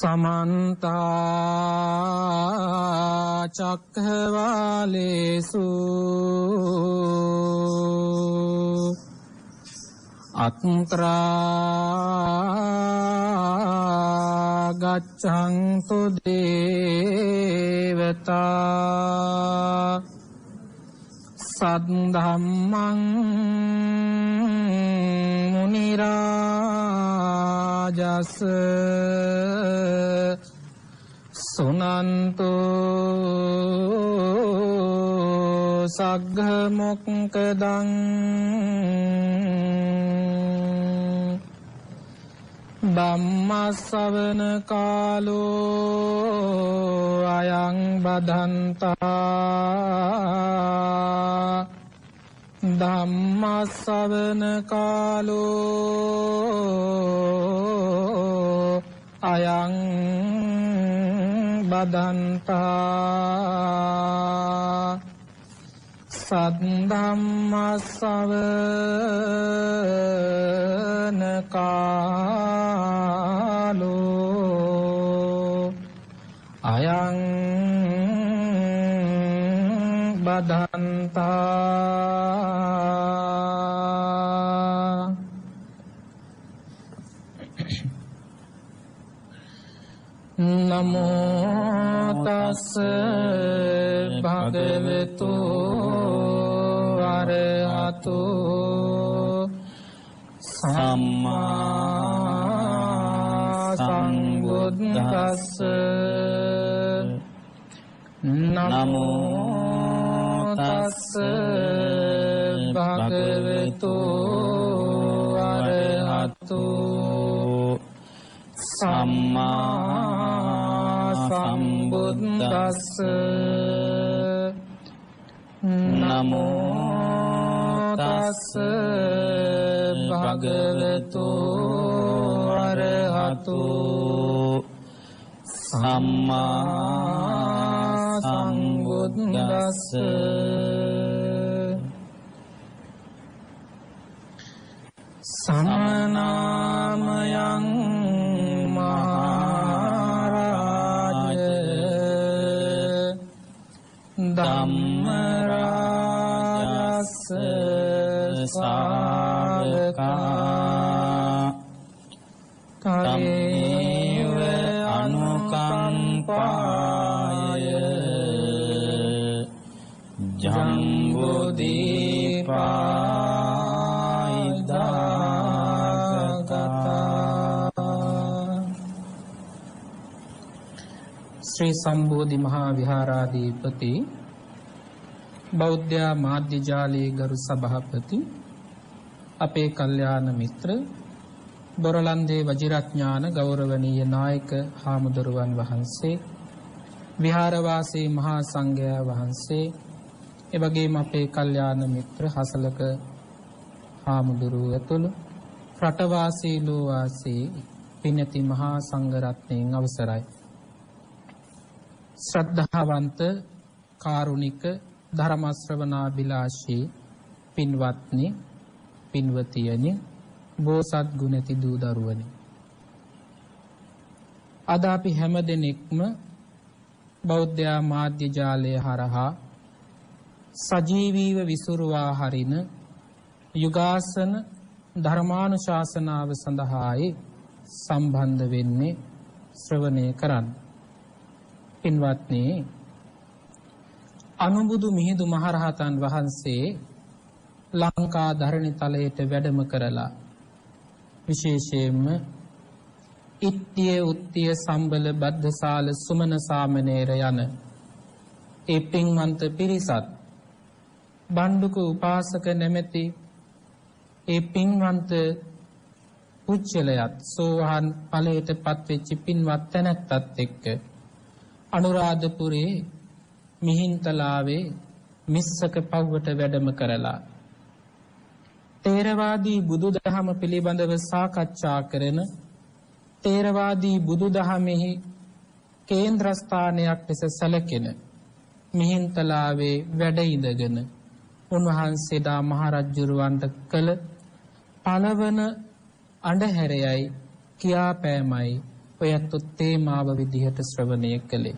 समन्ता चक्रवालेषु अत्रा गच्छन्तु देवता सद्धम्मं मुनिराजस् सुनन्तु सग्गमुक्तदं ධම්මස්සවන කාලෝ අයං බදන්තා ධම්මස්සවන කාලෝ අයං බදන්තා සද්ධම්මස්සවන කාලෝ අයං බදන්තා නමෝ තස්ස භගවතු අරහතු සම්මා සම්බුද්දස්ස නමෝ තස්ස භගවතු අරහතු සම්මා සම්බුද්දස්ස නමෝ තස්ස භගවතු අරහතු සම්මා සම්බුද්දස්ස සමනාමයං මහරජ ධම්මරාජස්ස සාවකා තමේව අනුකම්පාය ශ්‍රී සම්බෝධි මහා විහාරාධිපති බෞද්ධ මාධ්‍ය ජාලයේ ගරු සභාපති අපේ කල්යාණ මිත්‍ර බොරලන්දේ වජිරඥාන ගෞරවනීය නායක හාමුදුරුවන් වහන්සේ විහාරවාසී මහා සංඝයා වහන්සේ එවැගේම අපේ කල්යාණ මිත්‍ර හසලක හාමුදුරුවෝ ඇතුළු රටවාසී ලෝවාසී පින්ති මහා සංඝ රත්නයන් අවසරයි ශ්‍රද්ධාවන්ත කාරුණික ධර්ම ශ්‍රවණාභිලාෂී පින්වත්නි පින්වතියනි බෝසත් ගුණති දූ දරුවනි අද අපි හැම දෙනෙක්ම බෞද්ධ මාධ්‍ය ජාලය හරහා සජීවීව විසුරුවා හරින යුගාසන ධර්මානුශාසනාව සඳහායි සම්බන්ධ වෙන්නේ ශ්‍රවණය කරන්න. පින්වත්නි අනුබුදු මිහිඳු මහරහතන් වහන්සේ ලංකා ධරණි තලයට වැඩම කරලා විශේෂයෙන්ම ඉත්තිය උත්තිය සම්බල බද්ධසාල සුමන සාමණේර යන ඒ පින්වන්ත පිරිසත් බණ්ඩුක උපාසක නැමැති ඒ පින්වන්ත පුජ්‍යලයත් සෝවාන් ඵලයට පත්වෙච්ච පින්වත් තැනැත්තත් එක්ක අනුරාධපුරේ මිහින්තලාවේ මිස්සක පව්වට වැඩම කරලා තේරවාදී බුදුදහම පිළිබඳව සාකච්ඡා කරන තේරවාදී බුදුදහමෙහි කේන්ද්‍රස්ථානයක් ලෙස සැලකෙන මිහින්තලාවේ වැඩ ඉඳගෙන උන්වහන්සේලා මහරජුරවන්ට කළ පළවන අඬහැරයයි කියාපෑමයි ඔයත් තේමාව විදිහට ශ්‍රවණය කළේ.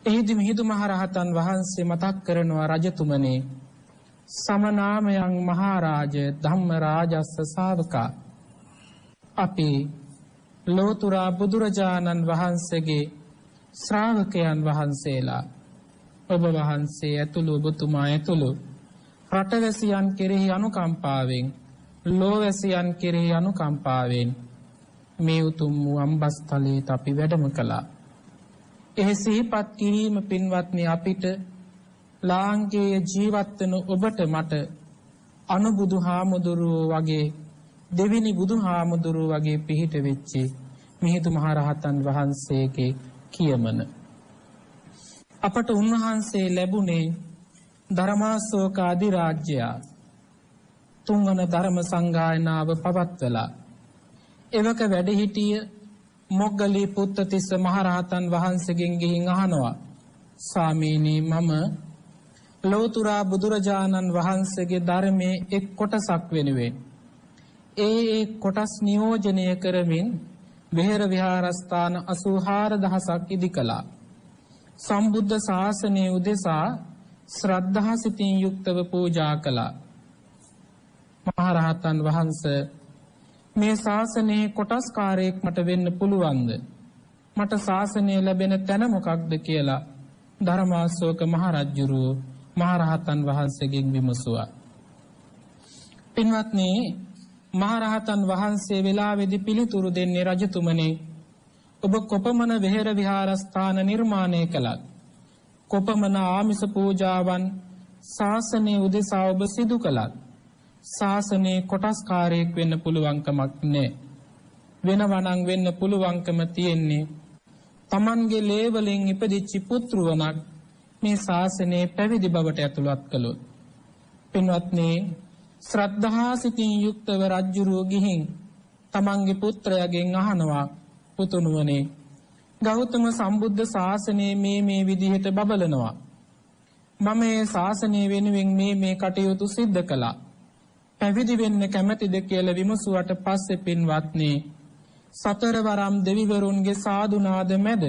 එහිදී මිහිඳු මහරහතන් වහන්සේ මතක් කරනවා රජතුමනි සමනාමයන් මහරජ ධම්මරාජස්ස ශාවකා අපි ලෝතුරා බුදුරජාණන් වහන්සේගේ ශ්‍රාවකයන් වහන්සේලා ඔබ වහන්සේ ඇතුළු ඔබතුමා ඇතුළු රටවැසියන් කෙරෙහි අනුකම්පාවෙන් ලෝවැසියන් කෙරෙහි අනුකම්පාවෙන් මේ උතුම් වූ අම්බස්තලයට අපි වැඩම කළා. එහි සිහිපත් කිරීම පින්වත්නි අපිට ලාංකේය ජීවත් වෙන ඔබට මට අනුබුදු හාමුදුරුවෝ වගේ දෙවිනි බුදු හාමුදුරුවෝ වගේ පිහිට වෙච්චි මිහිඳු මහරහතන් වහන්සේගේ කියමන. අපට උන්වහන්සේ ලැබුණේ ධර්මාශෝක අධිරාජ්‍යය තුන්වන ධර්ම සංගායනාව පවත්වලා එවක වැඩහිටිය මොග්ගලී පුත්තතිස්ස මහරහතන් වහන්සේගෙන් ගිහින් අහනවා ස්වාමීනි මම ලෝතුරා බුදුරජාණන් වහන්සේගේ ධර්මයේ එක් කොටසක් වෙනුවෙන් ඒ කොටස් නියෝජනය කරමින් විහෙර විහාරස්ථාන 84000ක් ඉදි කළා. සම්බුද්ධ ශාසනය උදෙසා ශ්‍රද්ධා සිතින් යුක්තව පූජා කළා. මහරහතන් වහන්සේ මේ ශාසනයේ කොටස්කාරයෙක් මට වෙන්න පුළුවන්ද? මට ශාසනය ලැබෙන තැන මොකක්ද කියලා ධර්මාශෝක මහරජුරුවෝ මහරහතන් වහන්සේගෙන් විමසුවා. පින්වත්නි මහරහතන් වහන්සේ වෙලාවේදී පිළිතුරු දෙන්නේ රජතුමනි ඔබ කොපමණ විහෙර විහාරස්ථාන නිර්මාණය කළත් කොපමණ ආමිස පූජාවන් ශාසනය උදෙසා ඔබ සිදු කළත් ශාසනයේ කොටස්කාරයෙක් වෙන්න පුළුවන්කමක් නැහැ. වෙනවනම් වෙන්න පුළුවන්කම තියෙන්නේ Tamanගේ ලේවලින් ඉපදිච්ච පුත්‍රවණක් මේ ශාසනයේ පැවිදි බවට ඇතුළත් කළොත්. පින්වත්නි ශ්‍රද්ධා සිතින් යුක්තව රජුරුව ගිහින් Tamanගේ පුත්‍රයාගෙන් අහනවා පුතුණුවනේ ගෞතම සම්බුද්ධ ශාසනයේ මේ විදිහට බබලනවා. මම මේ ශාසනය වෙනුවෙන් මේ කටයුතු සිද්ධ කළා. පැවිදි වෙන්න කැමැතිද කියලා විමසුවට පස්සේ පින්වත්නි සතරවරම් දෙවිවරුන්ගේ සාදුනාද මැද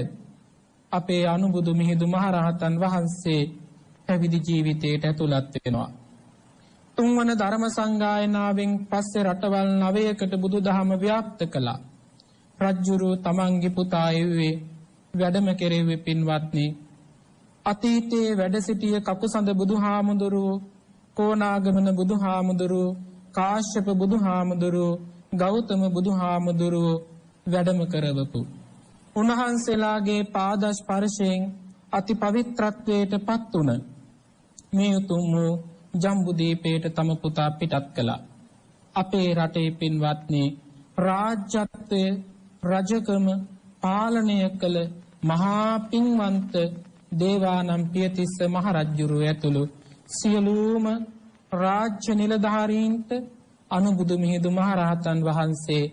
අපේ අනුබුදු මිහිඳු මහරහතන් වහන්සේ පැවිදි ජීවිතයට ඇතුළත් වෙනවා. තුන්වන ධර්ම සංගායනාවෙන් පස්සේ රටවල් 9කට බුදුදහම ව්‍යාප්ත කළා. රජුරු තමන්ගේ පුතා එව්වේ වැඩම කෙරෙව්වේ පින්වත්නි අතීතයේ වැඩ සිටිය කකුසඳ බුදුහාමුදුරුවෝ කෝනාගමන බුදුහාමුදුරුවෝ කාශ්‍යප බුදුහාමුදුරුවෝ ගෞතම බුදුහාමුදුරුවෝ වැඩම කරවපු උන්වහන්සේලාගේ පාද ස්පර්ශයෙන් අති පවිත්‍රත්වයට පත් වුණ මේ උතුම් ජම්බුදීපයට තම පුතා පිටත් කළා. අපේ රටේ පින්වත්නි රාජ්‍යත්වය රජකම පාලනය කළ මහා පින්වන්ත දේවානම් පියතිස්ස මහරජුරුව ඇතුළු සියලුම රාජ්‍ය නිලධාරීන්ට අනුබුදු මිහිඳු මහරහතන් වහන්සේ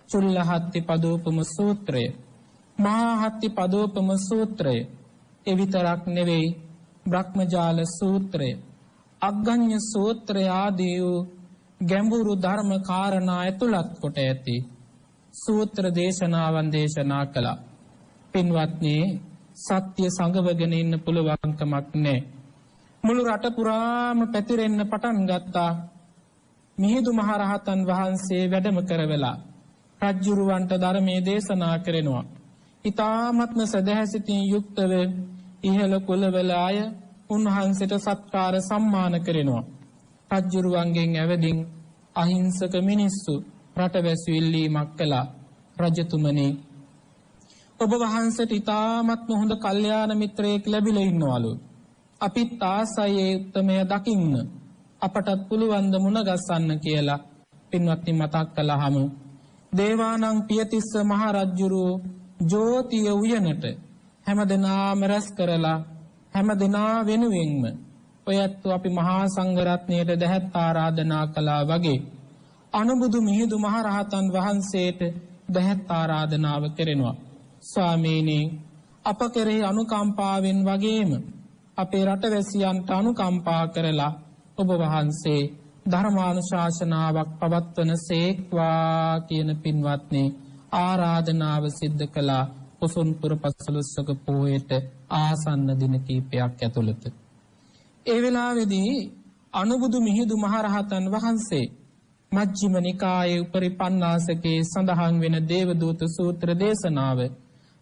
චුල්ලහත්ති පදෝපම සූත්‍රය මහා හත්ති පදෝපම සූත්‍රය එවිතරක් නෙවෙයි බ්‍රහ්මජාල සූත්‍රය අග්ගඤ්ඤ සූත්‍රය ආදී ගැඹුරු ධර්ම කාරණා ඇතුළත් කොට ඇති සූත්‍ර දේශනාවන් දේශනා කළා. පින්වත්නි සත්‍ය සංගවගෙන ඉන්න පුළුවන්කමක් නැහැ. මුළු රට පුරාම පැතිරෙන්න පටන් ගත්තා. මිහිඳු මහරහතන් වහන්සේ වැඩම කරවලා රජුරවන්ට ධර්මයේ දේශනා කරනවා. ඊ타ත්ම සදහැසිතින් යුක්තව ඉහළ කුලවල අය උන්වහන්සේට සත්කාර සම්මාන කරනවා. රජුරවන්ගෙන් ඇවදින් අහිංසක මිනිස්සු රටවැසි ඉල්ලීමක් කළා. රජතුමනි ඔබ වහන්සේට ඊ타ත්ම හොඳ කල්යාණ මිත්‍රයෙක් ලැබිලා ඉන්නවලු. අපිත් ආසයි ඒ උත්තමය දකින්න අපටත් පුළුවන් ද මුණ ගස්සන්න කියලා පින්වත්නි මතක් කළාම දේවානං පියතිස්ස මහ රජුරෝ ජෝතිය උයනට හැමදෙනාම රැස් කරලා හැම දිනා වෙනුවෙන්ම ඔයත් අපි මහා සංඝරත්නයට දැහැත් ආරාධනා කළා වගේ අනුබුදු මිහිඳු මහරහතන් වහන්සේට දැහැත් ආරාධනාව කෙරෙනවා. ස්වාමීනි, අප කෙරෙහි අනුකම්පාවෙන් වගේම අපේ රටවැසියන්ට අනුකම්පා කරලා ඔබ වහන්සේ ධර්මානුශාසනාවක් පවත්වන සේක්වා කියන පින්වත්නි ආරාධනාව සිද්ධ කළා. පොසොන්පුර පසළොස්වක පෝයට ආසන්න දින කීපයක් ඇතුළත. ඒ වෙලාවේදී අනුබුදු මිහිඳු මහරහතන් වහන්සේ මජ්ක්‍ධිම නිකායේ උපරිපන්නාසකේ සඳහන් වෙන දේවදූත සූත්‍ර දේශනාව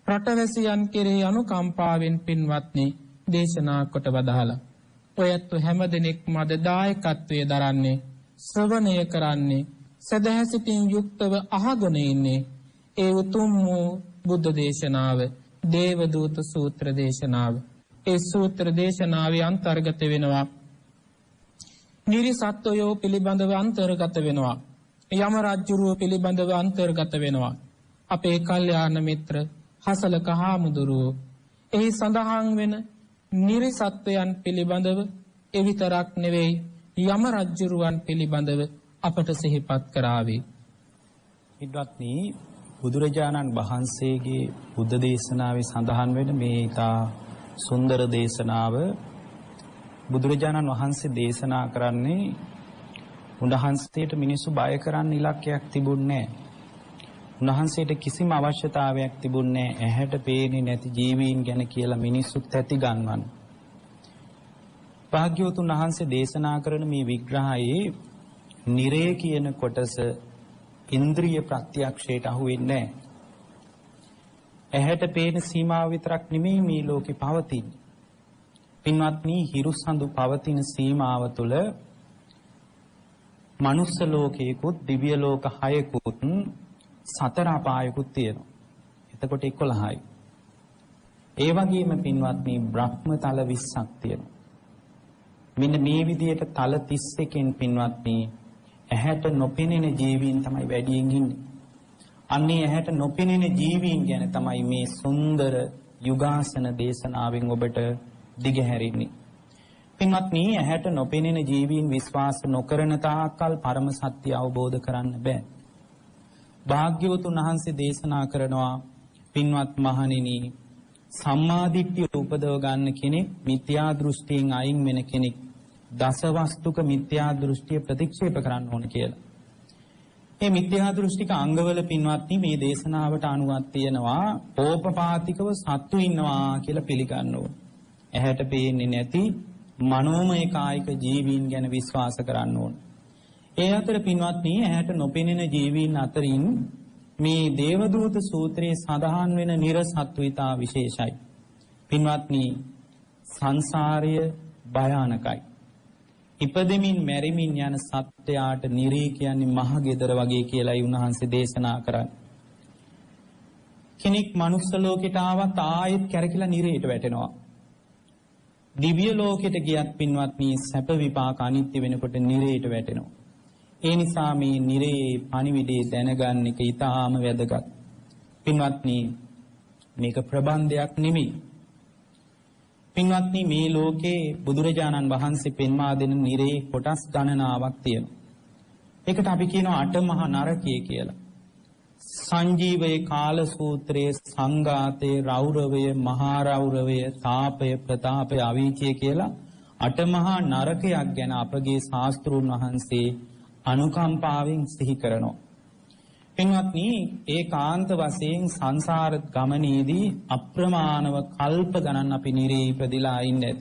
රටවැසියන් කෙරෙහි අනුකම්පාවෙන් පින්වත්නි දේශනා කොට වදාළා. ඔයත් හැම දිනෙකම අද දායකත්වයේ දරන්නේ, ශ්‍රවණය කරන්නේ, සදහසිතින් යුක්තව අහගෙන ඉන්නේ ඒ උතුම් වූ බුද්ධ දේශනාව, දේවදූත සූත්‍ර දේශනාව. ඒ සූත්‍ර දේශනාවේ අන්තර්ගත වෙනවා නිරිසත්වයෝ පිළිබඳව අන්තර්ගත වෙනවා, යම රජුරුව පිළිබඳව අන්තර්ගත වෙනවා, අපේ කල්යාණ මිත්‍ර හසලක හාමුදුරුවෝ. එහි සඳහන් වෙන නිරිසත්වයන් පිළිබඳව එවිතරක් නෙවෙයි යම රජුරුවන් පිළිබඳව අපට සිහිපත් කරાવી. ඉදත්නි බුදුරජාණන් වහන්සේගේ බුද්ධ දේශනාවේ සඳහන් වෙන මේ ඊටා සුන්දර දේශනාව බුදුරජාණන් වහන්සේ දේශනා කරන්නේ උන්වහන්සේට මිනිස්සු බය කරන්න ඉලක්කයක් තිබුණේ නැහැ. උන්වහන්සේට කිසිම අවශ්‍යතාවයක් තිබුණේ නැහැ ඇහැට පේන්නේ නැති ජීවීන් ගැන කියලා මිනිස්සුත් ඇති ගන්නවන්න. භාග්‍යවතුන් වහන්සේ දේශනා කරන මේ විග්‍රහයේ නිරය කියන කොටස ඉන්ද්‍රිය ප්‍රත්‍යක්ෂයට අහු වෙන්නේ නැහැ. ඇහැට පේන සීමාව විතරක් නෙමෙයි මේ ලෝකේ පවතින්නේ. පින්වත්නි, හිරුසඳු පවතින සීමාව තුළ මනුස්ස ලෝකයකුත් දිව්‍ය ලෝක 6කුත් සතර අපායකුත් තියෙනවා. එතකොට 11යි. ඒ වගේම පින්වත්නි බ්‍රහ්ම තල 20ක් තියෙනවා. මෙන්න මේ විදිහට තල 31කින් පින්වත්නි ඇහැට නොපෙනෙන ජීවීන් තමයි වැඩියෙන් ඉන්නේ. අන්නේ ඇහැට නොපෙනෙන ජීවීන් ගැන තමයි මේ සුන්දර යුගාසන දේශනාවෙන් ඔබට දිගහැරින්නේ. පින්වත්නි, ඇහැට නොපෙනෙන ජීවීන් විශ්වාස නොකරන තාක්කල් පරම සත්‍ය අවබෝධ කරන්න බෑ. භාග්‍යවතුන් වහන්සේ දේශනා කරනවා පින්වත් මහණෙනි, සම්මාදිට්ඨිය උපදව ගන්න කෙනෙක් මිත්‍යා දෘෂ්ටියෙන් අයින් වෙන කෙනෙක් දසවස්තුක මිත්‍යා දෘෂ්ටිය ප්‍රතික්ෂේප කරන්න ඕන කියලා. මේ මිත්‍යා දෘෂ්ටික අංගවල පින්වත්නි මේ දේශනාවට අනුවත් තියෙනවා ඕපපාතිකව සත්තු ඉන්නවා කියලා පිළිගන්න ඕන. ඇහැට පේන්නේ නැති මනෝමය කායික ජීවීන් ගැන විශ්වාස කරන්න ඕන. ඒ අතර පින්වත්නි ඇහැට නොපෙනෙන ජීවීන් අතරින් මේ දේවදූත සූත්‍රයේ සඳහන් වෙන නිර්සත්විතා විශේෂයි. පින්වත්නි, සංසාරය භයානකයි. ඉපදෙමින් මැරෙමින් යන සත්‍යයට නිරේ කියන්නේ මහ ගෙදර වගේ කියලායි උන්වහන්සේ දේශනා කරන්නේ. කෙනෙක් මනුස්ස ලෝකෙට ආවත් ආයෙත් කැරකිලා නිරේට වැටෙනවා. දිව්‍ය ලෝකෙට ගියත් පින්වත්නි සැප විපාක අනිත්‍ය වෙනකොට නිරේට වැටෙනවා. ඒ නිසා මේ නිරේ පණිවිඩේ දැනගන්න එක ඊටාම වැදගත්. පින්වත්නි, මේක ප්‍රබන්ධයක් නෙමෙයි. පින්වත්නි, මේ ලෝකේ බුදුරජාණන් වහන්සේ පෙන්වා දෙන නිරේ කොටස් ගණනාවක් තියෙනවා. ඒකට අපි කියනවා අටමහා නරකය කියලා. සංජීවයේ කාල සූත්‍රයේ සංඝාතේ රෞරවය, මහා රෞරවය, තාපය, ප්‍රතාපය, අවීචය කියලා අටමහා නරකයක් ගැන අපගේ ශාස්ත්‍රූන් වහන්සේ අනුකම්පාවෙන් සිහි කරනවා. පින්වත්නි, ඒකාන්ත වශයෙන් සංසාර ගමනේදී අප්‍රමාණව කල්ප ගණන් අපි නිරේ ඉපදිලා ඉන්නේ.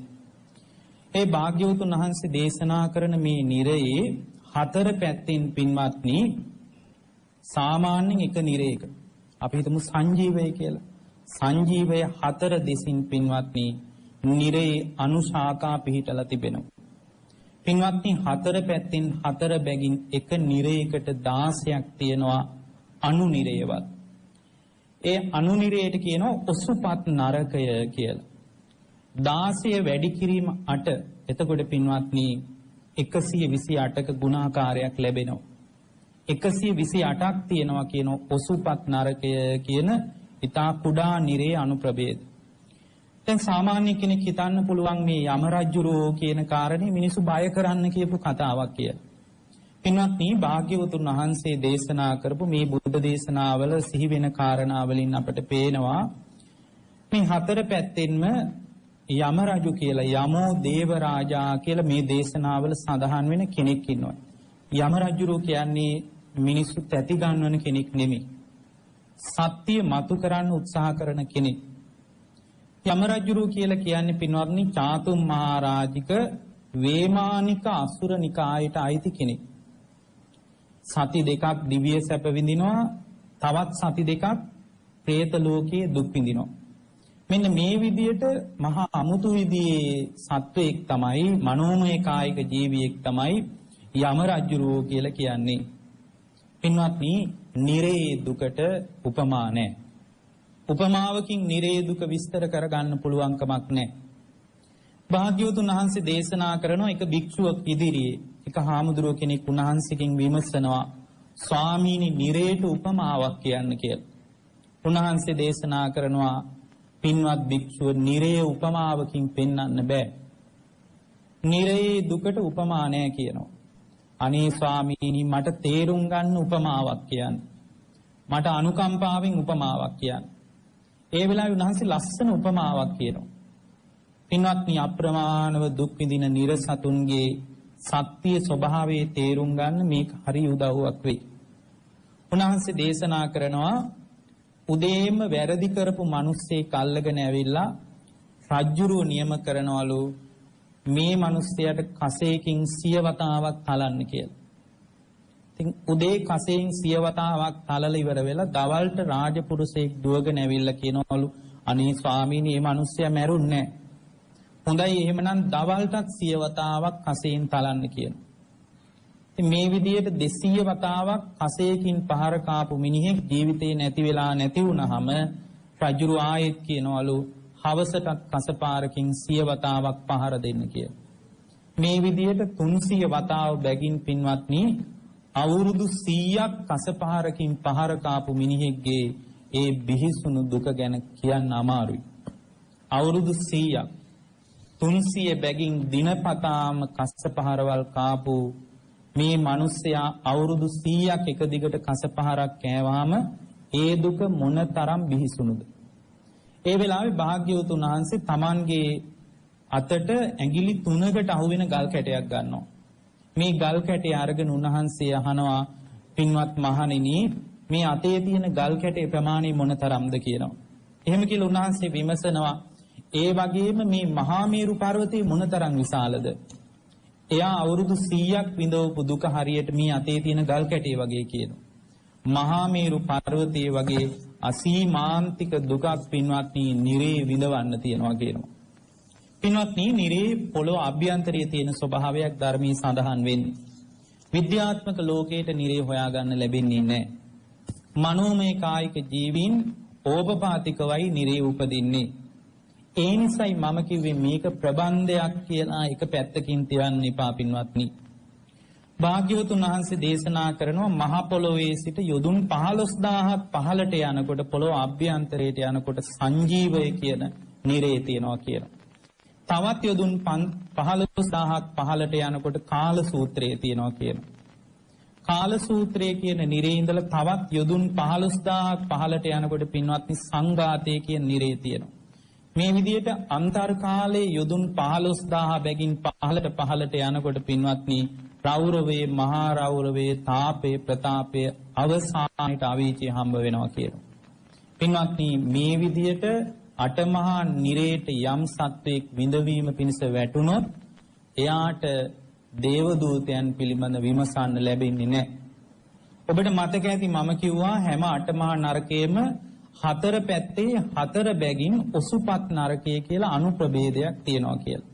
ඒ භාග්‍යවතුන් වහන්සේ දේශනා කරන මේ නිරයේ හතර පැත්තෙන් පින්වත්නි සාමාන්‍යයෙන් එක නිරේක අපි හිතමු සංජීවය කියලා. සංජීවය හතර දෙසින් පින්වත්නි නිරේ අනුශාඛා පිහිටලා තිබෙනවා. පින්වත්නි, හතර පැත්තෙන් හතර බැගින් එක නිරේකට 16ක් තියෙනවා අනු නිරේවත්. ඒ අනු නිරේට කියනවා ඔසුපත් නරකය කියලා. 16 වැඩි කිරීම 8. එතකොට පින්වත්නි 128ක ගුණාකාරයක් ලැබෙනවා. 128ක් තියෙනවා කියන ඔසුපත් නරකය කියන ඊටා කුඩා නිරේ අනුප්‍රභේද. දැන් සාමාන්‍ය කෙනෙක් හිතන්න පුළුවන් මේ යම රජුරෝ කියන කාරණේ මිනිසු බය කරන්න කියපු කතාවක් කියලා. පින්වත්නි, භාග්‍යවතුන් වහන්සේ දේශනා කරපු මේ බුද්ධ දේශනාවල සිහි වෙන කාරණා වලින් අපට පේනවා මේ හතර පැත්තෙන්ම යම රජු කියලා, යමෝ දේව රාජා කියලා මේ දේශනාවල සඳහන් වෙන කෙනෙක් ඉන්නවා. යම රජුරෝ කියන්නේ මිනිස්සු තැති ගන්නවන කෙනෙක් නෙමෙයි. සත්‍ය මතු කරන්න උත්සාහ කරන කෙනෙක්. යම රජුරෝ කියලා කියන්නේ පින්වත්නි චාතුම් මහරජික වේමානික අසුර නිකායට අයිති කෙනෙක්. සති දෙකක් දිව්‍ය සැප විඳිනවා, තවත් සති දෙකක් പ്രേත ලෝකයේ දුක් විඳිනවා. මෙන්න මේ විදියට මහා අමුතු විදියේ සත්වයක් තමයි, මනෝමය කායික ජීවියෙක් තමයි යම රජුරෝ කියලා කියන්නේ. පින්වත්නි, නිරේ දුකට උපමා නැහැ. උපමාවකින් නිරේ දුක විස්තර කරගන්න පුළුවන් කමක් නැහැ. භාග්‍යවතුන් වහන්සේ දේශනා කරන එක භික්ෂුවක් ඉදිරියේ එක හාමුදුරුව කෙනෙක් උන්වහන්සේකින් විමසනවා, ස්වාමීනි නිරේට උපමාවක් කියන්න කියලා. උන්වහන්සේ දේශනා කරනවා, පින්වත් භික්ෂුව නිරේ උපමාවකින් පෙන්වන්න බෑ. නිරේ දුකට උපමා නැහැ කියනවා. අනේ ස්වාමීනි මට තේරුම් ගන්න උපමාවක් කියන්න. මට අනුකම්පාවෙන් උපමාවක් කියන්න. ඒ වෙලාවේ උන්වහන්සේ ලස්සන උපමාවක් කියනවා. පින්වත්නි, අප්‍රමාණව දුක් විඳින නිරසතුන්ගේ සත්‍ය ස්වභාවයේ තේරුම් ගන්න මේක හරි උදව්වක් වෙයි. උන්වහන්සේ දේශනා කරනවා, උදේම වැරදි කරපු මිනිස්සෙක් අල්ලගෙන ඇවිල්ලා රජ්ජුරුව නියම කරනවලු මේ මිනිස්සයාට කසේකින් 100 වතාවක් තලන්න කියලා. ඉතින් උදේ කසෙන් 100 වතාවක් තලලා ඉවර වෙලා දවල්ට රාජපුරුෂයෙක් දුවගෙන ඇවිල්ලා කියනවලු, අනේ ස්වාමීනි මේ මිනිස්සයා මැරුන්නේ නැහැ. හොඳයි එහෙමනම් දවල්ටත් 100 වතාවක් කසෙන් තලන්න කියනවා. ඉතින් මේ විදිහට 200 වතාවක් කසේකින් පහර කාපු මිනිහෙක් ජීවිතේ නැති වෙලා නැති වුනහම රජුරු ආයෙත් කියනවලු හවසටත් කසපාරකින් 100 වතාවක් පහර දෙන්න කියලා. මේ විදිහට 300 වතාව බැගින් පින්වත්නි අවුරුදු 100ක් කසපාරකින් පහර කාපු මිනිහෙක්ගේ ඒ බිහිසුණු දුක ගැන කියන්න අමාරුයි. අවුරුදු 100ක් 300 බැගින් දිනපතාම කසපහරවල් කාපු මේ මිනිස්සයා අවුරුදු 100ක් එක දිගට කසපහරක් කෑවාම ඒ දුක මොනතරම් බිහිසුණුද. ඒ වෙලාවේ භාග්‍යවතුන් වහන්සේ Tamanගේ අතට ඇඟිලි 3කට අහුවෙන ගල් කැටයක් ගන්නවා. මේ ගල් කැටය අරගෙන උන්වහන්සේ අහනවා, පින්වත් මහණෙනි මේ අතේ තියෙන ගල් කැටේ ප්‍රමාණය මොනතරම්ද කියනවා. එහෙම කියලා උන්වහන්සේ විමසනවා, ඒ වගේම මේ මහා මේරු පර්වතය මොනතරම් විශාලද? එයා අවුරුදු 100ක් විඳවපු දුක හරියට මේ අතේ තියෙන ගල් කැටේ වගේ කියනවා. මහා මේරු පර්වතයේ වගේ අසීමාන්තික දුකක් පින්වත්නි නිරේ විඳවන්න තියෙනවා කියනවා. පින්වත්නි, නිරේ පොළොව අභ්‍යන්තරයේ තියෙන ස්වභාවයක් ධර්මයේ සඳහන් වෙන්නේ. විද්‍යාත්මක ලෝකයට නිරේ හොයාගන්න ලැබෙන්නේ නැහැ. මනෝමය කායික ජීවීන් ඕපපාතිකවයි නිරේ උපදින්නේ. ඒ නිසායි මම කිව්වේ මේක ප්‍රබන්ධයක් කියලා එක පැත්තකින් තියන්න එපා පින්වත්නි. භාග්‍යවතුන් වහන්සේ දේශනා කරනවා මහ පොළොවේ සිට යොදුන් 15000ක් පහළට යනකොට පොළොව අභ්‍යන්තරයට යනකොට සංජීවය කියන නිරේ තියෙනවා කියලා. තවත් යොදුන් 15000ක් පහළට යනකොට කාල සූත්‍රය තියෙනවා කියනවා. කාල සූත්‍රය කියන නිරේ ඉඳලා තවත් යොදුන් 15000ක් පහළට යනකොට පින්වත්නි සංඝාතය කියන නිරේ තියෙනවා. මේ විදිහට අන්තර් කාලයේ යොදුන් 15000 බැගින් පහළට යනකොට පින්වත්නි රෞරවේ මහා රෞරවේ තාපේ ප්‍රතාපේ අවසානයේ අවීචිය හම්බ වෙනවා කියනවා. පින්වත්නි මේ විදිහට අටමහා නිරේට යම් සත්වයක් විඳවීම පිණිස වැටුනොත් එයාට දේව දූතයන් පිළිබඳ විමසන්න ලැබෙන්නේ නැහැ. ඔබට මතක ඇති මම කිව්වා හැම අටමහා නරකයේම හතර පැත්තේ හතර බැගින් ඔසුපත් නරකය කියලා අනුප්‍රභේදයක් තියෙනවා කියලා.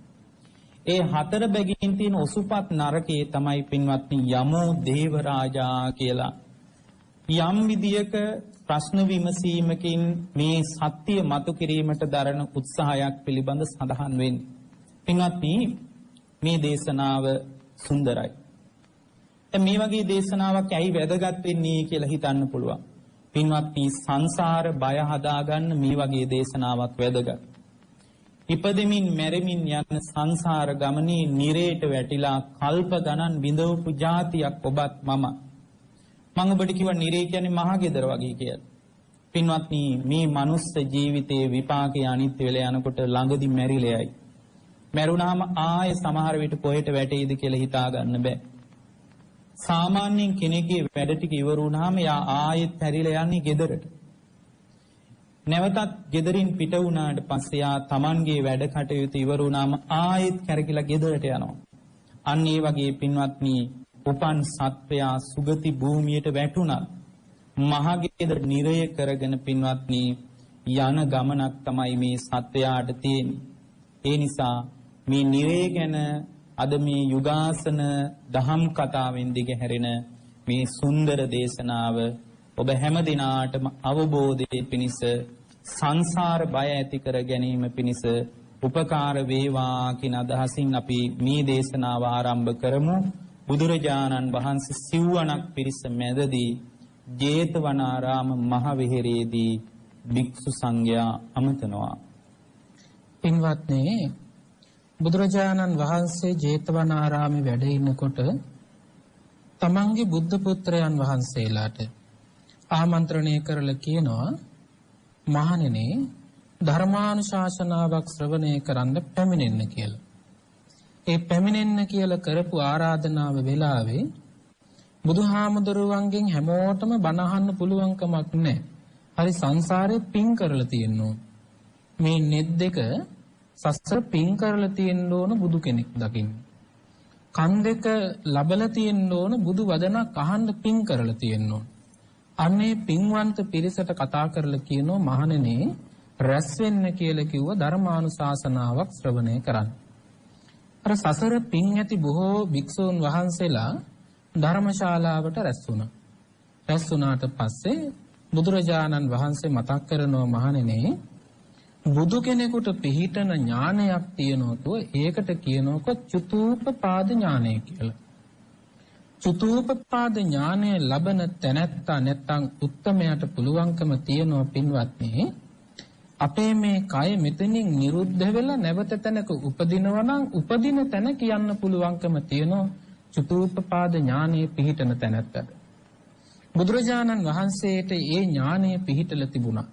ඒ හතර බැගින් තියෙන ඔසුපත් නරකයේ තමයි පින්වත්නි යමෝ දේව රාජා කියලා. යම් විදියක ප්‍රශ්න විමසීමකින් මේ සත්‍ය මතු කිරීමට දරන උත්සාහයක් පිළිබඳ සඳහන් වෙන්නේ. පින්වත්නි මේ දේශනාව සුන්දරයි. මේ වගේ දේශනාවක් ඇයි වැදගත් වෙන්නේ කියලා හිතන්න පුළුවන්. පින්වත්නි සංසාර බය හදාගන්න මේ වගේ දේශනාවක් වැදගත්. ඉපදෙමින් මැරෙමින් යන සංසාර ගමනේ නිරේට වැටිලා කල්ප ගණන් විඳවපු જાතියක් ඔබත් මම ඔබට කිව්වා නිරේ කියන්නේ මහා ගෙදර වගේ කියලා. පින්වත්නි මේ මනුස්ස ජීවිතයේ විපාකයේ අනිත්‍ය වෙලා යනකොට ළඟදි මැරිලෙයි. මැරුණාම ආයේ සමහර විට කොහෙට වැටෙයිද කියලා හිතා ගන්න බෑ. සාමාන්‍යයෙන් කෙනෙක්ගේ වැඩ ටික ඉවර වුණාම යා ආයෙත් හැරිලා යන්නේ ගෙදරට. නැවතත් ගෙදරින් පිට වුණාට පස්සේ යා Tamanගේ වැඩ කටයුතු ඉවර වුණාම ආයෙත් කැරකිලා ගෙදරට යනවා. අන්න ඒ වගේ පින්වත්නි උපන් සත්වයා සුගති භූමියට වැටුණා. මහගෙදර නිරය කරගෙන පින්වත්නි යන ගමනක් තමයි මේ සත්වයාට තියෙන්නේ. ඒ නිසා මේ නිරය ගැන අද මේ යුගාසන දහම් කතාවෙන් දිගහැරෙන මේ සුන්දර දේශනාව ඔබ හැම දිනාටම අවබෝධයේ පිණිස සංසාර බය ඇති කර ගැනීම පිණිස උපකාර වේවා කියන අදහසින් අපි මේ දේශනාව ආරම්භ කරමු. බුදුරජාණන් වහන්සේ සිව්වණක් පිරිස මැදදී ජේතවනාරාම මහ විහෙරේදී භික්ෂු සංඝයා අමතනවා. පින්වත්නි බුදුරජාණන් වහන්සේ ජේතවනාරාමේ වැඩ ඉන්නකොට තමන්ගේ බුද්ධ පුත්‍රයන් වහන්සේලාට ආමන්ත්‍රණය කරලා කියනවා මහණෙනි ධර්මානුශාසනාවක් ශ්‍රවණය කරන්න පැමිණෙන්න කියලා. ඒ පැමිණෙන්න කියලා කරපු ආරාධනාව වෙලාවේ බුදුහාමුදුරුවන්ගෙන් හැමෝටම බණ අහන්න පුළුවන් කමක් නැහැ. හරි සංසාරේ පින් කරලා තියෙනවා. මේ net දෙක සසර පින් කරලා තියෙන්න ඕන බුදු කෙනෙක් දකින්න. කන් දෙක ලබලා තියෙන්න ඕන බුදු වදනක් අහන්න පින් කරලා තියෙන්න ඕන. අන්නේ පින්වන්ත පිරිසට කතා කරලා කියනවා මහණෙනි රැස් වෙන්න කියලා කිව්ව ධර්මානුශාසනාවක් ශ්‍රවණය කරන්න. අර සසර පින් ඇති බොහෝ භික්ෂූන් වහන්සේලා ධර්මශාලාවට රැස් වුණා. රැස් වුණාට පස්සේ බුදුරජාණන් වහන්සේ මතක් කරනවා මහණෙනි බුදු කෙනෙකුට පිහිටන ඥානයක් තියෙනවා ඒකට කියනකො චතුූපපාද ඥානය කියලා. චතුූපපාද ඥානය ලබන තැනැත්තා නැත්තම් උත්තමයාට පුළුවන්කම තියෙනවා පින්වත්නි අපේ මේ කය මෙතනින් නිරුද්ධ වෙලා නැවත තැනක උපදිනවා නම් උපදින තැන කියන්න පුළුවන්කම තියෙනවා චතුූපපාද ඥානය පිහිටන තැනැත්තට. බුදුරජාණන් වහන්සේට ඒ ඥානය පිහිටලා තිබුණා.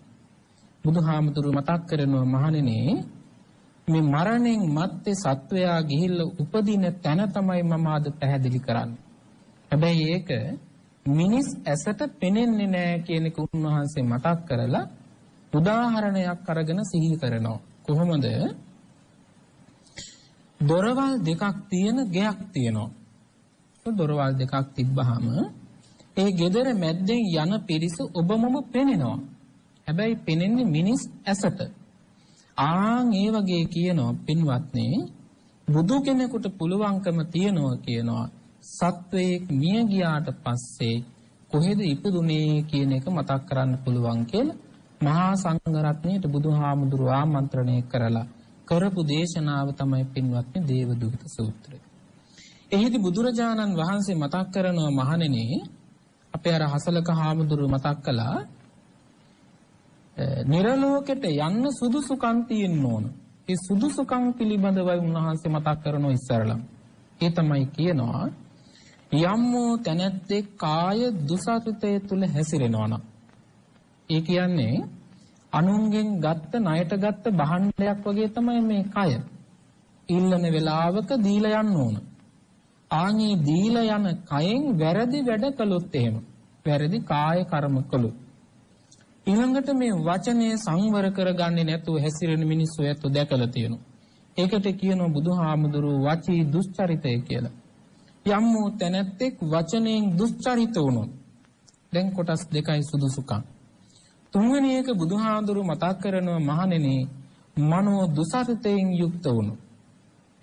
බුදුහාමුදුරුව මතක් කරනවා මහණෙනි මේ මරණයෙන් මත්තේ සත්වයා ගිහිල්ලා උපදින තැන තමයි මම අද පැහැදිලි කරන්නේ. හැබැයි ඒක මිනිස් ඇසට පෙනෙන්නේ නැහැ කියන එක උන්වහන්සේ මතක් කරලා උදාහරණයක් අරගෙන සිහි කරනවා. කොහොමද? දොරවල් දෙකක් තියෙන ගෙයක් තියෙනවා. දොරවල් දෙකක් තිබ්බහම ඒ ගෙදර මැද්දෙන් යන පිරිස ඔබමම පෙනෙනවා. හැබැයි පෙනෙන්නේ මිනිස් ඇසට. ආන් ඒ වගේ කියනවා පින්වත්නි බුදු කෙනෙකුට පුළුවන්කම තියනවා කියනවා සත්වයේ මිය ගියාට පස්සේ කොහෙද ඉපදුනේ කියන එක මතක් කරන්න පුළුවන් කියලා මහා සංඝරත්නයට බුදුහාමුදුරුව ආමන්ත්‍රණය කරලා කරපු දේශනාව තමයි පින්වත්නි දේවදූත සූත්‍රය. එහිදී බුදුරජාණන් වහන්සේ මතක් කරනවා මහණෙනි අපේ අර හසලක හාමුදුරුව මතක් කළා නිරලෝකෙට යන්න සුදුසුකම් තියෙන්න ඕන. ඒ සුදුසුකම් පිළිබඳවයි උන්වහන්සේ මතක් කරනෝ ඉස්සරලම. ඒ තමයි කියනවා යම්මෝ තැනැත්තේ කාය දුසරිතය තුල හැසිරෙනවා නම්. ඒ කියන්නේ අනුන්ගෙන් ගත්ත ණයට ගත්ත භාණ්ඩයක් වගේ තමයි මේ කය. ඉල්ලන වෙලාවක දීලා යන්න ඕන. ආන්ගේ දීලා යන කයෙන් වැරදි වැඩ කළොත් එහෙම වැරදි කාය කර්ම කළොත් ඊළඟට මේ වචනය සංවර කරගන්නේ නැතුව හැසිරෙන මිනිස්සු ඇත්ත දැකලා තියෙනවා. ඒකට කියනවා බුදුහාමුදුරුවෝ වචී දුස්චරිතය කියලා. යම්මෝ තැනැත්තෙක් වචනයෙන් දුස්චරිත වුණොත් දැන් කොටස් දෙකයි සුදුසුකම්. තුන්වෙනි එක බුදුහාමුදුරුවෝ මතක් කරනවා මහණෙනි මනෝ දුසරිතයෙන් යුක්ත වුණොත්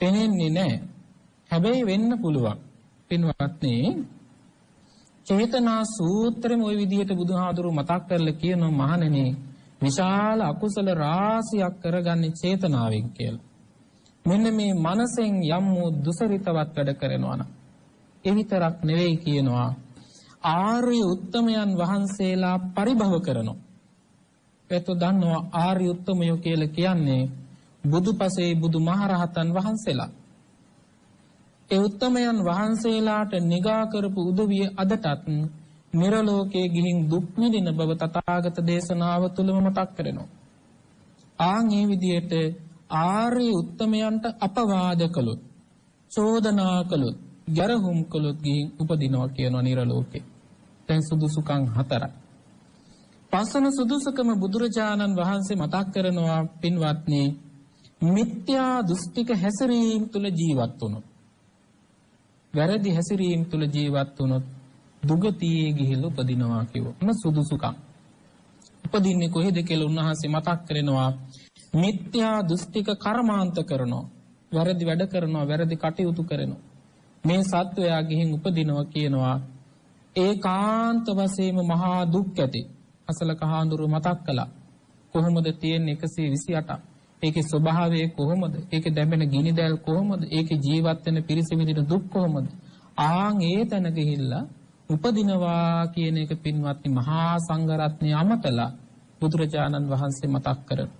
පෙනෙන්නේ නැහැ. හැබැයි වෙන්න පුළුවන්. පින්වත්නි චේතනා සූත්‍රෙම ওই විදිහට බුදුහාමුදුරුවෝ මතක් කරලා කියනවා මහණෙනි විශාල අකුසල රාශියක් කරගන්නේ චේතනාවෙන් කියලා. මෙන්න මේ මනසෙන් යම් දුසරිතවත් වැඩ කරනවා නම් ඒ විතරක් නෙවෙයි කියනවා ආර්ය උත්තමයන් වහන්සේලා පරිභව කරනවා. ඒත් දන්නවා ආර්ය උත්තමයෝ කියලා කියන්නේ බුදුපසේ බුදුමහරහතන් වහන්සේලා. ඒ උත්තමයන් වහන්සේලාට නිගා කරපු උදවිය අදටත් නිරලෝකයේ ගිහින් දුක් විඳින බව තථාගත දේශනාව තුළම මතක් කරනවා. ආන් මේ විදිහට ආර්ය උත්තමයන්ට අපවාද කළොත්, චෝදනා කළොත්, ගැරහුම් කළොත් ගිහින් උපදිනවා කියනවා නිරලෝකේ. දැන් සුදුසුකම් 4යි. පස්වන සුදුසුකම බුදුරජාණන් වහන්සේ මතක් කරනවා පින්වත්නි, මිත්‍යා දෘෂ්ටික හැසිරීම තුල ජීවත් වුණොත්, වැරදි හැසිරීම තුල ජීවත් වුණොත් දුගතියේ ගිහිල්ලා උපදිනවා කියවන සුදුසුකම්. උපදින්නේ කොහෙද කියලා උන්වහන්සේ මතක් කරනවා. මිත්‍යා දෘෂ්ටික කර්මාන්ත කරනවා, වැරදි වැඩ කරනවා, වැරදි කටයුතු කරනවා. මේ සත්වයා ගිහින් උපදිනවා කියනවා ඒකාන්ත වශයෙන්ම මහා දුක් ඇති. අසලක හාඳුරු මතක් කළා. කොහොමද තියෙන්නේ 128? ඒකේ ස්වභාවය කොහොමද? ඒකේ දැමෙන ගිනි දැල් කොහොමද? ඒකේ ජීවත් වෙන පිරිස විඳින දුක් කොහොමද? ආන් ඒ තැන ගිහිල්ලා උපදිනවා කියන එක පින්වත්නි මහා සංඝරත්නය අමතලා බුදුරජාණන් වහන්සේ මතක් කරනවා.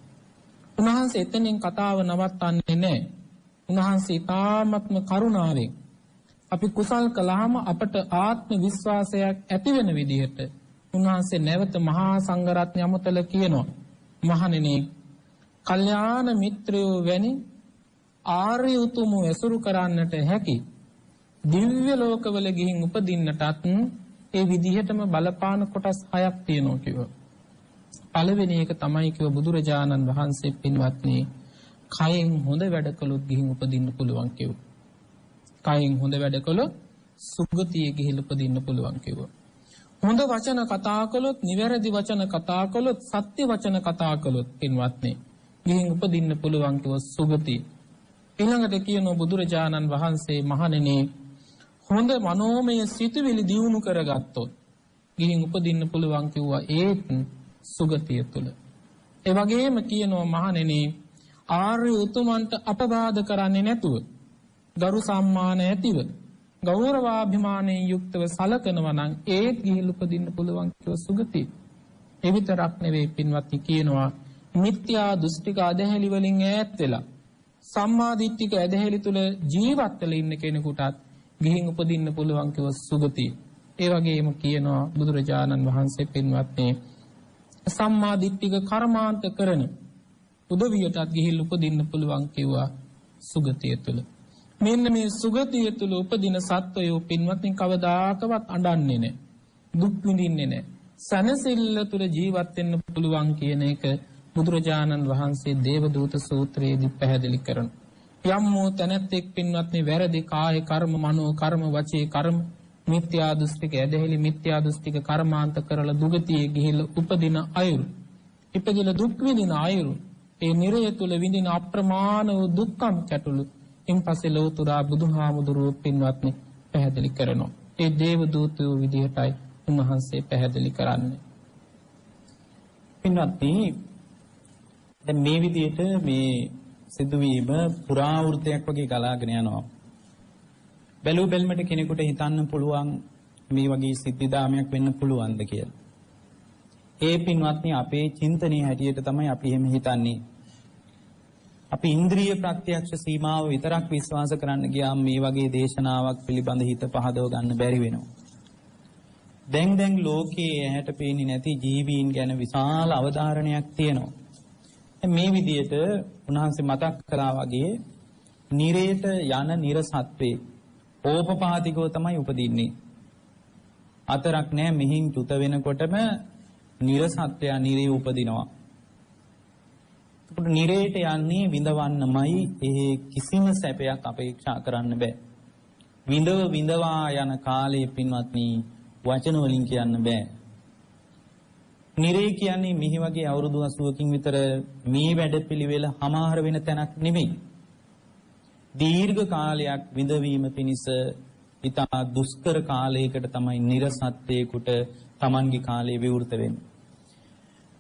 උන්වහන්සේ එතනින් කතාව නවත්තන්නේ නැහැ. උන්වහන්සේ ඊ타ත්ම කරුණාවෙන් අපි කුසල් කළාම අපට ආත්ම විශ්වාසයක් ඇති වෙන විදිහට උන්වහන්සේ නැවත මහා සංඝරත්නය අමතලා කියනවා. මහණෙනි, කල්යාණ මිත්‍රයෝ වැනි ආර්ය උතුම් ඇසුරු කරන්නට හැකි දිව්‍ය ලෝකවල ගිහින් උපදින්නටත් ඒ විදිහටම බලපාන කොටස් 6ක් තියෙනවා කිව්වා. පළවෙනි එක තමයි කිව්ව බුදුරජාණන් වහන්සේ පින්වත්නි, කයෙන් හොඳ වැඩ කළොත් ගිහින් උපදින්න පුළුවන් කිව්වා. කයෙන් හොඳ වැඩ කළොත් සුගතියේ ගිහිල්ලා උපදින්න පුළුවන් කිව්වා. හොඳ වචන කතා කළොත්, නිවැරදි වචන කතා කළොත්, සත්‍ය වචන කතා කළොත් පින්වත්නි ගිහින් උපදින්න පුළුවන් කිව්වා සුගතිය. ඊළඟට කියනවා බුදුරජාණන් වහන්සේ, මහණෙනි, හොඳ මනෝමය සිතුවිලි දියුණු කරගත්තොත් ගිහින් උපදින්න පුළුවන් කිව්වා ඒත් සුගතිය තුල. ඒ වගේම කියනවා මහණෙනි, ආර්ය උතුමන්ට අපබාධ කරන්නේ නැතුව, ගරු සම්මාන ඇතිව, ගෞරවාභිමානයෙන් යුක්තව සලකනවා නම් ඒත් ගිහින් උපදින්න පුළුවන් කිව්වා සුගතිය. ඒ විතරක් නෙවෙයි පින්වත්නි, කියනවා මිත්‍යා දෘෂ්ටික අධහැලි වලින් ඈත් වෙලා සම්මා දිට්ඨික ඇදහිලි තුල ජීවත් වෙලා ඉන්න කෙනෙකුටත් ගිහින් උපදින්න පුළුවන් කිව්ව සුගතිය. ඒ වගේම කියනවා බුදුරජාණන් වහන්සේ පින්වත්නි, සම්මා දිට්ඨික කර්මාන්ත කරන උදවියටත් ගිහින් උපදින්න පුළුවන් කිව්වා සුගතිය තුල. මෙන්න මේ සුගතිය තුල උපදින සත්වයෝ පින්වත්නි කවදාකවත් අඬන්නේ නැහැ, දුක් විඳින්නේ නැහැ, සනසිල්ල තුල ජීවත් වෙන්න පුළුවන් කියන එක බුදුරජාණන් වහන්සේ දේවදූත සූත්‍රයේදී පැහැදිලි කරනවා. යම් වූ තැනැත්තෙක් පින්වත්නි වැරදි කාය කර්ම, මනෝ කර්ම, වචී කර්ම, මිත්‍යා දෘෂ්ටික ඇදහිලි, මිත්‍යා දෘෂ්ටික කර්මාන්ත කරලා දුගතියේ ගිහිල්ලා උපදින අයුරු, ඉපදිලා දුක් විඳින අයුරු, ඒ නිරය තුල විඳින අප්‍රමාණ වූ දුක්ඛම් කැටුළු ඉන්පස්සේ ලෝතුරා බුදුහාමුදුරුවෝ පින්වත්නි පැහැදිලි කරනවා. ඒ දේවදූතයෝ විදිහටයි උන්වහන්සේ පැහැදිලි කරන්නේ. පින්වත්නි, දැන් මේ විදිහට මේ සිදුවීම පුරාවෘතයක් වගේ ගලාගෙන යනවා. බැලු බැලමට කෙනෙකුට හිතන්න පුළුවන් මේ වගේ සිද්ධාමයක් වෙන්න පුළුවන්ද කියලා. ඒ පින්වත්නි අපේ චින්තනයේ හැටියට තමයි අපි එහෙම හිතන්නේ. අපි ඉන්ද්‍රිය ප්‍රත්‍යක්ෂ සීමාව විතරක් විශ්වාස කරන්න ගියාම මේ වගේ දේශනාවක් පිළිබඳ හිත පහදව ගන්න බැරි වෙනවා. දැන් ලෝකයේ ඇහැට පේන්නේ නැති ජීවීන් ගැන විශාල අවධාරණයක් තියෙනවා. මේ විදිහට උන්වහන්සේ මතක් කළා වගේ නිරේට යන නිරසත්වේ ඕපපාතිකව තමයි උපදින්නේ. අතරක් නැහැ, මෙහින් චුත වෙනකොටම නිරසත්වයා නිරේ උපදිනවා. ඒකට නිරේට යන්නේ විඳවන්නමයි, ඒ කිසිම සැපයක් අපේක්ෂා කරන්න බෑ. විඳවා යන කාලයේ පින්වත්නි වචන වලින් කියන්න බෑ. නිරේ කියන්නේ මිහි වගේ අවුරුදු 80කින් විතර මේ වැඩපිළිවෙල හමාර වෙන තැනක් නෙමෙයි. දීර්ඝ කාලයක් විඳවීම පිණිස ඉතා දුෂ්කර කාලයකට තමයි නිරසත්වයකට Tamanගේ කාලය විවෘත වෙන්නේ.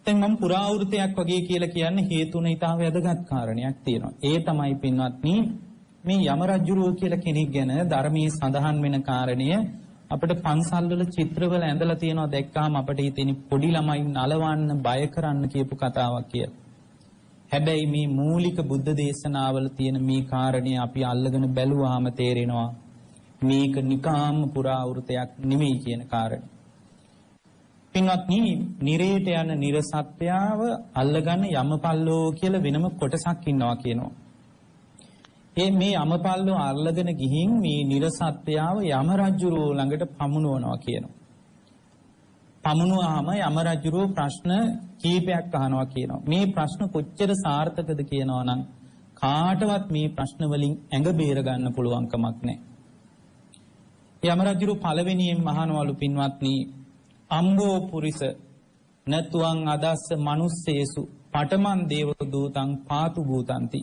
දැන් මම පුරාවෘතයක් වගේ කියලා කියන්නේ හේතුන ඉතා වැදගත් කාරණයක් තියෙනවා. ඒ තමයි පින්වත්නි මේ යම රජුරෝ කියලා කෙනෙක් ගැන ධර්මයේ සඳහන් වෙන කාරණය අපිට පන්සල්වල චිත්‍රවල ඇඳලා තියෙනවා. දැක්කාම අපිට හිතෙන්නේ පොඩි ළමයි නලවන්න බය කරන්න කියපු කතාවක් කියලා. හැබැයි මේ මූලික බුද්ධ දේශනාවල තියෙන මේ කාරණේ අපි අල්ලගෙන බැලුවාම තේරෙනවා මේක නිකාම් පුරාවෘතයක් නෙමෙයි කියන කාරණේ. පින්වත්නි, නිරේට යන නිරසත්‍යාව අල්ලගන්න යමපල්ලෝ කියලා වෙනම කොටසක් ඉන්නවා කියනවා. මේ යමපල්ලෝ අල්ලගෙන ගිහින් මේ නිරසත්‍යාව යම රජුරෝ ළඟට පමුණවනවා කියනවා. පමුණුවාම යම රජුරෝ ප්‍රශ්න කීපයක් අහනවා කියනවා. මේ ප්‍රශ්න කොච්චර සාර්ථකද කියනවා නම් කාටවත් මේ ප්‍රශ්න වලින් ඇඟ බේර ගන්න පුළුවන් කමක් නැහැ. යම රජුරෝ පළවෙනියෙන් අහනවලු පින්වත්නි, අම්බෝ පුරිස නත්වං අදස්ස මනුස්සේසු පඨමන් දේව දූතං පාතු භූතಂತಿ.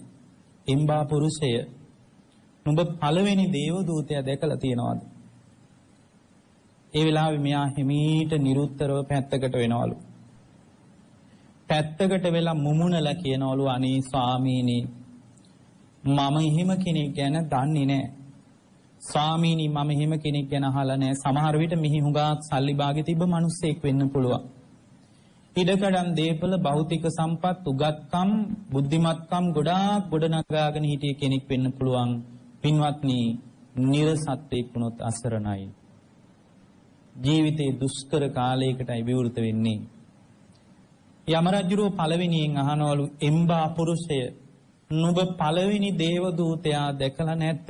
එම්බා පුරුෂය, නුඹ පළවෙනි දේව දූතයා දැකලා තියනවාද? ඒ වෙලාවේ මෙයා හිමීට නිරුත්තරව පැත්තකට වෙනවලු. පැත්තකට වෙලා මුමුණලා කියනවලු, අනේ ස්වාමීනි, මම එහෙම කෙනෙක් ගැන දන්නේ නැහැ. ස්වාමීනි, මම එහෙම කෙනෙක් ගැන අහලා නැහැ. සමහර විට මිහි හුඟක් සල්ලි භාගෙ තිබ්බ මිනිස්සෙක් වෙන්න පුළුවන්. ඉඩකඩම් දේපල භෞතික සම්පත් උගත්කම් බුද්ධිමත්කම් ගොඩාක් ගොඩනගාගෙන හිටිය කෙනෙක් වෙන්න පුළුවන්. පින්වත්නි, නිර්සත්‍යෙක් වුණොත් අසරණයි. ජීවිතේ දුෂ්කර කාලයකටයි විවෘත වෙන්නේ. යම රජුරෝ පළවෙනියෙන් අහනවලු, එම්බා පුරුෂය, නුඹ පළවෙනි දේව දූතයා දැකලා නැද්ද?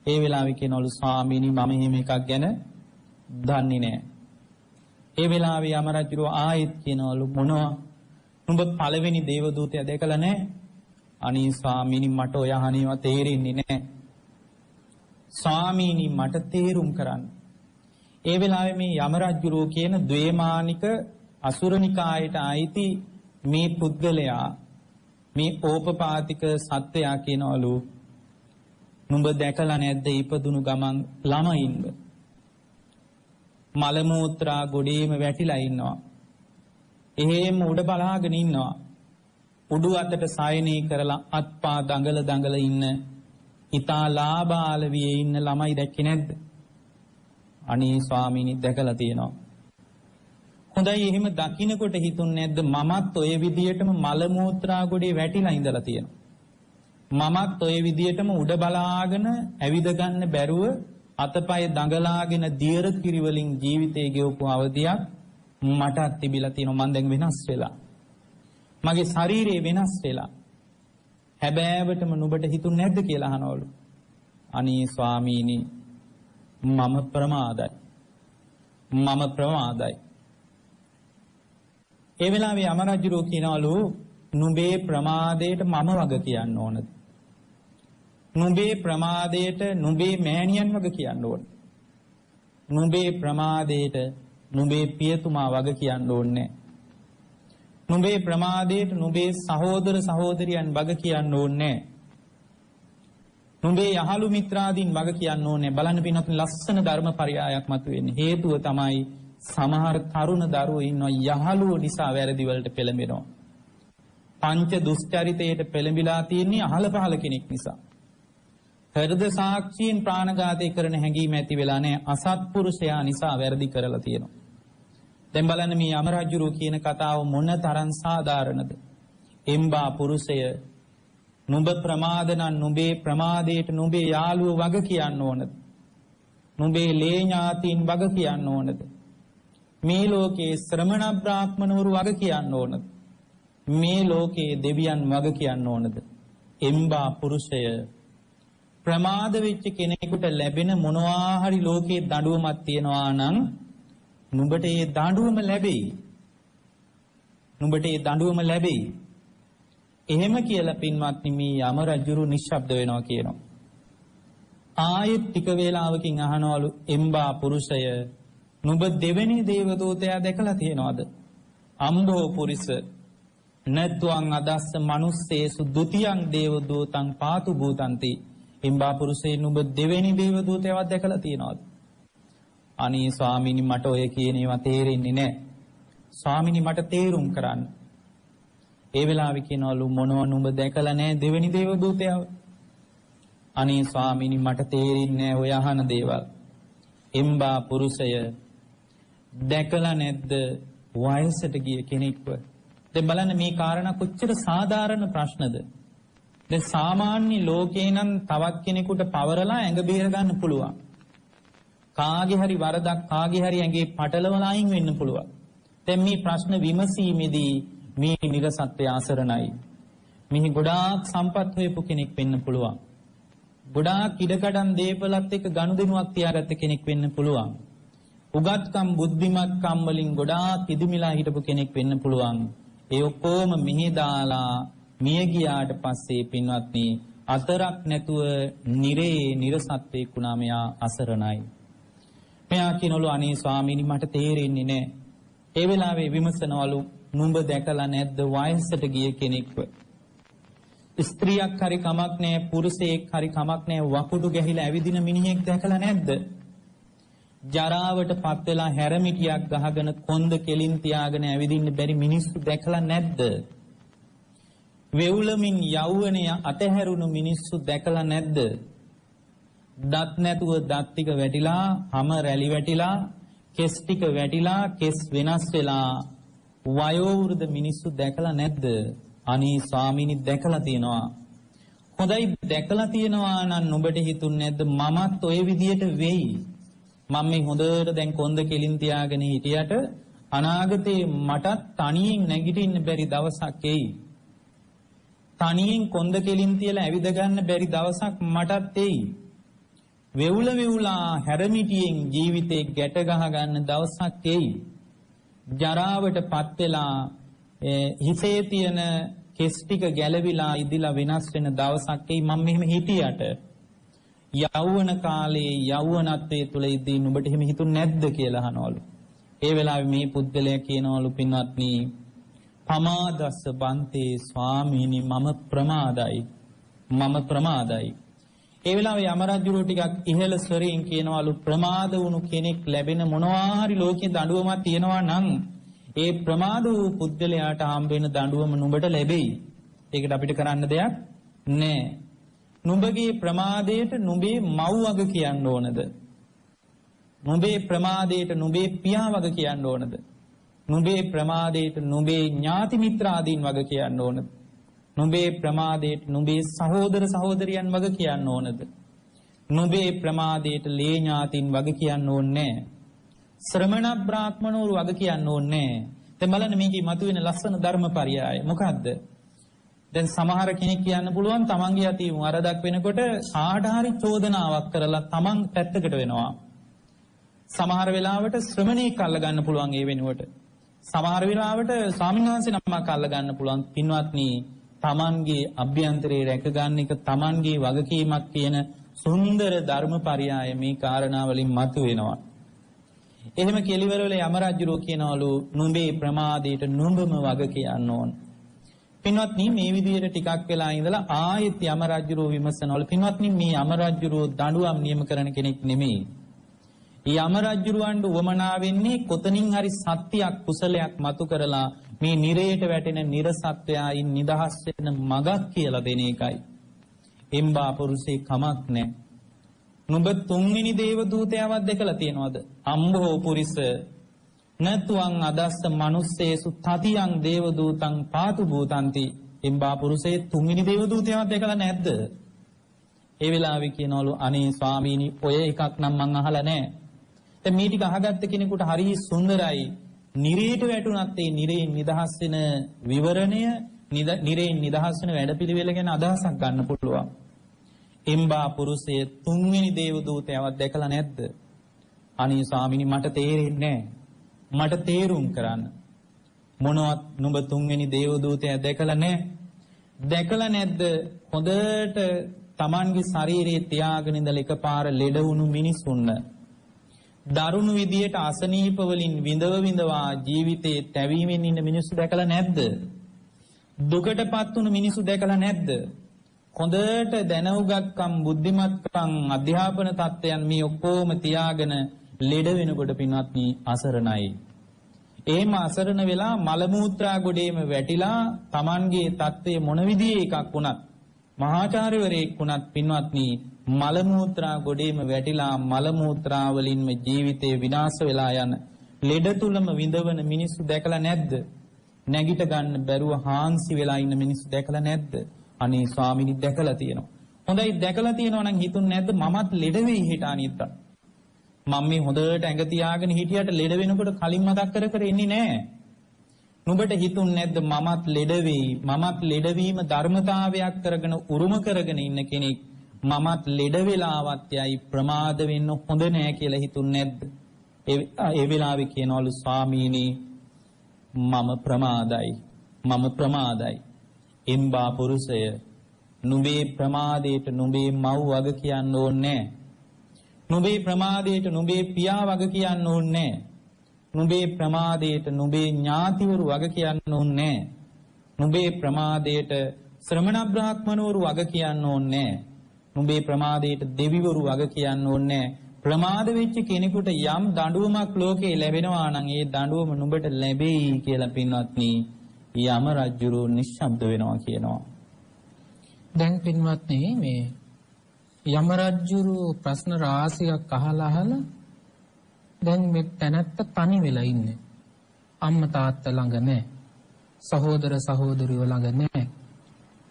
ඒ වෙලාවේ කියනවලු, ස්වාමීනි, මම එහෙම එකක් ගැන දන්නේ නැහැ. ඒ වෙලාවේ යම රජුරෝ ආයෙත් කියනවලු, මොනවා? නුඹ පළවෙනි දේව දූතයා දැකලා නැහැ? අනේ ස්වාමීනි, මට ඔය අහනේවා තේරෙන්නේ නැහැ. ස්වාමීනි, මට තේරුම් කරන්න. ඒ වෙලාවේ මේ යම රජුරෝ කියන ද්වේමානික අසුරනිකායට ආйти මේ පුද්ගලයා, මේ ඕපපාතික සත්වයා කියනවලු, නුඹ දැකලා නැද්ද ඉපදුණු ගමන් ළමයින්ව මල මූත්‍රා ගොඩේම වැටිලා ඉන්නවා. එහෙම උඩ බලාගෙන ඉන්නවා. උඩු අතට සායනී කරලා අත්පා දඟල ඉන්න ඊතා ලාබාල වියේ ඉන්න ළමයි දැක්කේ නැද්ද? අනේ ස්වාමීනි, දැකලා තියෙනවා. හොඳයි, එහෙම දකින්නකොට හිතුන්නේ නැද්ද මමත් ඔය විදියටම මල මූත්‍රා ගොඩේ වැටිලා ඉඳලා තියෙනවා. මමත් ඔය විදියටම උඩ බලාගෙන ඇවිද ගන්න බැරුව අතපය දඟලාගෙන දියර කිරි වලින් ජීවිතේ ගෙවපු අවධියක් මටත් තිබිලා තියෙනවා. මම දැන් වෙනස් වෙලා. මගේ ශරීරය වෙනස් වෙලා. හැබෑවටම නුඹට හිතුන්නේ නැද්ද කියලා අහනවලු. අනේ ස්වාමීනි, මම ප්‍රමාදයි. ඒ වෙලාවේ යම රජුරෝ කියනවලු, නුඹේ ප්‍රමාදයට මම වග කියන්න ඕනද? නුඹේ ප්‍රමාදයට නුඹේ මෑණියන් වග කියන්න ඕන. නුඹේ ප්‍රමාදයට නුඹේ පියතුමා වග කියන්න ඕනේ. නුඹේ ප්‍රමාදයට නුඹේ සහෝදර සහෝදරියන් වග කියන්න ඕනේ. නුඹේ යහළු මිත්‍රාදීන් වග කියන්න ඕනේ. බලන්න පින්වත්නි, ලස්සන ධර්ම පරයයක් මතුවෙන්නේ. හේතුව තමයි සමහර තරුණ දරුවෝ ඉන්නවා යහළුවෝ නිසා වැරදි වලට පෙළඹෙනවා. පංච දුස්චරිතයට පෙළඹිලා තියෙන්නේ අහල පහල කෙනෙක් නිසා. හෘද සාක්ෂීන් ප්‍රාණඝාතය කරන හැඟීම ඇති වෙලා නැහැ. අසත්පුරුෂයා නිසා වැරදි කරලා තියෙනවා. දැන් බලන්න මේ යම රජුරෝ කියන කතාව මොන තරම් සාධාරණද? එම්බා පුරුෂය, නුඹ ප්‍රමාද නම් නුඹේ ප්‍රමාදයට නුඹේ යාළුවෝ වග කියන්න ඕනද? නුඹේ ලේ ඥාතීන් වග කියන්න ඕනද? මේ ලෝකේ ශ්‍රමණ බ්‍රාහ්මණවරු වග කියන්න ඕනද? මේ ලෝකේ දෙවියන් වග කියන්න ඕනද? එම්බා පුරුෂය, ප්‍රමාද වෙච්ච කෙනෙකුට ලැබෙන මොනවා හරි ලෝකේ දඬුවමක් තියනවා නම් නුඹට ඒ දඬුවම ලැබෙයි. නුඹට ඒ දඬුවම ලැබෙයි. එහෙම කියලා පින්වත්නි, මේ යම රජුරු නිශ්ශබ්ද වෙනවා කියනවා. ආයෙත් ටික වේලාවකින් අහනවලු, එම්බා පුරුෂය, නුඹ දෙවෙනි දේවදූතයා දැකලා තියෙනවද? අම්බෝ පුරිස නත්වං අදස්ස මනුස්සේසු ဒ ුතියං දේවදූතං පාතු භූතಂತಿ. එම්බා පුරුෂේ, නුඹ දෙවෙනි දේවදූතයාවත් දැකලා තියෙනවද? අනේ ස්වාමීනි, මට ඔය කියන ඒවා තේරෙන්නේ නැහැ. ස්වාමීනි, මට තේරුම් කරන්න. ඒ වෙලාවේ කියනවලු, මොනවා නුඹ දැකලා නැහැ දෙවෙනි දේවදූතයාව? අනේ ස්වාමීනි, මට තේරෙන්නේ නැහැ ඔය අහන දේවල්. එම්බා පුරුෂය, දැකලා නැද්ද වයසට ගිය කෙනෙක්ව? දැන් බලන්න මේ කාරණා කොච්චර සාධාරණ ප්‍රශ්නද. දැන් සාමාන්‍ය ලෝකේ නම් තවත් කෙනෙකුට පවරලා ඇඟ බේර ගන්න පුළුවන්. කාගේ හරි වරදක් කාගේ හරි ඇඟේ පටලවලා අයින් වෙන්න පුළුවන්. දැන් මේ ප්‍රශ්න විමසීමේදී මේ නිරසත්‍ය ආසරණයි. මිහි ගොඩාක් සම්පත් හොයපු කෙනෙක් වෙන්න පුළුවන්. ගොඩාක් ඉඩකඩම් දේපලත් එක්ක ගනුදෙනුවක් තියාගත්ත කෙනෙක් වෙන්න පුළුවන්. උගත්කම් බුද්ධිමත්කම් වලින් ගොඩාක් ඉදිමිලා හිටපු කෙනෙක් වෙන්න පුළුවන්. ඒ ඔක්කොම මෙහි දාලා මිය ගියාට පස්සේ පින්වත්නි අතරක් නැතුව නිරේ නිරසත්වෙක් වුණා. මෙයා අසරණයි. මෙයා කියනවලු අනේ ස්වාමීනි මට තේරෙන්නේ නැහැ. ඒ වෙලාවේ විමසනවලු නුඹ දැකලා නැද්ද වයසට ගිය කෙනෙක්ව? ස්ත්‍රියක් හරි කමක් නැහැ, පුරුෂයෙක් හරි කමක් නැහැ, වකුඩු ගැහිලා ඇවිදින මිනිහෙක් දැකලා නැද්ද? ජරාවට පත් වෙලා හැරමිටියක් ගහගෙන කොන්ද කෙලින් තියාගෙන ඇවිදින්න බැරි මිනිස්සු දැකලා නැද්ද? වෙවුලමින් යෞවනය අතහැරුණු මිනිස්සු දැකලා නැද්ද? දත් නැතුව දත් ටික වැටිලා, හැම රැලි වැටිලා, කෙස් ටික වැටිලා, කෙස් වෙනස් වෙලා වයෝ වෘද්ධ මිනිස්සු දැකලා නැද්ද? අනේ ස්වාමීනි දැකලා තියෙනවා. හොඳයි දැකලා තියෙනවා නම් නුඹට හිතුන්නේ නැද්ද මමත් ඔය විදියට වෙයි? මම මේ හොඳට දැන් කොන්ද කෙලින් තියාගෙන හිටියට අනාගතේ මටත් තනියෙන් නැගිටින්න බැරි දවසක් එයි. තනියෙන් කොන්ද කෙලින් තියලා ඇවිද ගන්න බැරි දවසක් මටත් එයි. වෙවුලා හැරමිටියෙන් ජීවිතේ ගැට ගහ ගන්න දවසක් එයි. ජරාවටපත් වෙලා හිසේ තියෙන කෙස් ටික ගැලවිලා ඉදිලා වෙනස් වෙන දවසක් එයි. මම මෙහෙම හිටියට යෞවන කාලයේ යෞවනත්වයේ තුල ඉදී නුඹට එහෙම හිතුන්නේ නැද්ද කියලා අහනවලු. ඒ වෙලාවේ මේ පුද්ගලයා කියනවලු පින්වත්නි පමාදස්ස බන්තේ ස්වාමීනි මම ප්‍රමාදයි. ඒ වෙලාවේ යමරජුරෝ ටිකක් ඉහළ ස්වරයෙන් කියනවලු ප්‍රමාද වුණු කෙනෙක් ලැබෙන මොනවා හරි ලෝකේ දඬුවමක් තියෙනවා නම් ඒ ප්‍රමාද වූ පුද්ගලයාට හම්බ වෙන දඬුවම නුඹට ලැබෙයි. ඒකට අපිට කරන්න දෙයක් නැහැ. නුඹගේ ප්‍රමාදයට නුඹේ මව් වග කියන්න ඕනද? නුඹේ ප්‍රමාදයට නුඹේ පියා වග කියන්න ඕනද? නුඹේ ප්‍රමාදයට නුඹේ ඥාති මිත්‍රාදීන් වග කියන්න ඕනද? නුඹේ ප්‍රමාදයට නුඹේ සහෝදර සහෝදරියන් වග කියන්න ඕනද? නුඹේ ප්‍රමාදයට ලේ ඥාතින් වග කියන්න ඕනේ නැහැ. ශ්‍රමණ බ්‍රාහ්මණවරු වග කියන්න ඕනේ නැහැ. දැන් බලන්න මේකේ මතුවෙන ලස්සන ධර්මපරියාය මොකද්ද? දැන් සමහර කෙනෙක් කියන්න පුළුවන් තමන්ගේ යටි වරදක් වෙනකොට කාට හරි චෝදනාවක් කරලා තමන් පැත්තකට වෙනවා. සමහර වෙලාවට ශ්‍රමණේක් අල්ල ගන්න පුළුවන් ඒ වෙනුවට. සමහර වෙලාවට ස්වාමීන් වහන්සේ නමක් අල්ල ගන්න පුළුවන්. පින්වත්නි තමන්ගේ අභ්‍යන්තරේ රැක ගන්න එක තමන්ගේ වගකීමක් කියන සුන්දර ධර්මපරියාය මේ කාරණාවලින් මතුවෙනවා. එහෙම කෙලිවරවල යමරජුරෝ කියනවලු නුඹේ ප්‍රමාදයට නුඹම වග කියන්න ඕන. පින්වත්නි මේ විදිහට ටිකක් වෙලා ඉඳලා ආයෙත් යමරජුරෝ විමසනවලු පින්වත්නි මේ යමරජුරෝ දඬුවම් නියම කරන කෙනෙක් නෙමෙයි. යමරජුරවන්ට වමනා වෙන්නේ කොතනින් හරි සත්‍යයක් කුසලයක් මතු කරලා මේ නිරේට වැටෙන නිර්සත්‍යයන් නිදහස් වෙන මගක් කියලා දෙන එකයි. එම්බා පුරුෂේ කමක් නැහැ. නුඹ තුන්වෙනි දේව දූතයාවත් දැකලා තියෙනවද? අම්බෝ පුරිස නතුං අදස්ස මනුස්සේසු තතියං දේව දූතං පාතු භූතಂತಿ. එම්බා පුරුෂේ තුන්වෙනි දේව දූතයාවත් දැකලා නැද්ද? ඒ වෙලාවේ කියනවලු අනේ ස්වාමීනි ඔය එකක් නම් මං අහලා නැහැ. දැන් මේ ටික අහගත්ත කෙනෙකුට හරි සුන්දරයි. නිරේට වැටුණත් ඒ නිරේ නිදහස් වෙන විවරණය නිරේ නිදහස් වෙන වැඩපිළිවෙල ගැන අදහසක් ගන්න පුළුවන්. එම්බා පුරුෂය තුන්වෙනි දේව දූතයාවත් දැකලා නැද්ද? අනේ ස්වාමීනි මට තේරෙන්නේ නැහැ. මට තේරුම් කරන්න. මොනවත් නුඹ තුන්වෙනි දේව දූතයා දැකලා නැහැ. දැකලා නැද්ද? හොඳට Tamanගේ ශරීරයේ තියාගෙන ඉඳලා එකපාර ලෙඩ වුණු මිනිසුන්න දරුණු විදියට අසනීප වලින් විඳවා ජීවිතේ තැවීමෙන් ඉන්න මිනිස්සු දැකලා නැද්ද? දුකටපත් වුණු මිනිස්සු දැකලා නැද්ද? හොඳට දැනුගත්කම් බුද්ධිමත්කම් අධ්‍යාපන තත්ත්වයන් මේ ඔක්කොම තියාගෙන ලෙඩ වෙනකොට පින්වත්නි අසරණයි. එහෙම අසරණ වෙලා මල මූත්‍රා ගොඩේම වැටිලා Tamanගේ තත්ත්වය මොන විදිහේ එකක් වුණත් මහාචාර්යවරයෙක් වුණත් පින්වත්නි මල මූත්‍රා ගොඩේම වැටිලා මල මූත්‍රා වලින්ම ජීවිතේ විනාශ වෙලා යන ලෙඩ තුලම විඳවන මිනිස්සු දැකලා නැද්ද? නැගිට ගන්න බැරුව හාන්සි වෙලා ඉන්න මිනිස්සු දැකලා නැද්ද? අනේ ස්වාමීනි දැකලා තියෙනවා. හොඳයි දැකලා තියෙනවා නම් හිතුන්නේ නැද්ද මමත් ලෙඩ වෙයි හෙට අනිද්දා. මම මේ හොඳට ඇඟ තියාගෙන හිටියට ලෙඩ වෙනකොට කලින් මතක් කර කර ඉන්නේ නැහැ. නුඹට හිතුන්නේ නැද්ද මමත් ලෙඩ වෙයි. මමත් ලෙඩවීම ධර්මතාවයක් කරගෙන උරුම කරගෙන ඉන්න කෙනෙක්. මමත් ලෙඩ වෙලාවත් යයි ප්‍රමාද වෙන්න හොඳ නෑ කියලා හිතුන්නේ නැද්ද? ඒ වෙලාවේ කියනවලු ස්වාමීනි මම ප්‍රමාදයි. එම්බා පුරුෂය නුඹේ ප්‍රමාදයට නුඹේ මව් වග කියන්න ඕනේ නෑ. නුඹේ ප්‍රමාදයට නුඹේ පියා වග කියන්න ඕනේ නෑ. නුඹේ ප්‍රමාදයට නුඹේ ඥාතිවරු වග කියන්න ඕනේ නෑ. නුඹේ ප්‍රමාදයට ශ්‍රමණ බ්‍රාහ්මණවරු වග කියන්න ඕනේ නෑ. නුඹේ ප්‍රමාදයට දෙවිවරු වග කියන්න ඕනේ නෑ. ප්‍රමාද වෙච්ච කෙනෙකුට යම් දඬුවමක් ලෝකේ ලැබෙනවා නම් ඒ දඬුවම නුඹට ලැබෙයි කියලා පින්වත්නි යම රජුරු නිශ්ශබ්ද වෙනවා කියනවා. දැන් පින්වත්නි මේ යම රජුරු ප්‍රශ්න රාශියක් අහලා දැන් මේ තැනත්ත තනි වෙලා ඉන්නේ. අම්මා තාත්තා ළඟ නැහැ. සහෝදර සහෝදරියෝ ළඟ නැහැ.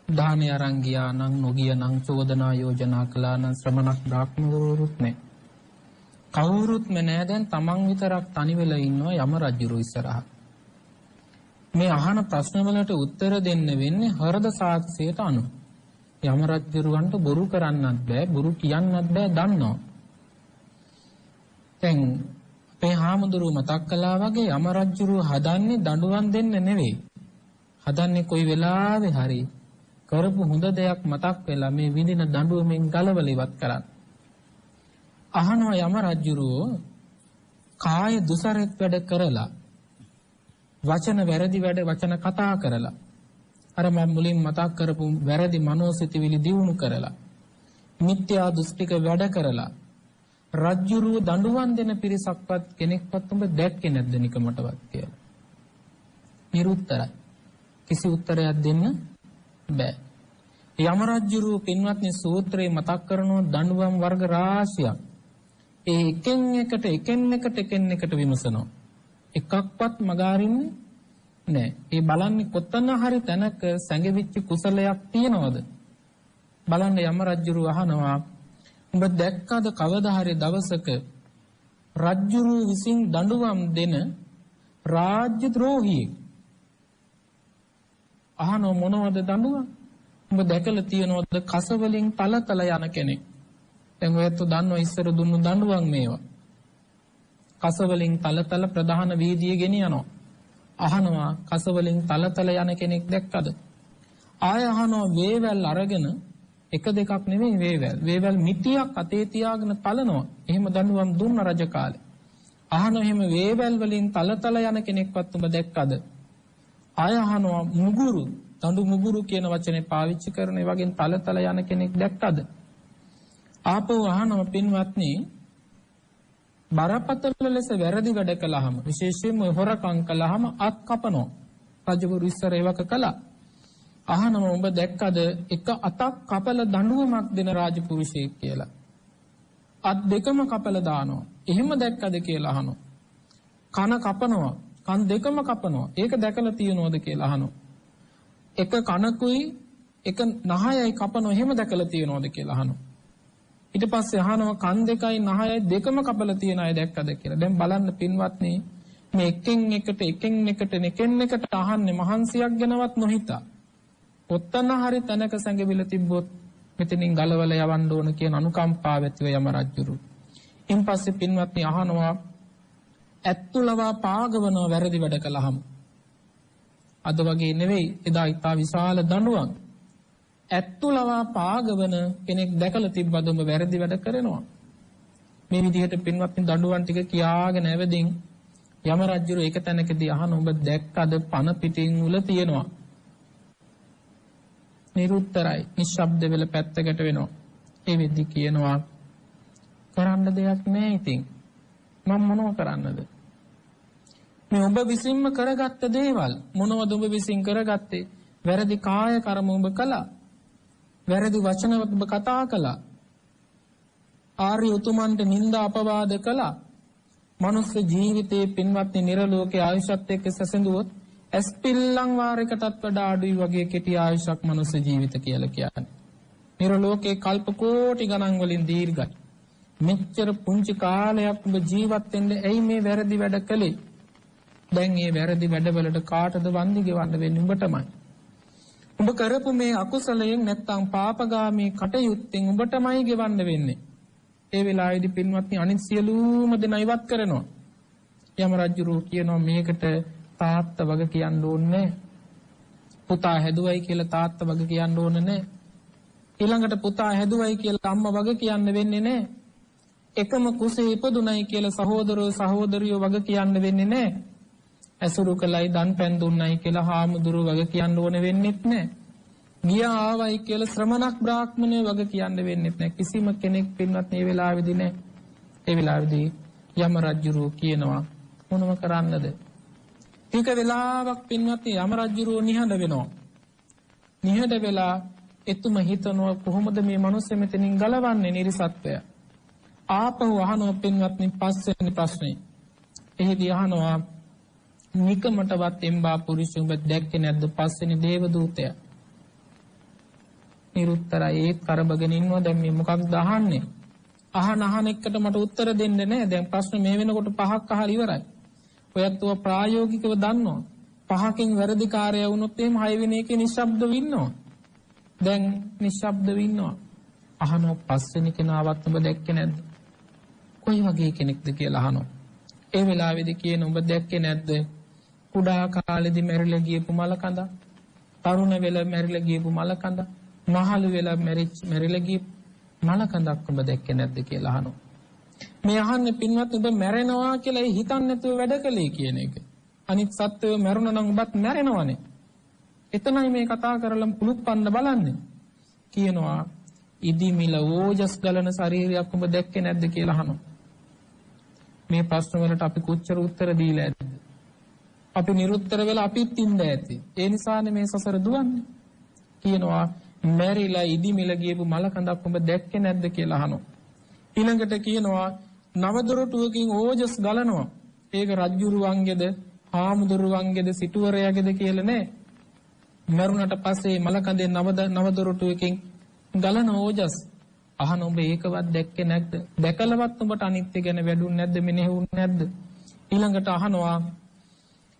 දානය අරන් ගියා නම් නොගිය නම් චෝදනා යෝජනා කළා නම් ශ්‍රමණක් බ්‍රාහ්මණවරුත් නැහැ. කවුරුත්ම නැහැ. දැන් තමන් විතරක් තනි වෙලා ඉන්නවා යම රජුරු ඉස්සරහා. මේ අහන ප්‍රශ්න වලට උත්තර දෙන්න වෙන්නේ හෘද සාක්ෂියට අනුව. යම රජුරවන්ට බොරු කරන්නත් බෑ, බොරු කියන්නත් බෑ දන්නවා. දැන් මේ හාමුදුරුව මතක් කළා වගේ යම රජුරුව හදන්නේ දඬුවම් දෙන්න නෙවෙයි. හදන්නේ කොයි වෙලාවෙ හරි කරපු හොඳ දෙයක් මතක් වෙලා මේ විඳින දඬුවමෙන් ගලවලා ඉවත් කරන්න. අහනවා යම රජුරුව කාය දුසරෙත් වැඩ කරලා වචන වැරදි වැඩ වචන කතා කරලා අර මම මුලින් මතක් කරපු වැරදි මනෝසිතවිලි දියුණු කරලා මිත්‍යා දෘෂ්ටික වැඩ කරලා රජ්ජුරුව දඬුවම් දෙන පිරිසක්වත් කෙනෙක්වත් උඹ දැක්කේ නැද්ද නිකමටවත් කියලා. නිරුත්තරයි. කිසි උත්තරයක් දෙන්න බෑ. යම රජ්ජුරුව පින්වත්නි සූත්‍රයේ මතක් කරන දඬුවම් වර්ග රාශියක් ඒ එකින් එකට විමසනවා. එකක්වත් මගහරින්නේ නෑ. ඒ බලන්නේ කොතන හරි තැනක සැඟවිච්ච කුසලයක් තියනවද? බලන්න යම රජ්ජුරුව අහනවා උඹ දැක්කද කවදා හරි දවසක රජ්ජුරුව විසින් දඬුවම් දෙන රාජ්‍ය ද්‍රෝහියෙක්? අහනෝ මොනවද දඬුවම්? උඹ දැකලා තියනවද කස වලින් තලතල යන කෙනෙක්? දැන් ඔයත් දන්නවා ඉස්සර දුන්නු දඬුවම් මේවා. කස වලින් තලතල ප්‍රධාන වීදියේ ගෙනියනවා. අහනවා කස වලින් තලතල යන කෙනෙක් දැක්කද? ආය අහනවා වේවැල් අරගෙන එක දෙකක් නෙමෙයි වේවැල් මිටියක් අතේ තියාගෙන තලනවා. එහෙම දඬුවම් දුන්න රජ කාලේ. අහනවා එහෙම වේවැල් වලින් තලතල යන කෙනෙක්වත් උඹ දැක්කද? ආය අහනවා මුගුරු, දඬු මුගුරු කියන වචනේ පාවිච්චි කරන ඒ වගේ තලතල යන කෙනෙක් දැක්කද? ආපහු අහනවා පින්වත්නි බරපතල ලෙස වැරදි වැඩ කළාම විශේෂයෙන්ම හොරකම් කළාම අත් කපනවා. රජවරු ඉස්සර ඒවක කළා. අහනවා උඹ දැක්කද එක අතක් කපල දඬුවමක් දෙන රාජපුරුෂයෙක් කියලා? අත් දෙකම කපල දානවා. එහෙම දැක්කද කියලා අහනවා. කන කපනවා. කන් දෙකම කපනවා. ඒක දැකලා තියෙනවද කියලා අහනවා. එක කනකුයි එක නහයයි කපනවා. එහෙම දැකලා තියෙනවද කියලා අහනවා. ඊට පස්සේ අහනවා කන් දෙකයි නහයයි දෙකම කපලා තියෙන අය දැක්කද කියලා. දැන් බලන්න පින්වත්නි මේ එකින් එකට අහන්නේ මහන්සියක් ගැනවත් නොහිතා. ඔත්තන හරි තැනක සැඟවිල තිබ්බොත් මෙතනින් ගලවලා යවන්න ඕන කියන අනුකම්පාව ඇතිව යම රජුරු. ඉන් පස්සේ පින්වත්නි අහනවා ඇත්තුලවා පාගවනවා වැරදි වැඩ කළාම. අද වගේ නෙවෙයි එදා ඉතා විශාල දඬුවම්. ඇත්තුලවා පාගවන කෙනෙක් දැකලා තිබ්බද උඹ වැරදි වැඩ කරනවා? මේ විදිහට පින්වත්නි දඬුවම් ටික කියාගෙන නැවදින් යම රජුරු එක තැනකදී අහන උඹ දැක්කද පන පිටින් උල තියෙනවා? නිරුත්තරයි. නිශ්ශබ්ද වෙලා පැත්තකට වෙනවා. ඒ වෙද්දි කියනවා කරන්න දෙයක් නෑ ඉතින්. මම මොනව කරන්නද? මේ ඔබ විසින්ම කරගත්ත දේවල් මොනවද ඔබ විසින් කරගත්තේ? වැරදි කාය කර්ම ඔබ කළා. වැරදි වචන ඔබ කතා කළා. ආර්ය උතුමන්ට නිନ୍ଦා අපවාද කළා. මනුස්ස ජීවිතයේ පින්වත්නි නිර්ලෝකයේ ආයුෂත් එක්ක සැසඳුවොත් ඇස්පිල්ලම් වාරයකටත් වඩා අඩුයි වගේ කෙටි ආයුෂක් මනුස්ස ජීවිත කියලා කියන්නේ. නිර්ලෝකේ කල්ප කෝටි ගණන් වලින් දීර්ඝයි. මෙච්චර පුංචි කාලයක් ඔබ ජීවත් වෙන්න ඇයි මේ වැරදි වැඩ කළේ? දැන් මේ වැරදි වැඩවලට කාටද වන්දි ගෙවන්න වෙන්නේ? උඹටමයි. උඹ කරපු මේ අකුසලයෙන් නැත්තම් පාපගාමී කටයුත්තෙන් උඹටමයි ගෙවන්න වෙන්නේ. ඒ වෙලාවේදී පින්වත්නි අනිත් සියලුම දෙනා ඉවත් කරනවා. යම රජුරෝ කියනවා මේකට තාත්තා වග කියන්න ඕනේ. පුතා හැදුවයි කියලා තාත්තා වග කියන්න ඕනේ නැහැ. ඊළඟට පුතා හැදුවයි කියලා අම්මා වග කියන්න වෙන්නේ නැහැ. එකම කුසේ ඉපදුණයි කියලා සහෝදරයෝ සහෝදරියෝ වග කියන්න වෙන්නේ නැහැ. ඇසුරු කළයි දන් පැන් දුන්නයි කියලා හාමුදුරුවෝ වග කියන්න ඕනේ වෙන්නේත් නැහැ. ගියා ආවයි කියලා ශ්‍රමණක් බ්‍රාහ්මණය වග කියන්න වෙන්නේත් නැහැ. කිසිම කෙනෙක් පින්වත් මේ වෙලාවේදී නැහැ. ඒ වෙලාවේදී යම රජුරෝ කියනවා මොනව කරන්නද? ටික වෙලාවක් පින්වත් යම රජුරෝ නිහඬ වෙනවා. නිහඬ වෙලා එතුම හිතනවා කොහොමද මේ මිනිස්සු මෙතනින් ගලවන්නේ නිර්සත්වය? ආපහු අහනවා පින්වත්නි පස්වෙනි ප්‍රශ්නේ. එහෙදී අහනවා නිකමටවත් එම්බා පුරුෂය ඔබ දැක්කේ නැද්ද පස්වෙනි දේවදූතයා? නිරුත්තරයි ඒත් කරබගෙන ඉන්නවා. දැන් මේ මොකක්ද අහන්නේ? අහන එකට මට උත්තර දෙන්න නැහැ. දැන් ප්‍රශ්න මේ වෙනකොට 5ක් අහලා ඉවරයි. ඔයත් ඔය ප්‍රායෝගිකව දන්නවා. 5කින් වැරදිකාරය වුණොත් එහෙම 6 වෙනි එකේ නිශ්ශබ්දව ඉන්නවා. දැන් නිශ්ශබ්දව ඉන්නවා. අහනවා පස්වෙනි කෙනාවත් ඔබ දැක්කේ නැද්ද? කොයි වගේ කෙනෙක්ද කියලා අහනවා. ඒ වෙලාවේදී කියන ඔබ දැක්කේ නැද්ද? කුඩා කාලෙදි මැරිලා ගියපු මලකඳ, තරුණ වෙලා මැරිලා ගියපු මලකඳ, මහලු වෙලා මැරිලා ගියපු මලකඳක් ඔබ දැක්කේ නැද්ද කියලා අහනවා. මේ අහන්නේ පින්වත් ඔබ මැරෙනවා කියලා හිතන්නේ නැතුව වැඩ කළේ කියන එක. අනිත් සත්වය මැරුණා නම් ඔබත් මැරෙනවනේ. එතනයි මේ කතා කරලා පුලුප්පන්න බලන්නේ. කියනවා ඉදිමිල ඕජස් ගලන ශරීරයක් ඔබ දැක්කේ නැද්ද කියලා අහනවා. මේ ප්‍රශ්න වලට අපි කොච්චර උත්තර දීලා ඇද්ද? අපි නිරුත්තර වෙලා අපිත් ඉඳ ඇති. ඒ නිසානේ මේ සසර දුවන්නේ. කියනවා මැරිලා ඉදිමිල ගියපු මලකඳක් ඔබ දැක්කේ නැද්ද කියලා අහනවා. ඊළඟට කියනවා නවදොරටුවකින් ඕජස් ගලනවා. ඒක රජ්ජුරුවන්ගේද, හාමුදුරුවන්ගේද, සිටුවරයාගේද කියලා නෑ. මරුණට පස්සේ මලකඳේ නවදොරටුවකින් ගලන ඕජස් අහන ඔබ ඒකවත් දැක්කේ නැද්ද? දැකලවත් ඔබට අනිත්‍ය ගැන වැඩුන්නේ නැද්ද? මෙනෙහුන්නේ නැද්ද? ඊළඟට අහනවා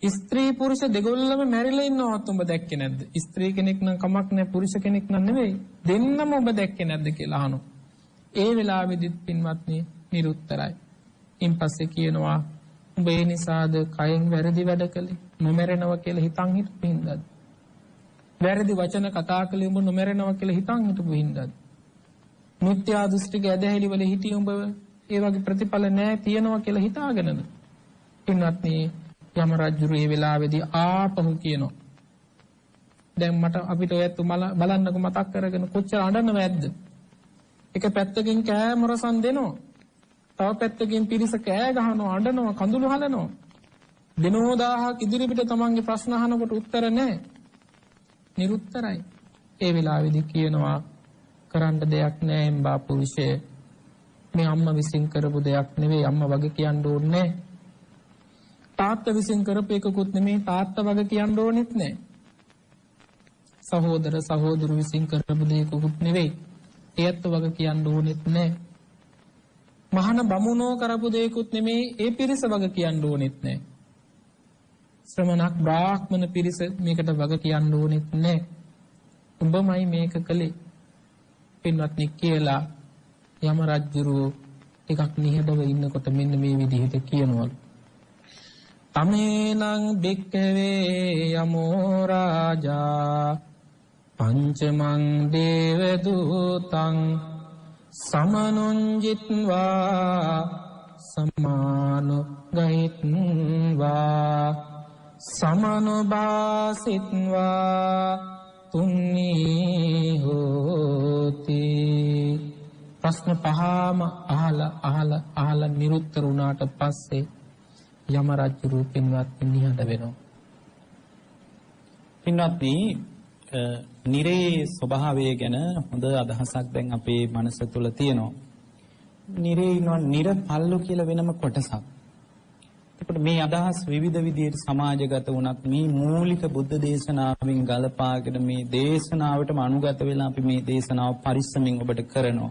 ස්ත්‍රී පුරුෂ දෙගොල්ලම මැරිලා ඉන්නවත් ඔබ දැක්කේ නැද්ද? ස්ත්‍රී කෙනෙක් නම් කමක් නැහැ, පුරුෂ කෙනෙක් නම් නෙවෙයි. දෙන්නම ඔබ දැක්කේ නැද්ද කියලා අහනවා. ඒ වෙලාවෙදිත් පින්වත්නි නිරුත්තරයි. ඉන්පස්සේ කියනවා ඔබ ඒ නිසාද කයෙන් වැරදි වැඩ කළේ? නොමැරෙනවා කියලා හිතන් හිටපු හින්දාද? වැරදි වචන කතා කළේ ඔබ නොමැරෙනවා කියලා හිතන් හිටපු හින්දාද? මිත්‍යා දෘෂ්ටික ඇදහිලි වල හිටිය ඔබ ඒ වගේ ප්‍රතිඵල නැහැ තියනවා කියලා හිතාගෙනද? පින්වත්නි යම රජුරු මේ වෙලාවේදී ආපහු කියනවා. දැන් මට අපිට ඔයත් බලන්නකො මතක් කරගෙන කොච්චර අඬනවද? එක පැත්තකින් කෑමරසන් දෙනවා. තව පැත්තකින් පිරිස කෑ ගහනවා, අඬනවා, කඳුළු හලනවා. දිනෝ 1000ක් ඉදිරිපිට තමන්ගේ ප්‍රශ්න අහනකොට උත්තර නැහැ. නිරුත්තරයි. ඒ වෙලාවේදී කියනවා කරන්න දෙයක් නැහැ එම්බා පුරුෂය. මේ අම්මා විසින් කරපු දෙයක් නෙවෙයි. අම්මා වගේ කියන්න ඕනේ නැහැ. තාත්තා විසින් කරපු එකකුත් නෙමෙයි. තාත්තා වගේ කියන්න ඕනෙත් නැහැ. සහෝදර සහෝදරු විසින් කරපු දෙයක්කුත් නෙවෙයි. ඒත් වගේ කියන්න ඕනෙත් නැහැ. මහාන බමුණෝ කරපු දෙයක්කුත් නෙමෙයි. ඒ පිරිස වගේ කියන්න ඕනෙත් නැහැ. ශ්‍රමණක් බ්‍රාහ්මණ පිරිස මේකට වගේ කියන්න ඕනෙත් නැහැ. උඹමයි මේක කළේ. පින්වත්නි කියලා යම රජුරෝ ටිකක් නිහඬව ඉන්නකොට මෙන්න මේ විදිහට කියනවා. තමේනං බික්කවේ යමෝ රාජා පංචමං දේව දූතං සමනුංජිත්වා සමානු ගහිත්වා සමනුභාසිත්වා තුන්නී හෝති. ප්‍රශ්න පහම අහලා නිරුත්තර වුණාට පස්සේ යම රජු පින්වත් නිහඬ වෙනවා. පින්වත්නි නිරේ ස්වභාවය ගැන හොඳ අදහසක් දැන් අපේ මනස තුල තියෙනවා. නිරේ ඉන්නවා නිර පල්ලු කියලා වෙනම කොටසක්. එතකොට මේ අදහස් විවිධ විදිහට සමාජගත වුණත් මේ මූලික බුද්ධ දේශනාවෙන් ගලපාගෙන මේ දේශනාවටම අනුගත වෙලා අපි මේ දේශනාව පරිස්සමින් ඔබට කරනවා.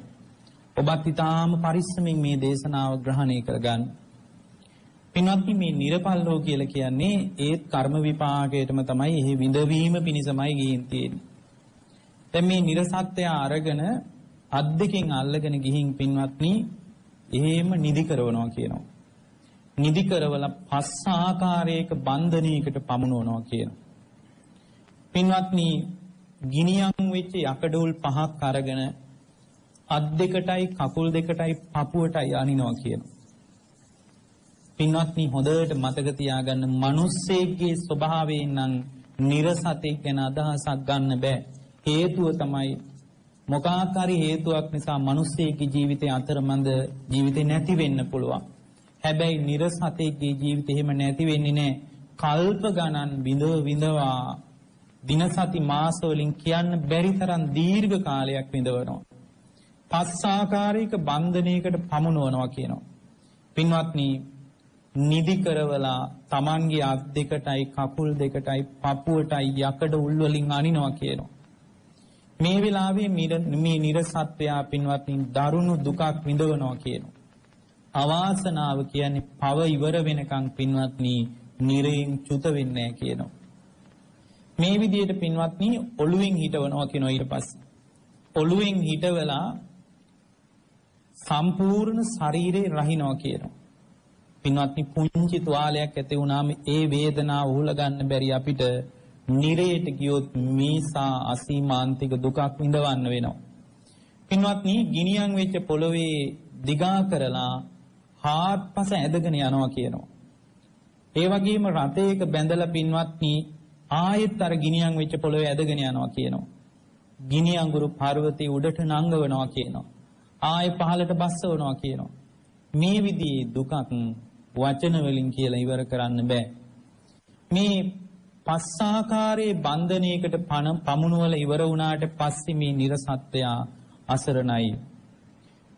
ඔබත් ඊටාම පරිස්සමින් මේ දේශනාව ග්‍රහණය කරගන්න. පින්වත්නි මේ නිර්පල්ලෝ කියලා කියන්නේ ඒත් කර්ම විපාකයටම තමයි එහි විඳවීම පිණිසමයි ගිහින් තියෙන්නේ. දැන් මේ නිර්සත්‍ය අරගෙන අත් දෙකෙන් අල්ලගෙන ගිහින් පින්වත්නි එහෙම නිදි කරනවා කියනවා. නිදි කරවලා පස් ආකාරයක බන්ධනයකට පමුණවනවා කියනවා. පින්වත්නි ගිනියම් වෙච්ච යකඩෝල් පහක් අරගෙන අත් දෙකටයි කකුල් දෙකටයි පපුවටයි අනිනවා කියනවා. පින්වත්නි හොඳට මතක තියාගන්න මිනිස්සෙගේ ස්වභාවයෙන් නම් නිර්සතේ ගැන අදහසක් ගන්න බෑ. හේතුව තමයි මොකාකාරී හේතුවක් නිසා මිනිස්සෙගේ ජීවිතේ අතරමඟ ජීවිතේ නැති වෙන්න පුළුවන්. හැබැයි නිර්සතේගේ ජීවිතේ එහෙම නැති වෙන්නේ නැහැ. කල්ප ගණන් විඳවා දින සති මාස වලින් කියන්න බැරි තරම් දීර්ඝ කාලයක් විඳවනවා. පස් ආකාරයක බන්ධනයකට පමුණවනවා කියනවා. පින්වත්නි නිදි කරවලා Tamanගේ අත් දෙකටයි කකුල් දෙකටයි පපුවටයි යකඩ උල් වලින් අනිනවා කියනවා. මේ වෙලාවේ මේ නිර්සත්වයා පින්වත්නි දරුණු දුකක් විඳවනවා කියනවා. අවාසනාව කියන්නේ පව ඉවර වෙනකන් පින්වත්නි නිරයෙන් චුත වෙන්නේ නැහැ කියනවා. මේ විදිහට පින්වත්නි ඔළුවෙන් හිටවනවා කියනවා. ඊට පස්සේ ඔළුවෙන් හිටවලා සම්පූර්ණ ශරීරේ රහිනවා කියනවා. පින්වත්නි පුංචි තුවාලයක් ඇති වුණාම ඒ වේදනාව උහුල ගන්න බැරි අපිට නිරයට ගියොත් මේසා අසීමාන්තික දුකක් විඳවන්න වෙනවා. පින්වත්නි ගිනියම් වෙච්ච පොළවේ දිගා කරලා හාත්පස ඇදගෙන යනවා කියනවා. ඒ වගේම රතයක බැඳලා පින්වත්නි ආයෙත් අර ගිනියම් වෙච්ච පොළවේ ඇදගෙන යනවා කියනවා. ගිනි අඟුරු පර්වතයේ උඩට නංගවනවා කියනවා. ආයෙ පහළට බස්සවනවා කියනවා. මේ විදිහේ දුකක් වචන වලින් කියලා ඉවර කරන්න බෑ. මේ පස් ආකාරයේ බන්ධනයකට පමුණුවල ඉවර වුණාට පස්සේ මේ නිර්සත්‍යයා අසරණයි.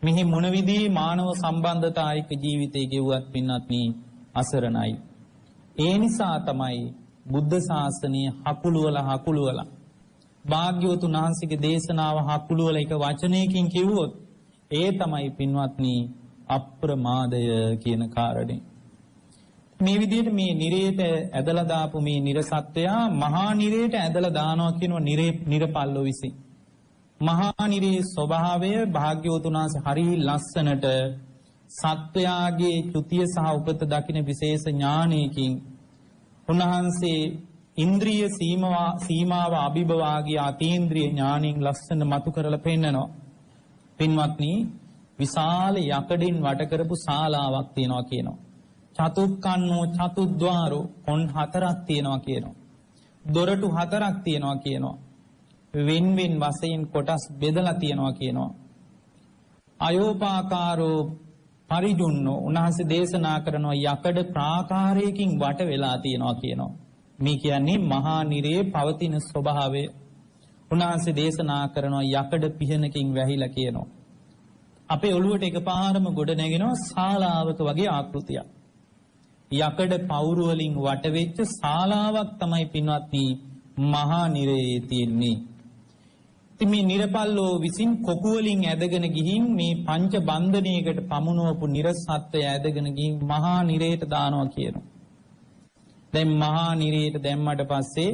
මෙහි මොන විදිහේ මානව සම්බන්ධතායක ජීවිතය ගෙවුවත් පින්වත්නි අසරණයි. ඒ නිසා තමයි බුද්ධ ශාසනය හකුළුවලා භාග්‍යවතුන් වහන්සේගේ දේශනාව හකුළුවලා එක වචනයකින් කිව්වොත් ඒ තමයි පින්වත්නි අප්‍රමාදය කියන කාරණේ. මේ විදිහට මේ නිරේට ඇදලා දාපු මේ නිර්සත්වයා මහා නිරේට ඇදලා දානවා කියනවා නිරපල්ලෝ විසින්. මහා නිරේ ස්වභාවය භාග්‍යවතුන් වහන්සේ හරි ලස්සනට සත්වයාගේ චුතිය සහ උපත දකින විශේෂ ඥානයකින් උන්වහන්සේ ඉන්ද්‍රිය සීමාව අභිභවාගේ අතීන්ද්‍රිය ඥාණයෙන් ලස්සන මතු කරලා පෙන්නනවා. පින්වත්නි විශාල යකඩින් වට කරපු ශාලාවක් තියෙනවා කියනවා. චතුක්කන්නෝ චතුද්්වාරෝ කොන් 4ක් තියෙනවා කියනවා. දොරටු 4ක් තියෙනවා කියනවා. වෙන් වශයෙන් කොටස් බෙදලා තියෙනවා කියනවා. අයෝපාකාරෝ පරිජුන්නෝ උන්වහන්සේ දේශනා කරනවා යකඩ ප්‍රාකාරයකින් වට වෙලා තියෙනවා කියනවා. මේ කියන්නේ මහා නිරේ පවතින ස්වභාවය. උන්වහන්සේ දේශනා කරනවා යකඩ පිහනකින් වැහිලා කියනවා. අපේ ඔළුවට එකපාරම ගොඩ නැගෙනවා ශාලාවක වගේ ආකෘතියක්. යකඩ පවුරු වලින් වට වෙච්ච ශාලාවක් තමයි පින්වත්නි මහා නිරේ තියෙන්නේ. ඉතින් මේ නිර්පල්ලෝ විසින් කොකු වලින් ඇදගෙන ගිහින් මේ පංච බන්ධනයකට පමුණවපු නිර්සත්වය ඇදගෙන ගිහින් මහා නිරේට දානවා කියනවා. දැන් මහා නිරේට දැම්මට පස්සේ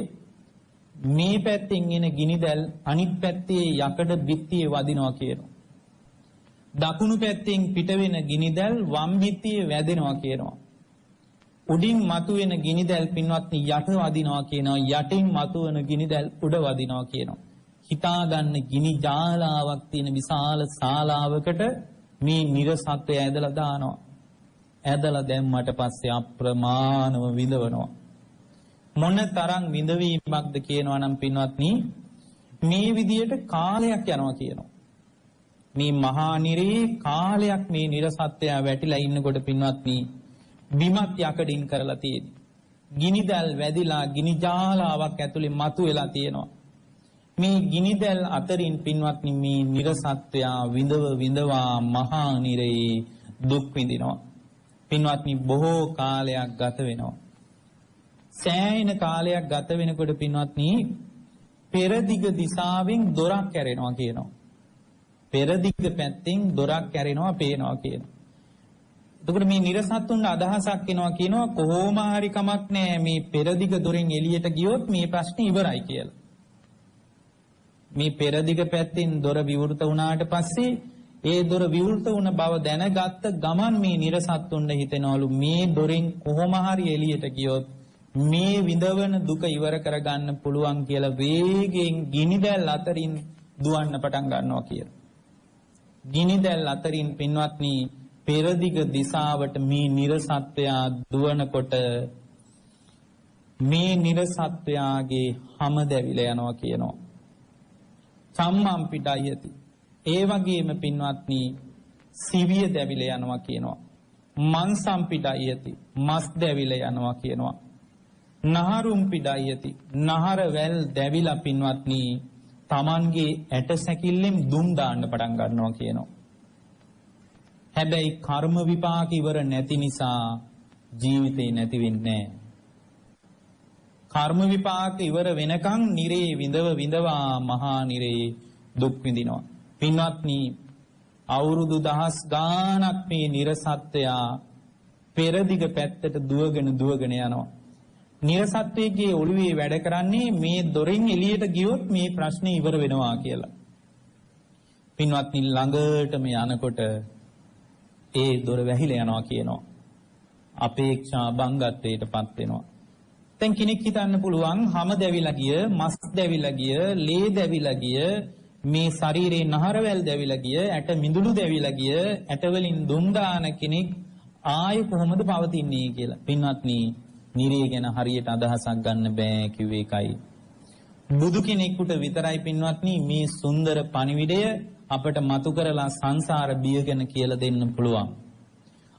මේ පැත්තෙන් එන ගිනිදැල් අනිත් පැත්තේ යකඩ බිත්තියේ වදිනවා කියනවා. දකුණු පැත්තෙන් පිට වෙන ගිනිදැල් වම් බිත්තියේ වැදෙනවා කියනවා. උඩින් මතුවෙන ගිනිදැල් පින්වත්නි යට වදිනවා කියනවා. යටින් මතුවෙන ගිනිදැල් උඩ වදිනවා කියනවා. හිතාගන්න ගිනි ජාලාවක් තියෙන විශාල ශාලාවකට මේ නිර්සත්වය ඇදලා දානවා. ඇදලා දැම්මට පස්සේ අප්‍රමාණව විඳවනවා. මොන තරම් විඳවීමක්ද කියනවා නම් පින්වත්නි මේ විදියට කාලයක් යනවා කියනවා. මේ මහා නිරේ කාලයක් මේ නිර්සත්වය වැටිලා ඉන්නකොට පින්වත්නි බිමත් යකඩින් කරලා තියෙන්නේ. ගිනිදැල් වැදිලා ගිනි ජාලාවක් ඇතුලේ මතුවලා තියෙනවා. මේ ගිනිදැල් අතරින් පින්වත්නි මේ නිර්සත්වයා විඳවා මහා නිරේ දුක් විඳිනවා. පින්වත්නි බොහෝ කාලයක් ගත වෙනවා. සෑහෙන කාලයක් ගත වෙනකොට පින්වත්නි පෙරදිග දිශාවෙන් දොරක් කැරෙනවා කියනවා. පෙරදිග පැත්තෙන් දොරක් කැරෙනවා පේනවා කියනවා. එතකොට මේ නිරසත්තුන්ට අදහසක් එනවා කියනවා කොහොම හරි කමක් නැහැ මේ පෙරදිග දොරෙන් එළියට ගියොත් මේ ප්‍රශ්නේ ඉවරයි කියලා. මේ පෙරදිග පැත්තෙන් දොර විවෘත වුණාට පස්සේ ඒ දොර විවෘත වුණ බව දැනගත්ත ගමන් මේ නිරසත්තුන්ට හිතෙනවලු මේ දොරෙන් කොහොම හරි එළියට ගියොත් මේ විඳවන දුක ඉවර කරගන්න පුළුවන් කියලා වේගයෙන් ගිනිදැල් අතරින් දුවන්න පටන් ගන්නවා කියලා. ගිනිදැල් අතරින් පින්වත්නි පෙරදිග දිශාවට මේ නිරසත්වයා දුවනකොට මේ නිරසත්වයාගේ හැම දැවිලා යනවා කියනවා. සම්මම් පිටයති. ඒ වගේම පින්වත්නි සිවිය දැවිලා යනවා කියනවා. මන්සම් පිටයති. මස් දැවිලා යනවා කියනවා. නහරුම් පිටයති. නහර වැල් දැවිලා පින්වත්නි Tamanගේ ඇට සැකිල්ලෙන් දුම් දාන්න පටන් ගන්නවා කියනවා. හැබැයි කර්ම විපාක ඉවර නැති නිසා ජීවිතේ නැති වෙන්නේ නැහැ. කර්ම විපාක ඉවර වෙනකන් නිරේ විඳවා මහා නිරේ දුක් විඳිනවා. පින්වත්නි අවුරුදු දහස් ගාණක් මේ නිරසත්වයා පෙරදිග පැත්තට දුවගෙන යනවා. නිරසත්වයේ ඔළුවේ වැඩ කරන්නේ මේ දොරෙන් එළියට ගියොත් මේ ප්‍රශ්නේ ඉවර වෙනවා කියලා. පින්වත්නි ළඟටම යනකොට ඒ දොර වැහිලා යනවා කියනවා. අපේක්ෂා බංගත්වයටපත් වෙනවා. දැන් කෙනෙක් හිතන්න පුළුවන් හැම දැවිලා ගිය, මස් දැවිලා ගිය, ලේ දැවිලා ගිය, මේ ශරීරේ නහරවැල් දැවිලා ගිය, ඇට මිදුළු දැවිලා ගිය, ඇට වලින් දුම් දාන කෙනෙක් ආයේ කොහොමද පවතින්නේ කියලා. පින්වත්නි නිරේ ගැන හරියට අදහසක් ගන්න බෑ කිව්වේ එකයි. බුදු කෙනෙකුට විතරයි පින්වත්නි මේ සුන්දර පණිවිඩය අපට මතු කරලා සංසාර බිය ගැන කියලා දෙන්න පුළුවන්.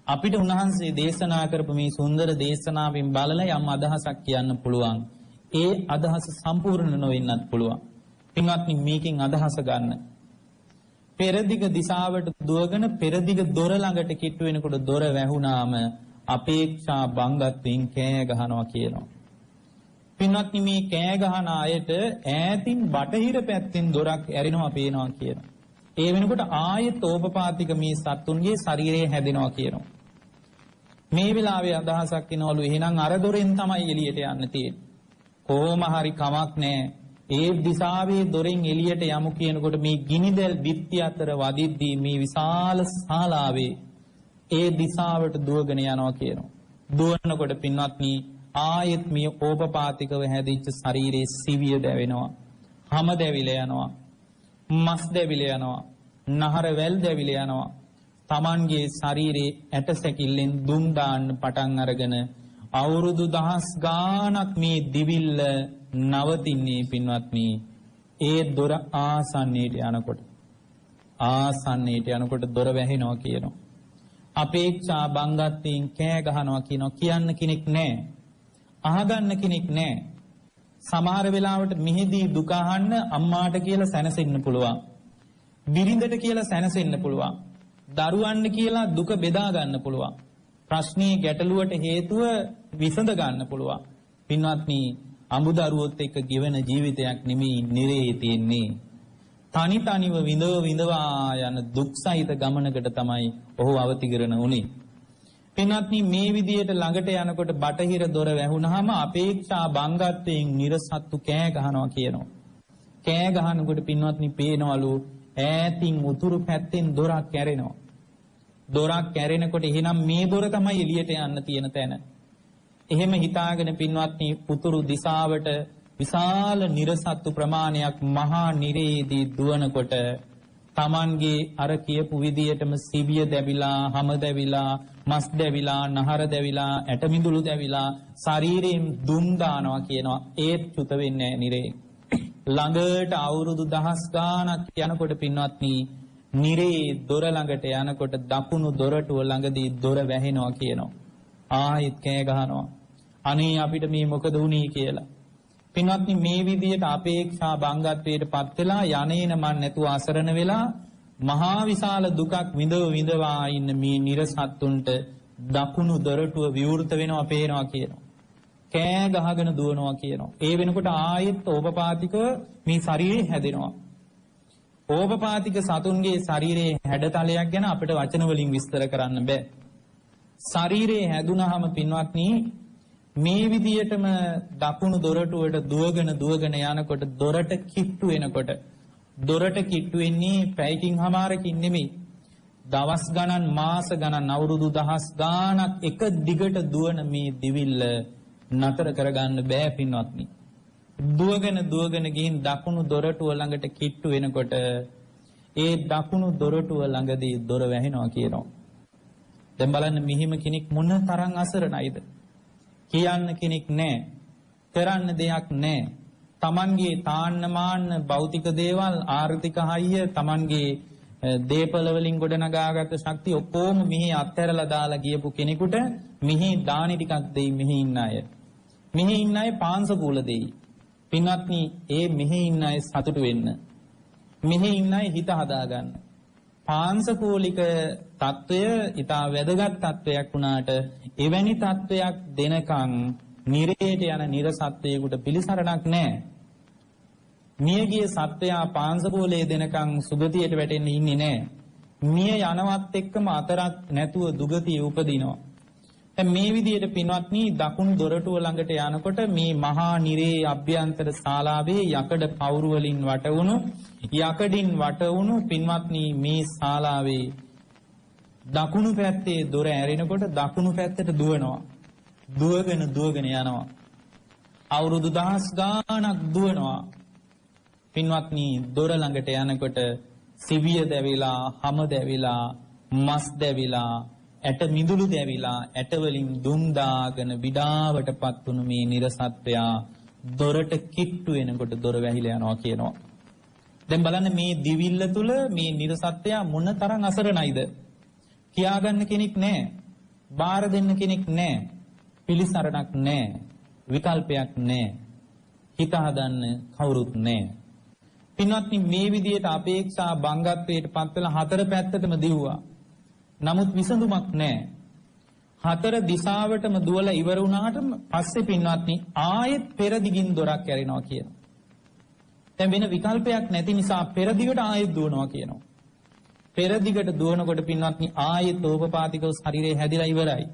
අපිට උන්වහන්සේ දේශනා කරපු මේ සුන්දර දේශනාවෙන් බලලා යම් අදහසක් කියන්න පුළුවන්. ඒ අදහස සම්පූර්ණ නොවෙන්නත් පුළුවන්. පින්වත්නි මේකෙන් අදහස ගන්න. පෙරදිග දිශාවට දුවගෙන පෙරදිග දොර ළඟට කිට්ටු වෙනකොට දොර වැහුණාම අපේක්ෂා බංගත්වයෙන් කෑ ගහනවා කියනවා. පින්වත්නි මේ කෑ ගහන අයට ඈතින් බටහිර පැත්තෙන් දොරක් ඇරෙනවා පේනවා කියනවා. ඒ වෙනකොට ආයෙත් ඕපපාතික මේ සත්තුන්ගේ ශරීරය හැදෙනවා කියනවා. මේ වෙලාවේ අදහසක් එනවලු එහෙනම් අර දොරෙන් තමයි එළියට යන්න තියෙන්නේ. කොහොම හරි කමක් නැහැ. ඒ දිශාවේ දොරෙන් එළියට යමු කියනකොට මේ ගිනිදැල් බිත්ති අතර වදිද්දී මේ විශාල ශාලාවේ ඒ දිශාවට දුවගෙන යනවා කියනවා. දුවනකොට පින්වත්නි ආයෙත් මේ ඕපපාතිකව හැදිච්ච ශරීරයේ සිවිය දැවෙනවා. හැම දැවිලා යනවා. මස් දැවිලා යනවා. නහර වැල් දැවිලා යනවා. Tamanගේ ශරීරයේ ඇට සැකිල්ලෙන් දුම් දාන්න පටන් අරගෙන අවුරුදු දහස් ගාණක් මේ දිවිල්ල නවතින්නේ පින්වත්නි ඒ දොර ආසන්නයට යනකොට දොර වැහෙනවා කියනවා. අපේක්ෂා බංගත්වයෙන් කෑ ගහනවා කියනවා. කියන්න කෙනෙක් නැහැ. අහගන්න කෙනෙක් නැහැ. සමහර වෙලාවට මිහිදී දුක අහන්න අම්මාට කියලා සැනසෙන්න පුළුවන්. බිරිඳට කියලා සැනසෙන්න පුළුවන්. දරුවන්ට කියලා දුක බෙදා ගන්න පුළුවන්. ප්‍රශ්නේ ගැටලුවට හේතුව විසඳ ගන්න පුළුවන්. පින්වත්නි අමුදරුවොත් එක්ක ගෙවන ජීවිතයක් නෙමෙයි නිරේ තියෙන්නේ. තනිව විඳවා යන දුක් සහිත ගමනකට තමයි ඔහු අවතිගරණ උනේ. පින්වත්නි මේ විදියට ළඟට යනකොට බටහිර දොර වැහුනහම අපේක්ෂා බංගත්වයෙන් නිරසත්තු කෑ ගහනවා කියනවා. කෑ ගහනකොට පින්වත්නි පේනවලු ඈතින් උතුරු පැත්තෙන් දොරක් කැරෙනවා. දොරක් කැරෙනකොට එහෙනම් මේ දොර තමයි එළියට යන්න තියෙන තැන. එහෙම හිතාගෙන පින්වත්නි උතුරු දිශාවට විශාල නිරසත්තු ප්‍රමාණයක් මහා නිරේදී දුවනකොට Tamanගේ අර කියපු විදියටම සිවිය දැවිලා, හම දැවිලා, මස් දැවිලා, නහර දැවිලා, ඇටමිදුළු දැවිලා, ශරීරයෙන් දුම් දානවා කියනවා. ඒත් චුත වෙන්නේ නැහැ නිරේ. ළඟට අවුරුදු දහස් ගාණක් යනකොට පින්වත්නි නිරේ දොර ළඟට යනකොට දකුණු දොරටුව ළඟදී දොර වැහෙනවා කියනවා. ආයෙත් කෑ ගහනවා. අනේ අපිට මේ මොකද වුනේ කියලා. පින්වත්නි මේ විදියට අපේක්ෂා බංගත්වයට පත් වෙලා යන්නේන මන් නැතුව අසරණ වෙලා මහා විශාල දුකක් විඳවා ඉන්න මේ නිරසත්තුන්ට දකුණු දොරටුව විවෘත වෙනවා පේනවා කියනවා. කෑ ගහගෙන දුවනවා කියනවා. ඒ වෙනකොට ආයෙත් ඕපපාතිකව මේ ශරීරය හැදෙනවා. ඕපපාතික සතුන්ගේ ශරීරයේ හැඩතලයක් ගැන අපිට වචන වලින් විස්තර කරන්න බෑ. ශරීරයේ හැදුනහම පින්වත්නි මේ විදියටම දකුණු දොරටුවට දුවගෙන යනකොට දොරට කිට්ටු වෙනකොට දොරට කිට්ටු වෙන්නේ පැයකින් හමාරකින් නෙමෙයි. දවස් ගණන් මාස ගණන් අවුරුදු දහස් ගාණක් එක දිගට දුවන මේ දිවිල්ල නතර කරගන්න බෑ පින්වත්නි. දුවගෙන ගිහින් දකුණු දොරටුව ළඟට කිට්ටු වෙනකොට ඒ දකුණු දොරටුව ළඟදී දොර වැහෙනවා කියනවා. දැන් බලන්න මෙහිම කෙනෙක් මොන තරම් අසරණයිද? කියන්න කෙනෙක් නැහැ. කරන්න දෙයක් නැහැ. Tamanගේ තාන්න මාන්න භෞතික දේවල් ආර්ථික හයිය Tamanගේ දේපල වලින් ගොඩනගාගත්ත ශක්තිය ඔක්කොම මෙහි අත්හැරලා දාලා ගියපු කෙනෙකුට මෙහි දානි ටිකක් දෙයි මෙහි ඉන්න අය. මෙහි ඉන්න අය පාංශකූල දෙයි. පින්වත්නි ඒ මෙහි ඉන්න අය සතුටු වෙන්න. මෙහි ඉන්න අය හිත හදාගන්න. පාංශකූලික తত্ত্বය ඊට වැදගත් తত্ত্বයක් වුණාට එවැනි తত্ত্বයක් දෙනකන් නිරේට යන නිරසත්වයකට පිළිසරණක් නැහැ. මියගිය සත්වයා පාංශකූලයේ දෙනකන් සුගතියට වැටෙන්න ඉන්නේ නැහැ. මිය යනවත් එක්කම අතරක් නැතුව දුගතිය උපදිනවා. දැන් මේ විදිහට පින්වත්නි දකුණු දොරටුව ළඟට යනකොට මේ මහා නිරේ අභ්‍යන්තර ශාලාවේ යකඩ පවුරු වලින් වටවුණු යකඩින් වටවුණු පින්වත්නි මේ ශාලාවේ දකුණු පැත්තේ දොර ඇරෙනකොට දකුණු පැත්තට දුවනවා. දුවගෙන යනවා. අවුරුදු දහස් ගාණක් දුවනවා. පින්වත්නි දොර ළඟට යනකොට සිවිය දැවිලා, හම දැවිලා, මස් දැවිලා, ඇට මිදුළු දැවිලා, ඇට වලින් දුම් දාගෙන විඩාවටපත් වුණු මේ නිරසත්වයා දොරට කිට්ටු වෙනකොට දොර වැහිලා යනවා කියනවා. දැන් බලන්න මේ දිවිල්ල තුල මේ නිරසත්වයා මොන තරම් අසරණයිද? කියාගන්න කෙනෙක් නැහැ. බාර දෙන්න කෙනෙක් නැහැ. පිළිසරණක් නැහැ. විකල්පයක් නැහැ. හිත හදන්න කවුරුත් නැහැ. පින්වත්නි මේ විදිහට අපේක්ෂා බංගත්වයට පත් වෙලා හතර පැත්තටම දිව්වා. නමුත් විසඳුමක් නැහැ. හතර දිශාවටම දුවලා ඉවර වුණාට පස්සේ පින්වත්නි ආයෙත් පෙර දිගින් දොරක් ඇරෙනවා කියනවා. දැන් වෙන විකල්පයක් නැති නිසා පෙර දිගට ආයෙත් දුවනවා කියනවා. පෙර දිගට දුවනකොට පින්වත්නි ආයෙත් ඕපපාතිකව ශරීරය හැදිලා ඉවරයි.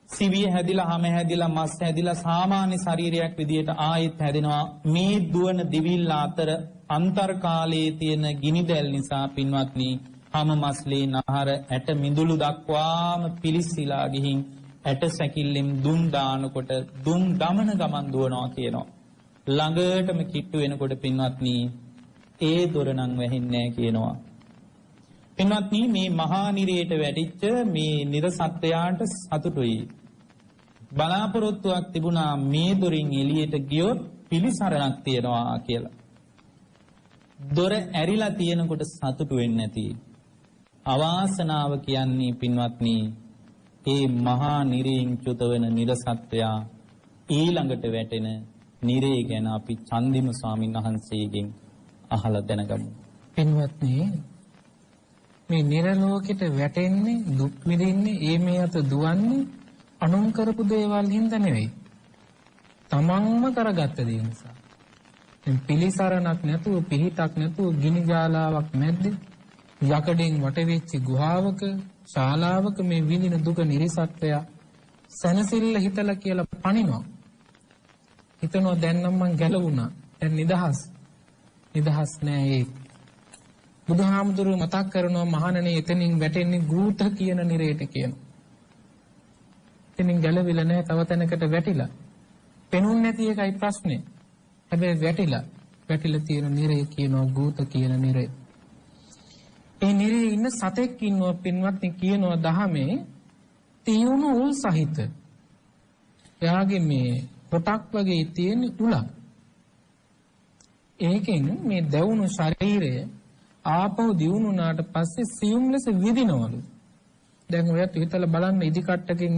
සිවිය හැදිලා, හැම හැදිලා, මස් හැදිලා සාමාන්‍ය ශරීරයක් විදියට ආයෙත් හැදෙනවා. මේ දුවන දිවිල්ල අතර අන්තර්කාලයේ තියෙන ගිනිදැල් නිසා පින්වත්නි හැම මස්ලේ නහර ඇට මිදුළු දක්වාම පිලිසිලා ගිහින් ඇට සැකිල්ලෙන් දුම් දානකොට දුම් දමන ගමන් දුවනවා කියනවා. ළඟටම කිට්ටු වෙනකොට පින්වත්නි ඒ දොර නම් වැහින්නේ නැහැ කියනවා. පින්වත්නි මේ මහා නිරයට වැඩිච්ච මේ නිරසත්වයාට සතුටුයි. බලාපොරොත්තුවක් තිබුණා මේ දොරින් එළියට ගියොත් පිළිසරණක් තියනවා කියලා. දොර ඇරිලා තියෙනකොට සතුටු වෙන්නේ නැති. අවාසනාව කියන්නේ පින්වත්නි ඒ මහා නිරයෙන් චුත වෙන නිරසත්වයා ඊළඟට වැටෙන නිරේ ගැන අපි චන්දිම ස්වාමීන් වහන්සේගෙන් අහලා දැනගමු. පින්වත්නි මේ නිරලෝකෙට වැටෙන්නේ දුක් විඳින්නේ ඒ මේ අත දුවන්නේ අනුන් කරපු දේවල් හින්දා නෙවෙයි. තමන්ම කරගත්ත දේ නිසා. දැන් පිළිසරණක් නැතුව පිහිටක් නැතුව ගිනි ජාලාවක් මැද්දේ යකඩෙන් වටවෙච්ච ගුහාවක ශාලාවක මේ විඳින දුක නිරිසත්වය සනසිල්ල හිතලා කියලා පණිනවා. හිතනවා දැන් නම් මං ගැලවුණා. දැන් නිදහස් නෑ ඒ. බුදුහාමුදුරුවෝ මතක් කරනවා මහණෙනි එතනින් වැටෙන්නේ ගූත කියන නිරේට කියනවා. එතනින් ගැලවිලා නැහැ තව තැනකට වැටිලා. පෙනුන්නේ නැති එකයි ප්‍රශ්නේ. හැබැයි වැටිලා තියෙන නිරේ කියනවා ගූත කියන නිරේ. ඒ නිරේ ඉන්න සතෙක් ඉන්නවා පින්වත්නි කියනවා දහමේ තියුණු උල් සහිත. එයාගේ මේ පොටක් වගේ තියෙන උලක්. ඒකෙන් මේ දැවුණු ශරීරය ආපහු දියුණුනාට පස්සේ සියුම් ලෙස විදිනවලු. දැන් ඔයත් හිතලා බලන්න ඉදිකට්ටකින්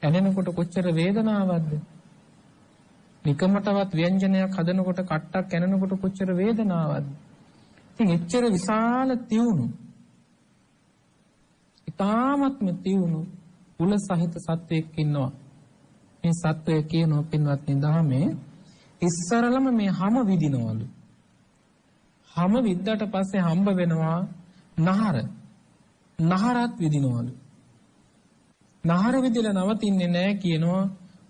ඇනෙනකොට කොච්චර වේදනාවක්ද? නිකමටවත් ව්‍යංජනයක් හදනකොට කට්ටක් ඇනෙනකොට කොච්චර වේදනාවක්ද? ඉතින් එච්චර විශාල තියුණු ඊ타ත්ම තියුණු උල සහිත සත්වයෙක් ඉන්නවා. මේ සත්වය කියනවා පින්වත්නි දහමේ ඉස්සරලම මේ හැම විදිනවලු. හැම විද්දාට පස්සේ හම්බ වෙනවා නහර. නහරත් විදිනවලු. නහර විදිලා නවතින්නේ නැහැ කියනවා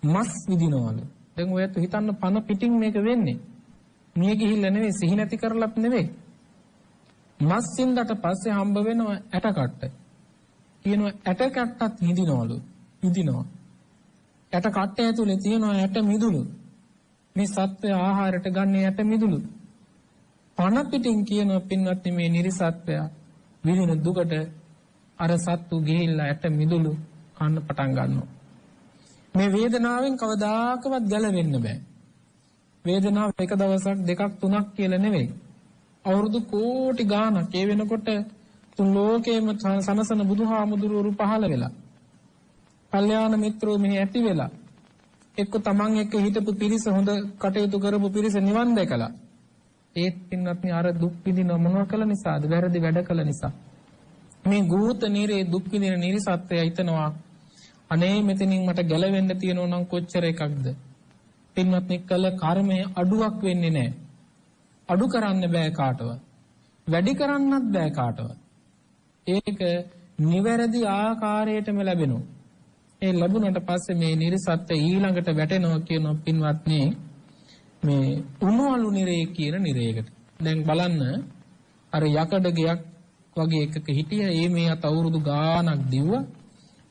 මස් විදිනවලු. දැන් ඔයත් හිතන්න පන පිටින් මේක වෙන්නේ. මිය ගිහිල්ලා නෙවෙයි සිහි නැති කරලත් නෙවෙයි. මස් සින්දට පස්සේ හම්බ වෙනවා ඇටකට්ට. කියනවා ඇටකට්ටත් විදිනවලු. විදිනවා. ඇටකට්ට ඇතුලේ තියෙනවා ඇට මිදුළු. මේ සත්වය ආහාරයට ගන්න ඇට මිදුළු. පන පිටින් කියනවා පින්වත්නි මේ නිර්සත්වය විදින දුකට අර සත්තු ගිහිල්ලා ඇට මිදුළු කන්න පටන් ගන්නවා. මේ වේදනාවෙන් කවදාකවත් ගැලවෙන්න බෑ. වේදනාව එක දවසක් දෙකක් තුනක් කියලා නෙවෙයි. අවුරුදු කෝටි ගාණක් ඒ වෙනකොට තුන් ලෝකේම සනසන බුදුහාමුදුරුවෝ පහළ වෙලා. කල්යාණ මිත්‍රෝ මෙහි ඇති වෙලා. එක්ක තමන් එක්ක හිටපු පිරිස හොඳ කටයුතු කරපු පිරිස නිවන් දැකලා. ඒත් පින්වත්නි අර දුක් විඳින මොනවා කළ නිසාද? වැරදි වැඩ කළ නිසා. මේ ගූත නිරේ දුක් විඳින නිර්සත්වය හිතනවා අනේ මෙතනින් මට ගැලවෙන්න තියෙනවා නම් කොච්චර එකක්ද? පින්වත්නි කළ කර්මය අඩුවක් වෙන්නේ නැහැ. අඩු කරන්න බෑ කාටවත්. වැඩි කරන්නත් බෑ කාටවත්. ඒක නිවැරදි ආකාරයටම ලැබෙනවා. ඒ ලැබුණාට පස්සේ මේ නිර්සත්ත්‍ය ඊළඟට වැටෙනවා කියන පින්වත්නි මේ උණුවලු නිරේ කියන නිරේකට. දැන් බලන්න අර යකඩ ගයක් වගේ එකක හිටියා. ඒ මේ අත අවුරුදු ගාණක් දිව්වා.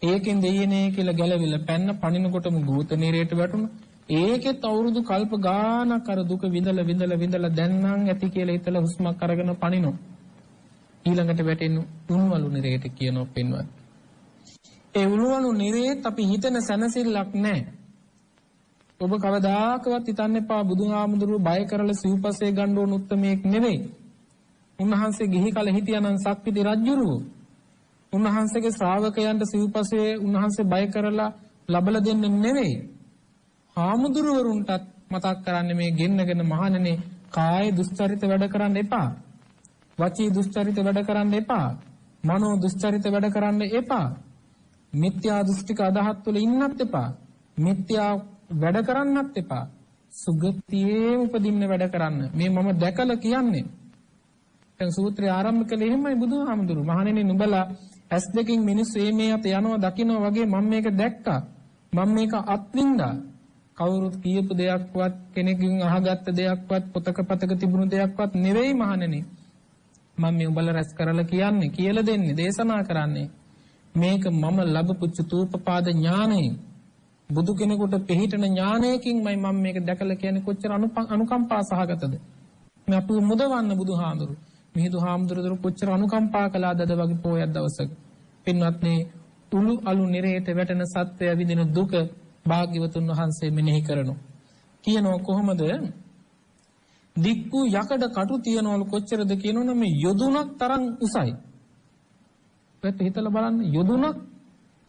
ඒකෙන් දෙයනේ කියලා ගැලවිලා පැන්න පණිනකොටම භූත නිරේට වැටුණා. ඒකෙත් අවුරුදු කල්ප ගාණක් අර දුක විඳලා දැන් නම් ඇති කියලා හිතලා හුස්මක් අරගෙන පණිනවා. ඊළඟට වැටෙන උණුවලු නිරේට කියනවා පින්වත්. ඒ උණුවලු නිරේත් අපි හිතන සැනසෙල්ලක් නැහැ. ඔබ කවදාකවත් හිතන්න එපා බුදුහාමුදුරුවෝ බය කරලා සිව්පස්සේ ගන්න ඕන උත්මයෙක් නෙවෙයි. උන්වහන්සේ ගිහි කල හිටියානම් සක්විති රජුරුවෝ. උන්වහන්සේගේ ශ්‍රාවකයන්ට සිව්පස්සේ උන්වහන්සේ බය කරලා ලබලා දෙන්නේ නෙවෙයි. හාමුදුරුවරුන්ටත් මතක් කරන්නේ මේ ගෙන්නගෙන මහණනේ කාය දුස්චරිත වැඩ කරන්න එපා. වචී දුස්චරිත වැඩ කරන්න එපා. මනෝ දුස්චරිත වැඩ කරන්න එපා. මිත්‍යා දෘෂ්ටික අදහස් වල ඉන්නත් එපා. මිත්‍යා වැඩ කරන්නත් එපා. සුගතියේ උපදින්න වැඩ කරන්න. මේ මම දැකලා කියන්නේ. දැන් සූත්‍රය ආරම්භ කළේ එහෙමයි බුදුහාමුදුරුවෝ. මහණෙනි නුඹලා ඇස් දෙකින් මිනිස්සු මේ අත යනවා දකිනවා වගේ මම මේක දැක්කා. මම මේක අත්විඳා. කවුරුත් කියපු දෙයක්වත් කෙනෙක්ගෙන් අහගත්ත දෙයක්වත් පොතක පතක තිබුණු දෙයක්වත් නෙවෙයි මහණෙනි. මම මේ උඹලා රැස් කරලා කියන්නේ කියලා දෙන්නේ දේශනා කරන්නේ. මේක මම ලැබපු චතුූපපාද ඥානයෙන් බුදු කෙනෙකුට පිළිහිටන ඥානයකින්මයි මම මේක දැකලා කියන්නේ කොච්චර අනුකම්පා සහගතද මේ අපු මුදවන්න බුදුහාඳුරු මිහිඳු හාමුදුරුවෝ කොච්චර අනුකම්පා කළාද අද වගේ පොයක් දවසක පින්වත්නි උළු අලු නිරේට වැටෙන සත්වය විඳින දුක භාග්‍යවතුන් වහන්සේ මෙනෙහි කරනවා කියනවා කොහොමද දික්කු යකඩ කටු තියනවලු කොච්චරද කියනවනම් මේ යොදුනක් තරම් උසයි ඔයත් හිතලා බලන්න යොදුනක්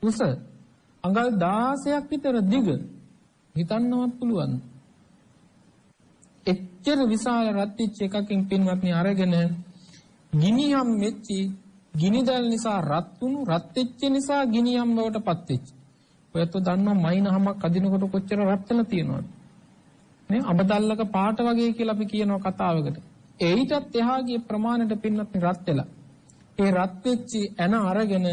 උස අඟල් 16ක් විතර දිග හිතන්නවත් පුළුවන්. එච්චර විශාල රත්විච්ච එකකින් පින්වත්නි අරගෙන ගිනියම් වෙච්චි ගිනිදල් නිසා රත් වුණු රත් වෙච්ච නිසා ගිනියම් බවට පත් වෙච්ච. ඔයත් දන්නවා මයින්හමක් අදිනකොට කොච්චර රත් වෙලා තියෙනවද? නේ අබදල්ලක පාට වගේ කියලා අපි කියනවා කතාවකට. ඒිටත් එහාගේ ප්‍රමාණයට පින්වත්නි රත් වෙලා. ඒ රත් වෙච්ච එන අරගෙන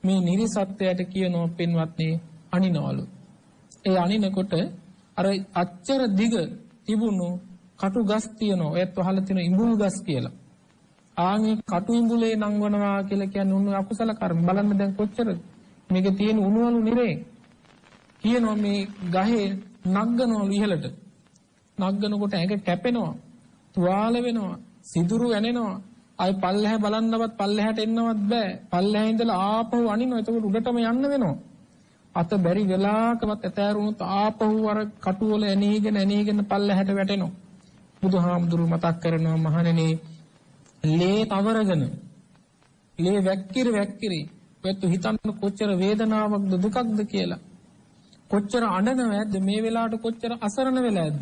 මේ නිරිසත්වයට කියනවා පින්වත්නි අනිනවලු. ඒ අනිනකොට අර අච්චර දිග තිබුණු කටු ගස් තියෙනවා. ඒත් වහලා තියෙන ඉඹුල් ගස් කියලා. ආන්ගේ කටු ඉඹුලේ නංවනවා කියලා කියන්නේ උණු අකුසල කර්ම. බලන්න දැන් කොච්චර මේකේ තියෙන උණුවලු නිරේ. කියනවා මේ ගහේ නග්ගනවලු ඉහළට. නග්ගනකොට ඇඟ කැපෙනවා. තුවාල වෙනවා. සිදුරු ඇනෙනවා. ආයි පල්ලෙහැ බලන්නවත් පල්ලෙහැට එන්නවත් බෑ. පල්ලෙහැ ඉඳලා ආපහු අනිනවා. එතකොට උඩටම යන්න වෙනවා. අත බැරි වෙලාකවත් ඇතෑරුණොත් ආපහු අර කටුවල ඇනීගෙන පල්ලෙහැට වැටෙනවා. බුදුහාමුදුරුවෝ මතක් කරනවා මහණෙනි ලේ තවරගෙන ලේ වැක්කිරි ඔයත් හිතන්න කොච්චර වේදනාවක්ද දුකක්ද කියලා. කොච්චර අඬනවද මේ වෙලාවට කොච්චර අසරණ වෙලාද.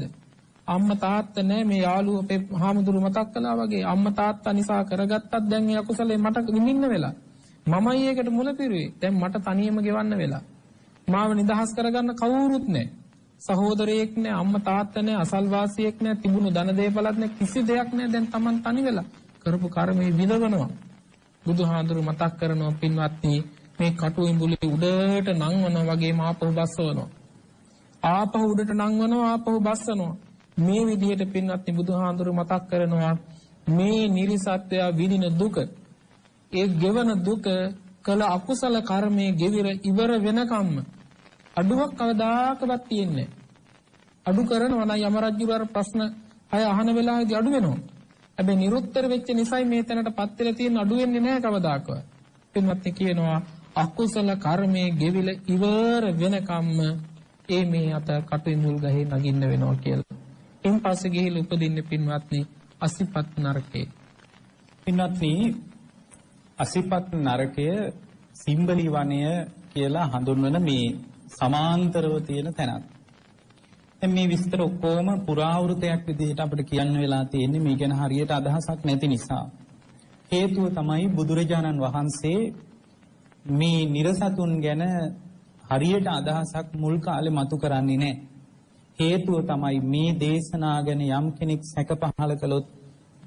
අම්මා තාත්තා නැහැ මේ යාළුවෝ අපේ හාමුදුරුවෝ මතක් කළා වගේ අම්මා තාත්තා නිසා කරගත්තත් දැන් ඒ අකුසලේ මට විඳින්න වෙලා. මමයි ඒකට මුල පිරුවේ. දැන් මට තනියම ගෙවන්න වෙලා. මාව නිදහස් කරගන්න කවුරුත් නැහැ. සහෝදරයෙක් නැහැ, අම්මා තාත්තා නැහැ, අසල්වාසියෙක් නැහැ, තිබුණු ධන දේපලත් නැහැ, කිසි දෙයක් නැහැ. දැන් Taman තනි වෙලා කරපු කර්මයේ විඳවනවා. බුදුහාඳුරු මතක් කරනවා පින්වත්නි මේ කටු ඉඹුලේ උඩට නංවනවා වගේම ආපහු බස්සවනවා. ආපහු උඩට නංවනවා ආපහු බස්සනවා. මේ විදිහට පින්වත්නි බුදුහාඳුරු මතක් කරනවා මේ නිරිසත්වය විඳින දුක, ඒ ගෙවන දුක කළ අකුසල කර්මයේ ගෙවිර ඉවර වෙනකම්ම අඩුවක් කවදාකවත් තියෙන්නේ නැහැ. අඩු කරනවා නම් යම රජුගේ ප්‍රශ්න අය අහන වෙලාවේදී අඩු වෙනවා. හැබැයි නිරුත්තර වෙච්ච නිසයි මේ තැනටපත් වෙලා තියෙන අඩු වෙන්නේ නැහැ කවදාකවත්. පින්වත්නි කියනවා අකුසල කර්මයේ ගෙවිල ඉවර වෙනකම්ම ඒ මේ අත කටුයි මුල් ගහේ නගින්න වෙනවා කියලා. එන් පස්සේ ගිහිල්ලා උපදින්නේ පින්වත්නි අසිපත් නරකේ. පින්වත්නි අසිපත් නරකය සිම්බලි වනය කියලා හඳුන්වන මේ සමාන්තරව තියෙන තැනක්. දැන් මේ විස්තර ඔක්කොම පුරාවෘතයක් විදිහට අපිට කියන්න වෙලා තියෙන්නේ මේ ගැන හරියට අදහසක් නැති නිසා. හේතුව තමයි බුදුරජාණන් වහන්සේ මේ නිර්සතුන් ගැන හරියට අදහසක් මුල් කාලේ මතු කරන්නේ නැහැ. හේතුව තමයි මේ දේශනා ගැන යම් කෙනෙක් සැක පහල කළොත්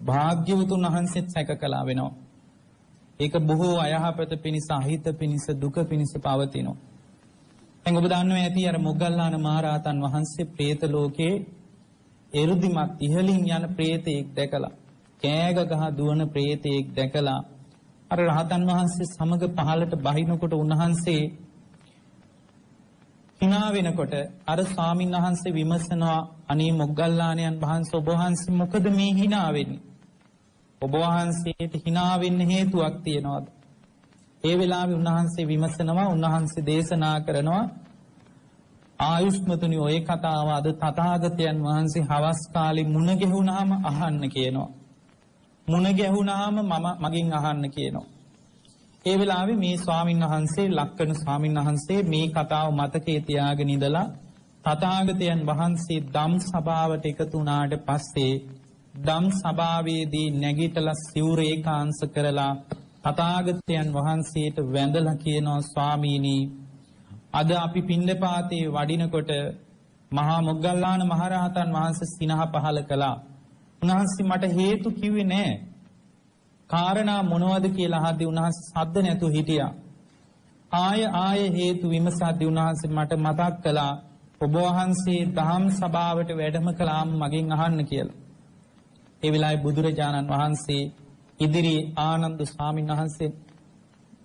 භාග්‍යවතුන් වහන්සේත් සැක කළා වෙනවා. ඒක බොහෝ අයහපත පිණිස අහිත පිණිස දුක පිණිස පවතිනවා. දැන් ඔබ දන්නවා ඇති අර මොග්ගල්ලාන මහරහතන් වහන්සේ പ്രേත ලෝකේ එරුදිමත් ඉහළින් යන പ്രേතෙක් දැකලා කෑග ගහ දුවන പ്രേතෙක් දැකලා අර රහතන් වහන්සේ සමග පහළට බහිනකොට උන්වහන්සේ hina වෙනකොට අර ස්වාමීන් වහන්සේ විමසනවා අනේ මොග්ගල්ලාණන් වහන්සේ ඔබ වහන්සේ මොකද මේ hina වෙන්නේ? ඔබ වහන්සේට hina වෙන්න හේතුවක් තියනවාද? ඒ වෙලාවේ උන්වහන්සේ විමසනවා, උන්වහන්සේ දේශනා කරනවා ආයුෂ්මතුනි ඔය කතාව අද තථාගතයන් වහන්සේ හවස් කාලේ මුණ ගැහුණාම අහන්න කියනවා. මුණ ගැහුණාම මගෙන් අහන්න කියනවා. ඒ වෙලාවේ මේ ස්වාමින් වහන්සේ ලක්කන ස්වාමින් වහන්සේ මේ කතාව මතකයේ තියාගෙන ඉඳලා තථාගතයන් වහන්සේ ධම් සභාවට එකතු වුණාට පස්සේ ධම් සභාවේදී නැගිටලා සිවුර ඒකාංශ කරලා තථාගතයන් වහන්සේට වැඳලා කියනවා ස්වාමීනි අද අපි පින්ඩපාතේ වඩිනකොට මහා මොග්ගල්ලාන මහරහතන් වහන්සේ සිනහ පහල කළා. උන්වහන්සේ මට හේතු කිව්වේ නෑ. කාරණා මොනවද කියලා අහද්දී උන්වහන්සේ සද්ද නැතුව හිටියා. ආය හේතු විමසද්දී උන්වහන්සේ මට මතක් කළා ඔබ වහන්සේ දහම් සභාවට වැඩම කළාම මගෙන් අහන්න කියලා. ඒ වෙලාවේ බුදුරජාණන් වහන්සේ ඉදිරි ආනන්ද ස්වාමීන් වහන්සේ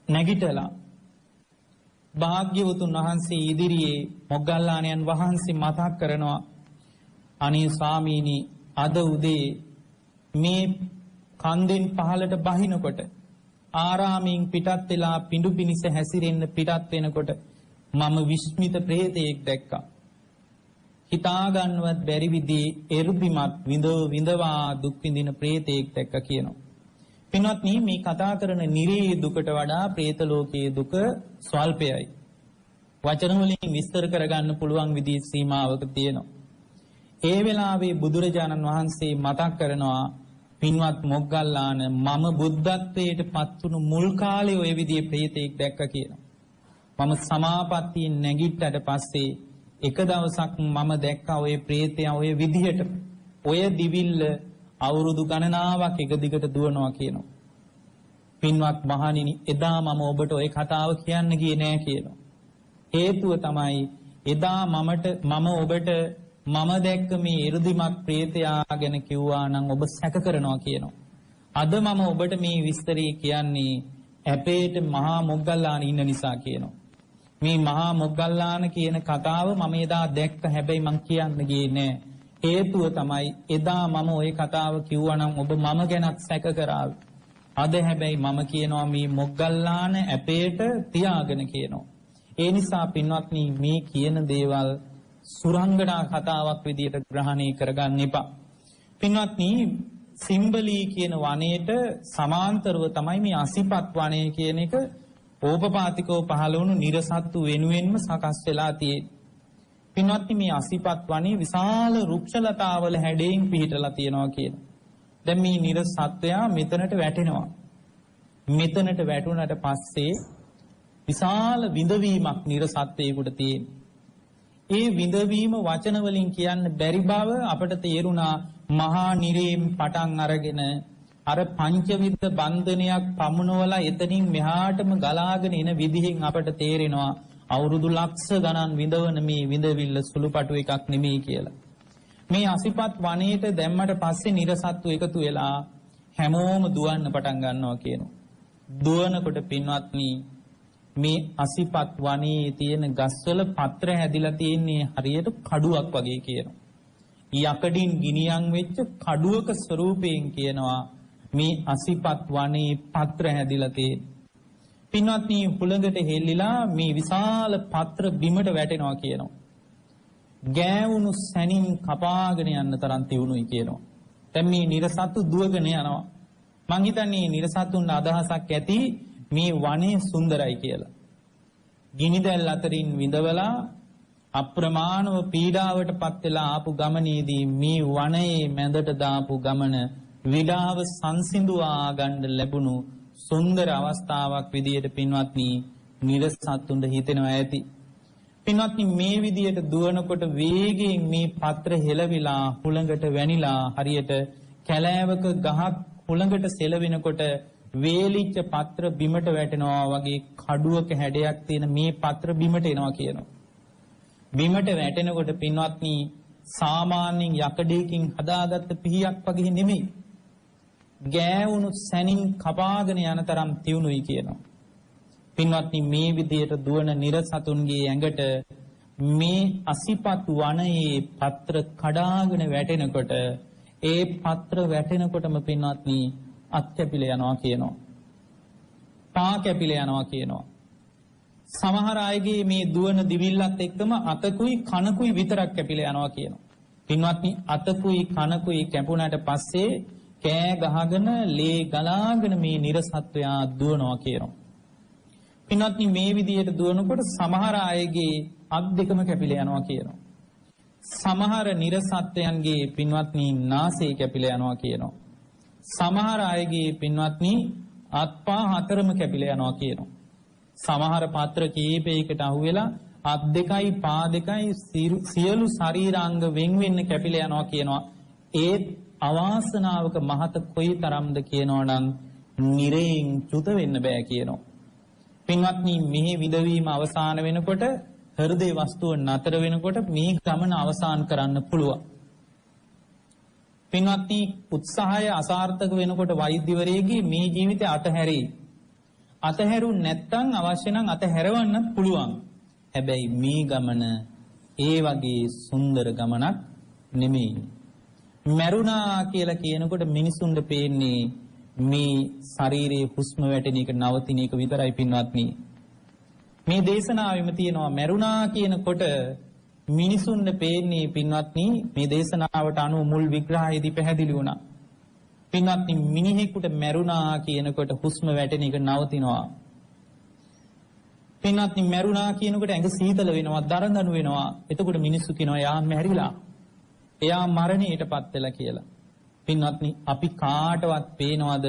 නැගිටලා භාග්‍යවතුන් වහන්සේ ඉදිරියේ මොග්ගල්ලාණන් වහන්සේ මතක් කරනවා අනේ ස්වාමීනි අද උදේ මේ කන්දෙන් පහළට බහිනකොට ආරාමයෙන් පිටත් වෙලා පිඬු පිනිස හැසිරෙන්න පිටත් වෙනකොට මම විස්මිත ප්‍රේතයෙක් දැක්කා. හිතා ගන්නවත් බැරි විදිහේ එරුබිමත් විඳවා දුක් විඳින ප්‍රේතයෙක් දැක්කා කියනවා. පින්වත්නි මේ කතා කරන නිරේ දුකට වඩා പ്രേත ලෝකයේ දුක ස්වල්පයයි. වචන වලින් විස්තර කරගන්න පුළුවන් විදිහේ සීමාවක තියෙනවා. ඒ වෙලාවේ බුදුරජාණන් වහන්සේ මතක් කරනවා පින්වත් මොග්ගල්ලාන මම බුද්ධත්වයට පත් වුණු මුල් කාලේ ওই විදිහේ പ്രേතෙක් දැක්කා කියනවා. මම සමාපත්තියෙන් නැගිට්ටට පස්සේ එක දවසක් මම දැක්කා ওই പ്രേතයා ওই විදිහට ඔය දිවිල්ල අවුරුදු ගණනාවක් එක දිගට දුවනවා කියනවා. පින්වත් මහණෙනි එදා මම ඔබට ওই කතාව කියන්න ගියේ නෑ කියනවා. හේතුව තමයි එදා මම ඔබට මම දැක්ක මේ 이르දිමත් ප්‍රේතයා ගැන කිව්වා නම් ඔබ සැක කරනවා කියනවා. අද මම ඔබට මේ විස්තරය කියන්නේ ඇපේට මහා මොග්ගල්ලාන ඉන්න නිසා කියනවා. මේ මහා මොග්ගල්ලාන කියන කතාව මම එදා දැක්ක හැබැයි මං කියන්න ගියේ නෑ. හේතුව තමයි එදා මම ওই කතාව කිව්වනම් ඔබ මම ගැනත් සැක කරාවි. අද හැබැයි මම කියනවා මේ මොග්ගල්ලාන ඇපේට තියාගෙන කියනවා. ඒ නිසා පින්වත්නි මේ කියන දේවල් සුරංගනා කතාවක් විදියට ග්‍රහණය කරගන්න එපා. පින්වත්නි සිම්බලී කියන වනයේට සමාන්තරව තමයි මේ අසිපත් වනය කියන එක ඕපපාතිකව පහළ වුණු නිර්සත්තු වෙනුවෙන්ම සකස් වෙලා තියෙන්නේ. පින්වත්නි මේ අසිපත් වනයේ විශාල වෘක්ෂලතාවල හැඩයෙන් පිහිටලා තියෙනවා කියන. දැන් මේ නිර්සත්වයා මෙතනට වැටෙනවා. මෙතනට වැටුණට පස්සේ විශාල විඳවීමක් නිර්සත්වයකට තියෙන. ඒ විඳවීම වචන වලින් කියන්න බැරි බව අපට තේරුණා. මහා නිරේම් පටන් අරගෙන අර පංචවිධ බන්ධනයක් පමුණවලා එතනින් මෙහාටම ගලාගෙන එන විදිහෙන් අපට තේරෙනවා අවුරුදු ලක්ෂ ගණන් විඳවන මේ විඳවිල්ල සුළුපටු එකක් නෙමෙයි කියලා. මේ අසිපත් වනයේට දැම්මට පස්සේ නිර්සත්තු එකතු වෙලා හැමෝම දුවන්න පටන් ගන්නවා කියනවා. දුවනකොට පින්වත්නි මේ අසිපත් වනයේ තියෙන ගස්වල පත්‍ර හැදිලා තියෙන්නේ හරියට කඩුවක් වගේ කියනවා. යකඩින් ගිනියම් වෙච්ච කඩුවක ස්වරූපයෙන් කියනවා මේ අසිපත් වනයේ පත්‍ර හැදිලා තියෙන්නේ. පින්වත්නි හුළඟට හෙල්ලිලා මේ විශාල පත්‍ර බිමට වැටෙනවා කියනවා. ගෑවුණු සැනින් කපාගෙන යන්න තරම් තියුණුයි කියනවා. දැන් මේ නිර්සත්තු දුවගෙන යනවා. මං හිතන්නේ නිර්සත්තුන් අදහසක් ඇති මේ වනේ සුන්දරයි කියලා. ගිනිදැල් අතරින් විඳවලා අප්‍රමාණව පීඩාවට පත් වෙලා ආපු ගමනේදී මේ වනයේ මැදට දාපු ගමන විඩාව සංසිඳුවා ගන්න ලැබුණු සුන්දර අවස්ථාවක් විදියට පින්වත්නි නිර්සත්තුන්ට හිතෙනවා ඇති. පින්වත්නි මේ විදියට දුවනකොට වේගයෙන් මේ පත්‍ර හෙලවිලා හුළඟට වැනිලා හරියට කැලෑවක ගහක් හුළඟට සෙලවෙනකොට වේලිච්ච පත්‍ර බිමට වැටෙනවා වගේ කඩුවක හැඩයක් තියෙන මේ පත්‍ර බිමට එනවා කියනවා. බිමට වැටෙනකොට පින්වත්නි සාමාන්‍යයෙන් යකඩයකින් හදාගත්ත පිහියක් වගේ නෙමෙයි. ගෑවුණු සැනින් කපාගෙන යන තරම් තියුණුයි කියනවා. පින්වත්නි මේ විදියට දුවන නිර්සතුන්ගේ ඇඟට මේ අසිපත් වනයේ පත්‍ර කඩාගෙන වැටෙනකොට ඒ පත්‍ර වැටෙනකොටම පින්වත්නි අත් කැපිලා යනවා කියනවා. පා කැපිලා යනවා කියනවා. සමහර අයගේ මේ දුවන දිවිල්ලත් එක්කම අතකුයි කනකුයි විතරක් කැපිලා යනවා කියනවා. පින්වත්නි අතකුයි කනකුයි කැපුණාට පස්සේ කෑ ගහගෙන ලේ ගලාගෙන මේ නිර්සත්වයා දුවනවා කියනවා. පින්වත්නි මේ විදියට දුවනකොට සමහර අයගේ අත් දෙකම කැපිලා යනවා කියනවා. සමහර නිර්සත්වයන්ගේ පින්වත්නි නාසය කැපිලා යනවා කියනවා. සමහර අයගේ පින්වත්නි අත්පා හතරම කැපිලා යනවා කියනවා. සමහර පත්‍ර කීපයකට අහුවෙලා අත් දෙකයි පා දෙකයි සියලු ශරීරාංග වෙන් වෙන්න කැපිලා යනවා කියනවා. ඒත් අවාසනාවක මහත කොයි තරම්ද කියනවනම් නිරයෙන් චුත වෙන්න බෑ කියනවා. පින්වත්නි මෙහි විඳවීම අවසන් වෙනකොට හෘදේ වස්තුව නතර වෙනකොට මේ ගමන අවසන් කරන්න පුළුවන්. පින්වත්නි උත්සාහය අසාර්ථක වෙනකොට වෛද්‍යවරයෙක්ගේ මේ ජීවිතය අතහැරේ. අතහැරුන් නැත්නම් අවශ්‍ය නම් අතහැරවන්නත් පුළුවන්. හැබැයි මේ ගමන ඒ වගේ සුන්දර ගමනක් නෙමෙයි. මරුණා කියලා කියනකොට මිනිසුන්ට පේන්නේ මේ ශරීරයේ හුස්ම වැටෙන එක නවතින එක විතරයි පින්වත්නි. මේ දේශනාවෙම තියෙනවා මරුණා කියනකොට මිනිසුන්ට පේන්නේ පින්වත්නි මේ දේශනාවට අනුව මුල් විග්‍රහයේදී පැහැදිලි වුණා. පින්වත්නි මිනිහෙකුට මරුණා කියනකොට හුස්ම වැටෙන එක නවතිනවා. පින්වත්නි මරුණා කියනකොට ඇඟ සීතල වෙනවා, දරදඬු වෙනවා. එතකොට මිනිස්සු කියනවා යා මැරිලා. එයා මරණයටපත් වෙලා කියලා. පින්වත්නි අපි කාටවත් පේනවද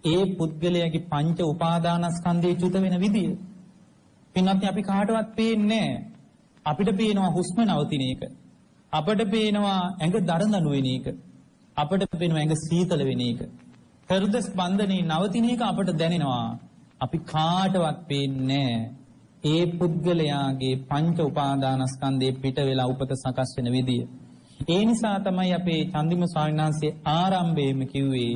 ඒ පුද්ගලයාගේ පංච උපාදානස්කන්ධේ චුත වෙන විදිය? පින්වත්නි අපි කාටවත් පේන්නේ නැහැ. අපිට පේනවා හුස්ම නවතින එක. අපිට පේනවා ඇඟ දරදඬු වෙන එක. අපිට පේනවා ඇඟ සීතල වෙන එක. හෘද ස්පන්දනේ නවතින එක අපිට දැනෙනවා. අපි කාටවත් පේන්නේ ඒ පුද්ගලයාගේ පංච උපාදානස්කන්ධේ පිට වෙලා උපත සකස් වෙන විදිය. ඒ නිසා තමයි අපේ චන්දිම ස්වාමීන් වහන්සේ ආරම්භයේම කිව්වේ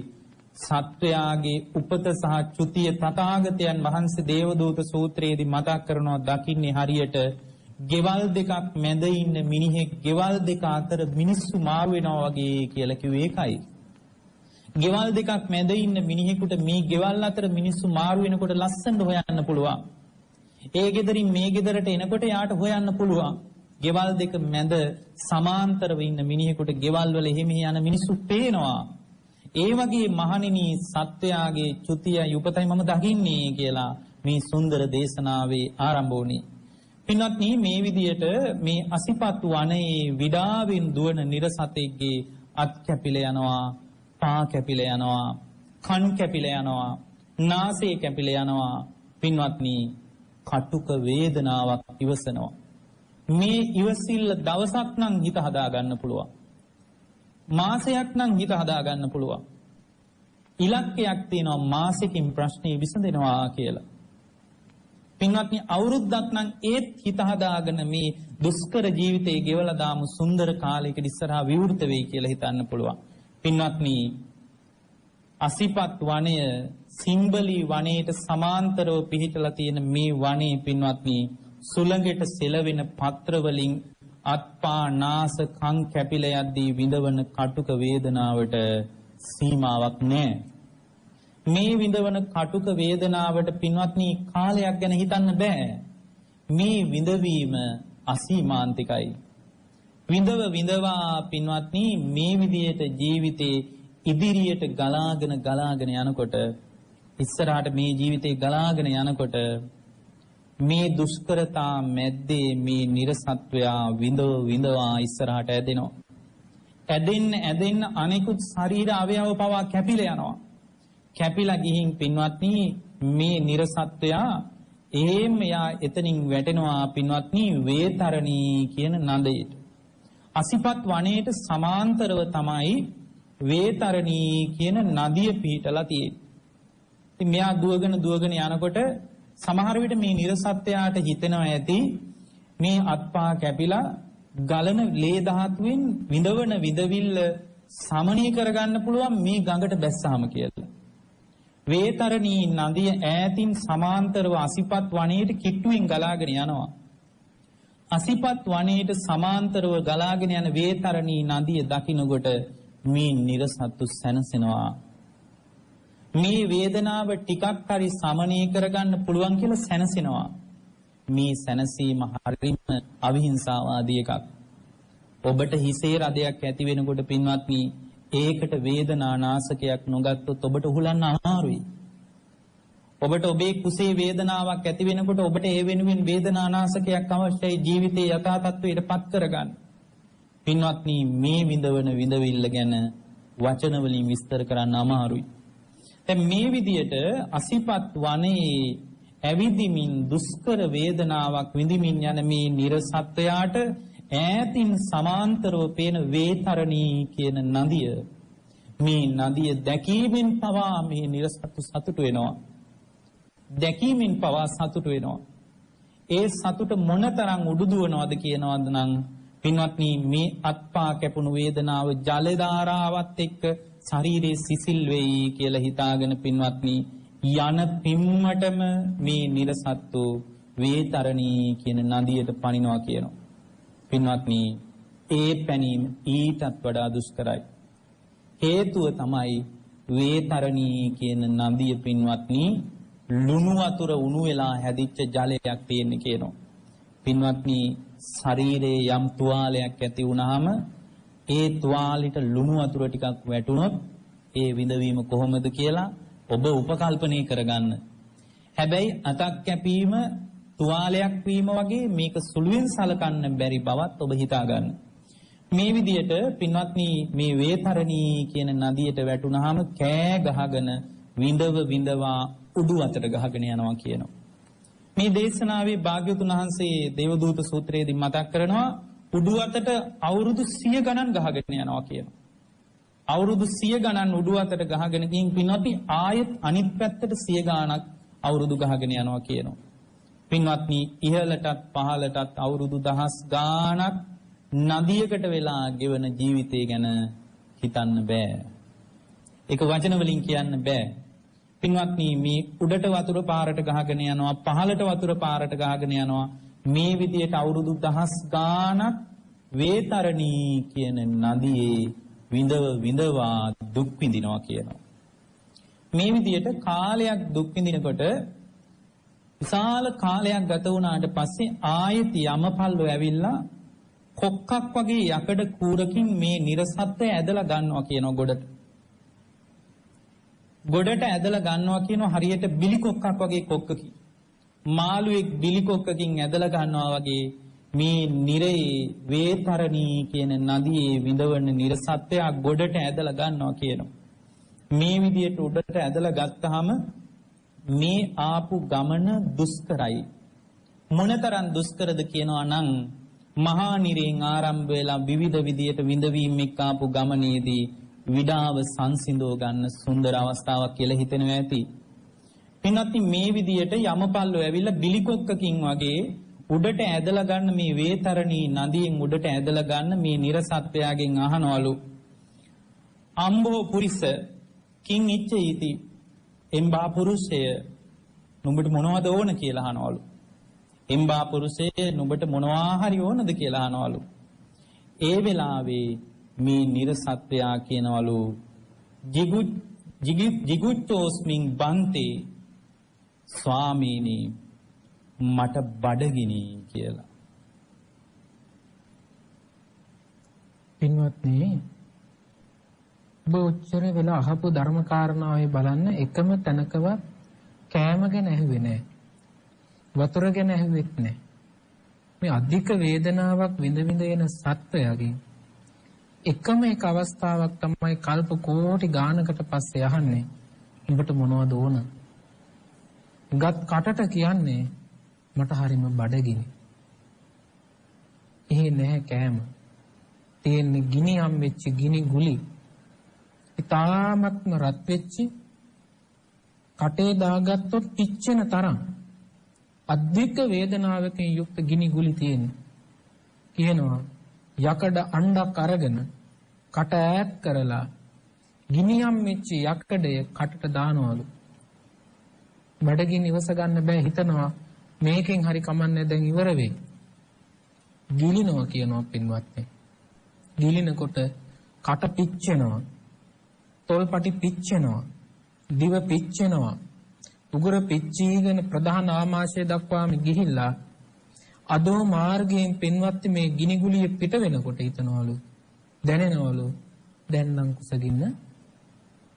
සත්වයාගේ උපත සහ චුතිය තථාගතයන් වහන්සේ දේවදූත සූත්‍රයේදී මතක් කරනවා දකින්නේ හරියට ගෙවල් දෙකක් මැද ඉන්න මිනිහෙක් ගෙවල් දෙක අතර මිනිස්සු මාරු වෙනවා වගේ කියලා කිව්වේ ඒකයි. ගෙවල් දෙකක් මැද ඉන්න මිනිහෙකුට මේ ගෙවල් අතර මිනිස්සු මාරු වෙනකොට ලස්සනට හොයන්න පුළුවන්. ඒ ගෙදරින් මේ ගෙදරට එනකොට යාට හොයන්න පුළුවන්. ගෙවල් දෙක මැද සමාන්තරව ඉන්න මිනිහෙකුට ගෙවල් වල එහෙම යන මිනිස්සු පේනවා. ඒ වගේ මහණෙනි සත්‍යයාගේ චුතියයි උපතයි මම දකින්නේ කියලා මේ සුන්දර දේශනාවේ ආරම්භ වුණේ. පින්වත්නි මේ විදියට මේ අසිපත් වනයේ විඩාවෙන් දුවන නිර්සතෙක්ගේ අත් කැපිලා යනවා, පා කැපිලා යනවා, කන් කැපිලා යනවා. නාසය කැපිලා යනවා. පින්වත්නි, කටුක වේදනාවක් ඉවසනවා. මේ ඉවසිල්ල දවසක් නම් හිත හදා ගන්න පුළුවන්. මාසයක් නම් හිත හදා ගන්න පුළුවන්. ඉලක්කයක් තියෙනවා මාසෙකින් ප්‍රශ්නේ විසඳෙනවා කියලා. පින්වත්නි, අවුරුද්දක් නම් ඒත් හිත හදාගෙන මේ දුෂ්කර ජීවිතේ ගෙවලා දාමු සුන්දර කාලයකට ඉස්සරහා විවෘත වෙයි කියලා හිතන්න පුළුවන්. පින්වත්නි, අසිපත් වනය සිම්බලි වනයේට සමාන්තරව පිහිටලා තියෙන මේ වනයේ පින්වත්නි, සුළඟට සෙලවෙන පත්‍ර වලින් අත්පා නාස කන් කැපිලා යද්දී විඳවන කටුක වේදනාවට සීමාවක් නැහැ. මේ විඳවන කටුක වේදනාවට පින්වත්නි කාලයක් ගැන හිතන්න බෑ. මේ විඳවීම අසීමාන්තිකයි. විඳවා පින්වත්නි මේ විදියට ජීවිතේ ඉදිරියට ගලාගෙන යනකොට, ඉස්සරහට මේ ජීවිතේ ගලාගෙන යනකොට මේ දුෂ්කරතා මැද්දේ මේ නිර්සත්වයා විඳවා ඉස්සරහට ඇදෙනවා. ඇදෙන්න අනෙකුත් ශරීර අවයව පවා කැපිලා යනවා. කැපිලා ගිහින් පින්වත්නි මේ නිර්සත්වයා එහෙම යා එතනින් වැටෙනවා පින්වත්නි වේතරණී කියන නදයට. අසිපත් වනයේට සමාන්තරව තමයි වේතරණී කියන නදිය පිහිටලා තියෙන්නේ. ඉතින් මෙයා දුවගෙන යනකොට සමහර විට මේ නිර්සත්වයාට හිතෙනවා ඇති මේ අත්පා කැපිලා ගලන ලේ ධාතුවෙන් විඳවන විඳවිල්ල සමනය කරගන්න පුළුවන් මේ ගඟට බැස්සාම කියලා. වේතරණී නදිය ඈතින් සමාන්තරව අසිපත් වනයේට කිට්ටුවෙන් ගලාගෙන යනවා. අසිපත් වනයේට සමාන්තරව ගලාගෙන යන වේතරණී නදිය දකින්නකොට මේ නිර්සත්තු සැනසෙනවා. මේ වේදනාව ටිකක් හරි සමනය කරගන්න පුළුවන් කියලා සැනසෙනවා. මේ සැනසීම හරිම අවිහිංසාවාදී එකක්. ඔබට හිසේ රදයක් ඇති වෙනකොට පින්වත්නි, ඒකට වේදනානාශකයක් නොගත්තොත් ඔබට උහුලන්න අමාරුයි. ඔබට ඔබේ කුසේ වේදනාවක් ඇති වෙනකොට ඔබට ඒ වෙනුවෙන් වේදනානාශකයක් අවශ්‍යයි ජීවිතේ යථා තත්ත්වයට පත් කරගන්න. පින්වත්නි, මේ විඳවන විඳවිල්ල ගැන වචන වලින් විස්තර කරන්න අමාරුයි. දැන් මේ විදියට අසිපත් වනයේ ඇවිදිමින් දුෂ්කර වේදනාවක් විඳිමින් යන මේ නිර්සත්වයාට ඈතින් සමාන්තරව පේන වේතරණී කියන නදිය, මේ නදිය දැකීමෙන් පවා මේ නිර්සත්තු සතුට වෙනවා. දැකීමෙන් පවා සතුට වෙනවා. ඒ සතුට මොනතරම් උඩුදුවනවද කියනවද නම් පින්වත්නි, මේ අත්පා කැපුණු වේදනාව ජල ධාරාවත් එක්ක ශරීරයේ සිසිල් වෙයි කියලා හිතාගෙන පින්වත්නි යන පිම්මටම මේ නිර්සත්තු වේතරණී කියන නදියට පනිනවා කියනවා. පින්වත්නි, ඒ පැනීම ඊටත් වඩා දුෂ්කරයි. හේතුව තමයි වේතරණී කියන නදිය පින්වත්නි ලුණු වතුර උණු වෙලා හැදිච්ච ජලයක් තියෙන්නේ කියනවා. පින්වත්නි, ශරීරයේ යම් තුවාලයක් ඇති වුනහම ඒ තුවාලෙට ලුණු වතුර ටිකක් වැටුනොත් ඒ විඳවීම කොහොමද කියලා ඔබ උපකල්පනය කරගන්න. හැබැයි අතක් කැපීම තුවාලයක් වීම වගේ මේක සුළුවෙන් සලකන්න බැරි බවත් ඔබ හිතා ගන්න. මේ විදියට පින්වත්නි, මේ වේතරණී කියන නදියට වැටුනහම කෑ ගහගෙන විඳවා උඩු අතට ගහගෙන යනවා කියනවා. මේ දේශනාවේ භාග්‍යවතුන් වහන්සේ දේවදූත සූත්‍රයේදී මතක් කරනවා උඩු අතට අවුරුදු 100 ගණන් ගහගෙන යනවා කියනවා. අවුරුදු 100 ගණන් උඩු අතට ගහගෙන ගින් පින්වත්නි ආයෙත් අනිත් පැත්තට 100 ගණක් අවුරුදු ගහගෙන යනවා කියනවා. පින්වත්නි, ඉහළටත් පහළටත් අවුරුදු දහස් ගාණක් නදියකට වෙලා ගෙවන ජීවිතය ගැන හිතන්න බෑ. ඒක වචන වලින් කියන්න බෑ. පින්වත්නි, මේ උඩට වතුර පාරට ගහගෙන යනවා, පහළට වතුර පාරට ගහගෙන යනවා. මේ විදියට අවුරුදු දහස් ගාණක් වේතරණී කියන නදියේ විඳවා දුක් විඳිනවා කියනවා. මේ විදියට කාලයක් දුක් විඳිනකොට විශාල කාලයක් ගත වුණාට පස්සේ ආයෙත් යමපල්ලෝ ඇවිල්ලා කොක්කක් වගේ යකඩ කූරකින් මේ නිර්සත්ත්වය ඇදලා ගන්නවා කියනවා ගොඩට. ගොඩට ඇදලා ගන්නවා කියනවා හරියට බිලි කොක්කක් වගේ කොක්කකින්. මාළුවෙක් බිලි කොක්කකින් ඇදලා ගන්නවා වගේ මේ නිරේ වේතරණී කියන නදියේ විඳවන නිර්සත්ත්වය ගොඩට ඇදලා ගන්නවා කියනවා. මේ විදියට උඩට ඇදලා ගත්තාම මේ ආපු ගමන දුෂ්කරයි. මොනතරම් දුෂ්කරද කියනවා නම් මහා නිරයෙන් ආරම්භ වෙලා විවිධ විදියට විඳවීම් එක්ක ආපු ගමනේදී විඩාව සංසිඳව ගන්න සුන්දර අවස්ථාවක් කියලා හිතෙනවා ඇති. පින්වත්නි මේ විදියට යමපල්ලෝ ඇවිල්ලා බිලිකොක්කකින් වගේ උඩට ඇදලා ගන්න මේ වේතරණී නදියෙන් උඩට ඇදලා ගන්න මේ නිර්සත්වයාගෙන් අහනවලු අම්බෝ පුරිස කිං ඉච්ඡීති එම්බා පුරුෂය නුඹට මොනවද ඕන කියලා අහනවලු. එම්බා පුරුෂය නුඹට මොනවා හරි ඕනද කියලා අහනවලු. ඒ වෙලාවේ මේ නිර්සත්වයා කියනවලු ජිගුච්ඡෝස්මින් බන්තේ ස්වාමීනි මට බඩගිනි කියලා. පින්වත්නි බොච්චර වෙලා අහපු ධර්ම කාරණාවේ බලන්න එකම තැනකවත් කෑම ගැන ඇහුවේ නැහැ. වතුර ගැන ඇහුවෙත් නැහැ. මේ අධික වේදනාවක් විඳ විඳ එන සත්වයාගෙන් එකම එක අවස්ථාවක් තමයි කල්ප කෝටි ගානකට පස්සේ අහන්නේ උඹට මොනවද ඕන? ගත් කටට කියන්නේ මට හරිම බඩගිනි. එහෙ නැහැ කෑම. තියෙන්නේ ගිනි හම්බෙච්ච ගිනි ගුලි. ඉතාමත්ම රත් වෙච්චි කටේ දාගත්තොත් පිච්චෙන තරම් අධික වේදනාවකින් යුක්ත ගිනි ගුලි තියෙන. කියනවා යකඩ අණ්ඩක් අරගෙන කට ඈත් කරලා ගිනියම් මෙච්ච යකඩය කටට දානවලු. බඩගිනි ඉවස ගන්න බෑ හිතනවා මේකෙන් හරි කමන්නේ දැන් ඉවර වෙයි. ගිලිනවා කියනවා පින්වත්නි. ගිලිනකොට කට පිච්චෙනවා. තොල්පටි පිච්චෙනවා. දිව පිච්චෙනවා. උගුර පිච්චීගෙන ප්‍රධාන ආමාශය දක්වාම ගිහිල්ලා අදෝ මාර්ගයෙන් පින්වත්නි මේ ගිනිගුලිය පිට වෙනකොට හිතනවලු දැනෙනවලු දැන් නම් කුසගින්න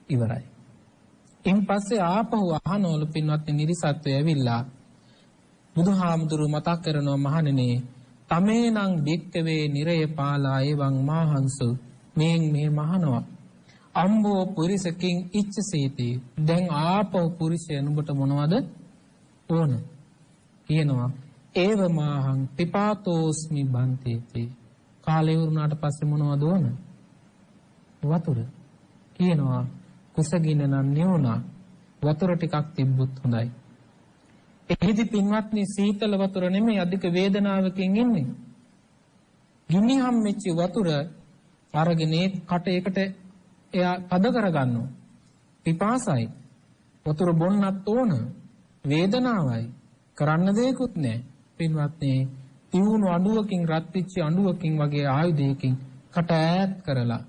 ඉවරයි. ඉන් පස්සේ ආපහු අහනවලු පින්වත්නි නිරිසත්වය ඇවිල්ලා බුදුහාමුදුරු මතක් කරනවා මහණෙනි තමේනං බික්කවේ නිරය පාලා එවං මාහංසු මේන් මේ මහනවා අම්බෝ පුරිසකින් ඉච්ඡසීති දැන් ආපහු පුරිසය නුඹට මොනවද ඕන කියනවා ඒව මාහං පිපාතෝස්මි බන්තේති කාලේ වුණාට පස්සේ මොනවද ඕන වතුර කියනවා කුසගින්න නම් නියුණා වතුර ටිකක් තිබ්බොත් හොඳයි. එහිදී පින්වත්නි සීතල වතුර නෙමෙයි අධික වේදනාවකින් ඉන්නේ. ගිනි හැම්මෙච්ච වතුර අරගෙන කට එකට එයා පද කරගන්නවා. පිපාසයි. වතුර බොන්නත් ඕන. වේදනාවයි. කරන්න දෙයක්වත් නැහැ. පින්වත්නි තියුණු අඬුවකින් රත් වෙච්ච අඬුවකින් වගේ ආයුධයකින් කට ඈත් කරලා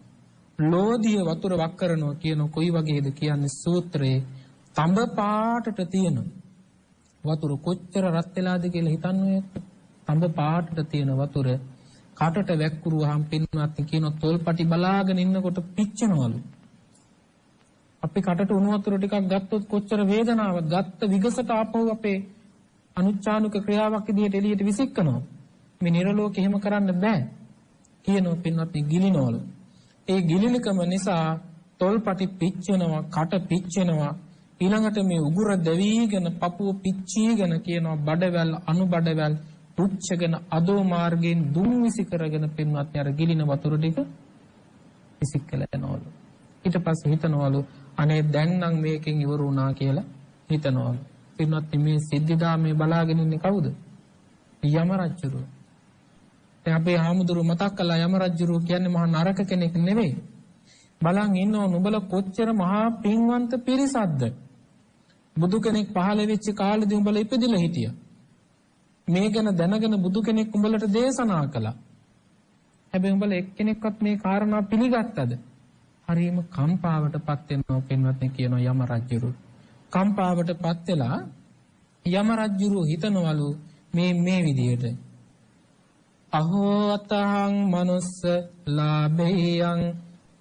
ලෝධිය වතුර වක් කරනවා කියන කොයි වගේද කියන්නේ සූත්‍රයේ තඹ පාටට තියෙන වතුර කොච්චර රත් වෙලාද කියලා හිතන්න ඔය තඹ පාටට තියෙන වතුර කටට වැක්කුරුවාම පින්වත්නි කියන තොල්පටි බලාගෙන ඉන්නකොට පිච්චෙනවලු. අපි කටට උණු වතුර ටිකක් ගත්තොත් කොච්චර වේදනාවක් ගත්ත විගසට ආපහු අපේ අනුච්චානුක ක්‍රියාවක් විදිහට එළියට විසිකනවා. මේ නිර්ලෝක එහෙම කරන්න බෑ. කියනවා පින්වත්නි ගිලිනවලු. ඒ ගිලිලකම නිසා තොල්පටි පිච්චෙනවා, කට පිච්චෙනවා. ඊළඟට මේ උගුර දෙවීගෙන පපුව පිච්චීගෙන කියනවා බඩවැල් අනුබඩවැල් පුච්චගෙන අදෝ මාර්ගයෙන් දුම් විසි කරගෙන පින්වත්නි අර ගිලින වතුර ටික විසික් කළා යනවලු. ඊට පස්සේ හිතනවලු අනේ දැන් නම් මේකෙන් ඉවර වුණා කියලා හිතනවලු. පින්වත්නි මේ සිද්ධාමයේ බලාගෙන ඉන්නේ කවුද? යම රජුරු. දැන් අපේ හාමුදුරුවෝ මතක් කළා යම රජුරු කියන්නේ මහා නරක කෙනෙක් නෙවෙයි. බලන් ඉන්නව නුඹලා කොච්චර මහා පින්වන්ත පිරිසක්ද? බුදු කෙනෙක් පහළ වෙච්ච කාලෙදී උඹලා ඉපදිලා හිටියා. මේ ගැන දැනගෙන බුදු කෙනෙක් උඹලට දේශනා කළා. හැබැයි උඹලා එක්කෙනෙක්වත් මේ කාරණා පිළිගත්තද? හරියම කම්පාවටපත් වෙනවා පින්වත්නි කියනවා යම රජුරු. කම්පාවටපත් වෙලා යම රජුරු හිතනවලු මේ විදියට අහෝ අතං මනුස්ස ලාභේයං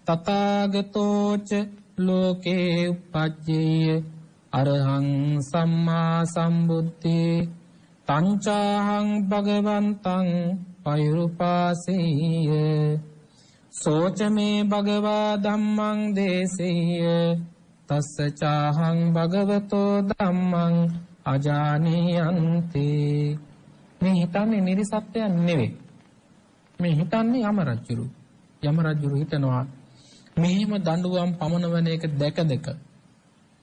තථාගතෝච ලෝකේ උපජ්ජේය අරහං සම්මා සම්බුද්ධේ තංචාහං භගවන්තං පෛරුපාසීය සෝච මේ භගවා ධම්මං දේසීය තස්ස චාහං භගවතෝ ධම්මං අජානියන්ති. මේ හිතන්නේ නිරිසත්‍යයන් නෙවෙයි. මේ හිතන්නේ යමරජුරු. යමරජුරු හිතනවා මෙහිම දඬුවම් පමනවන එක දැක දැක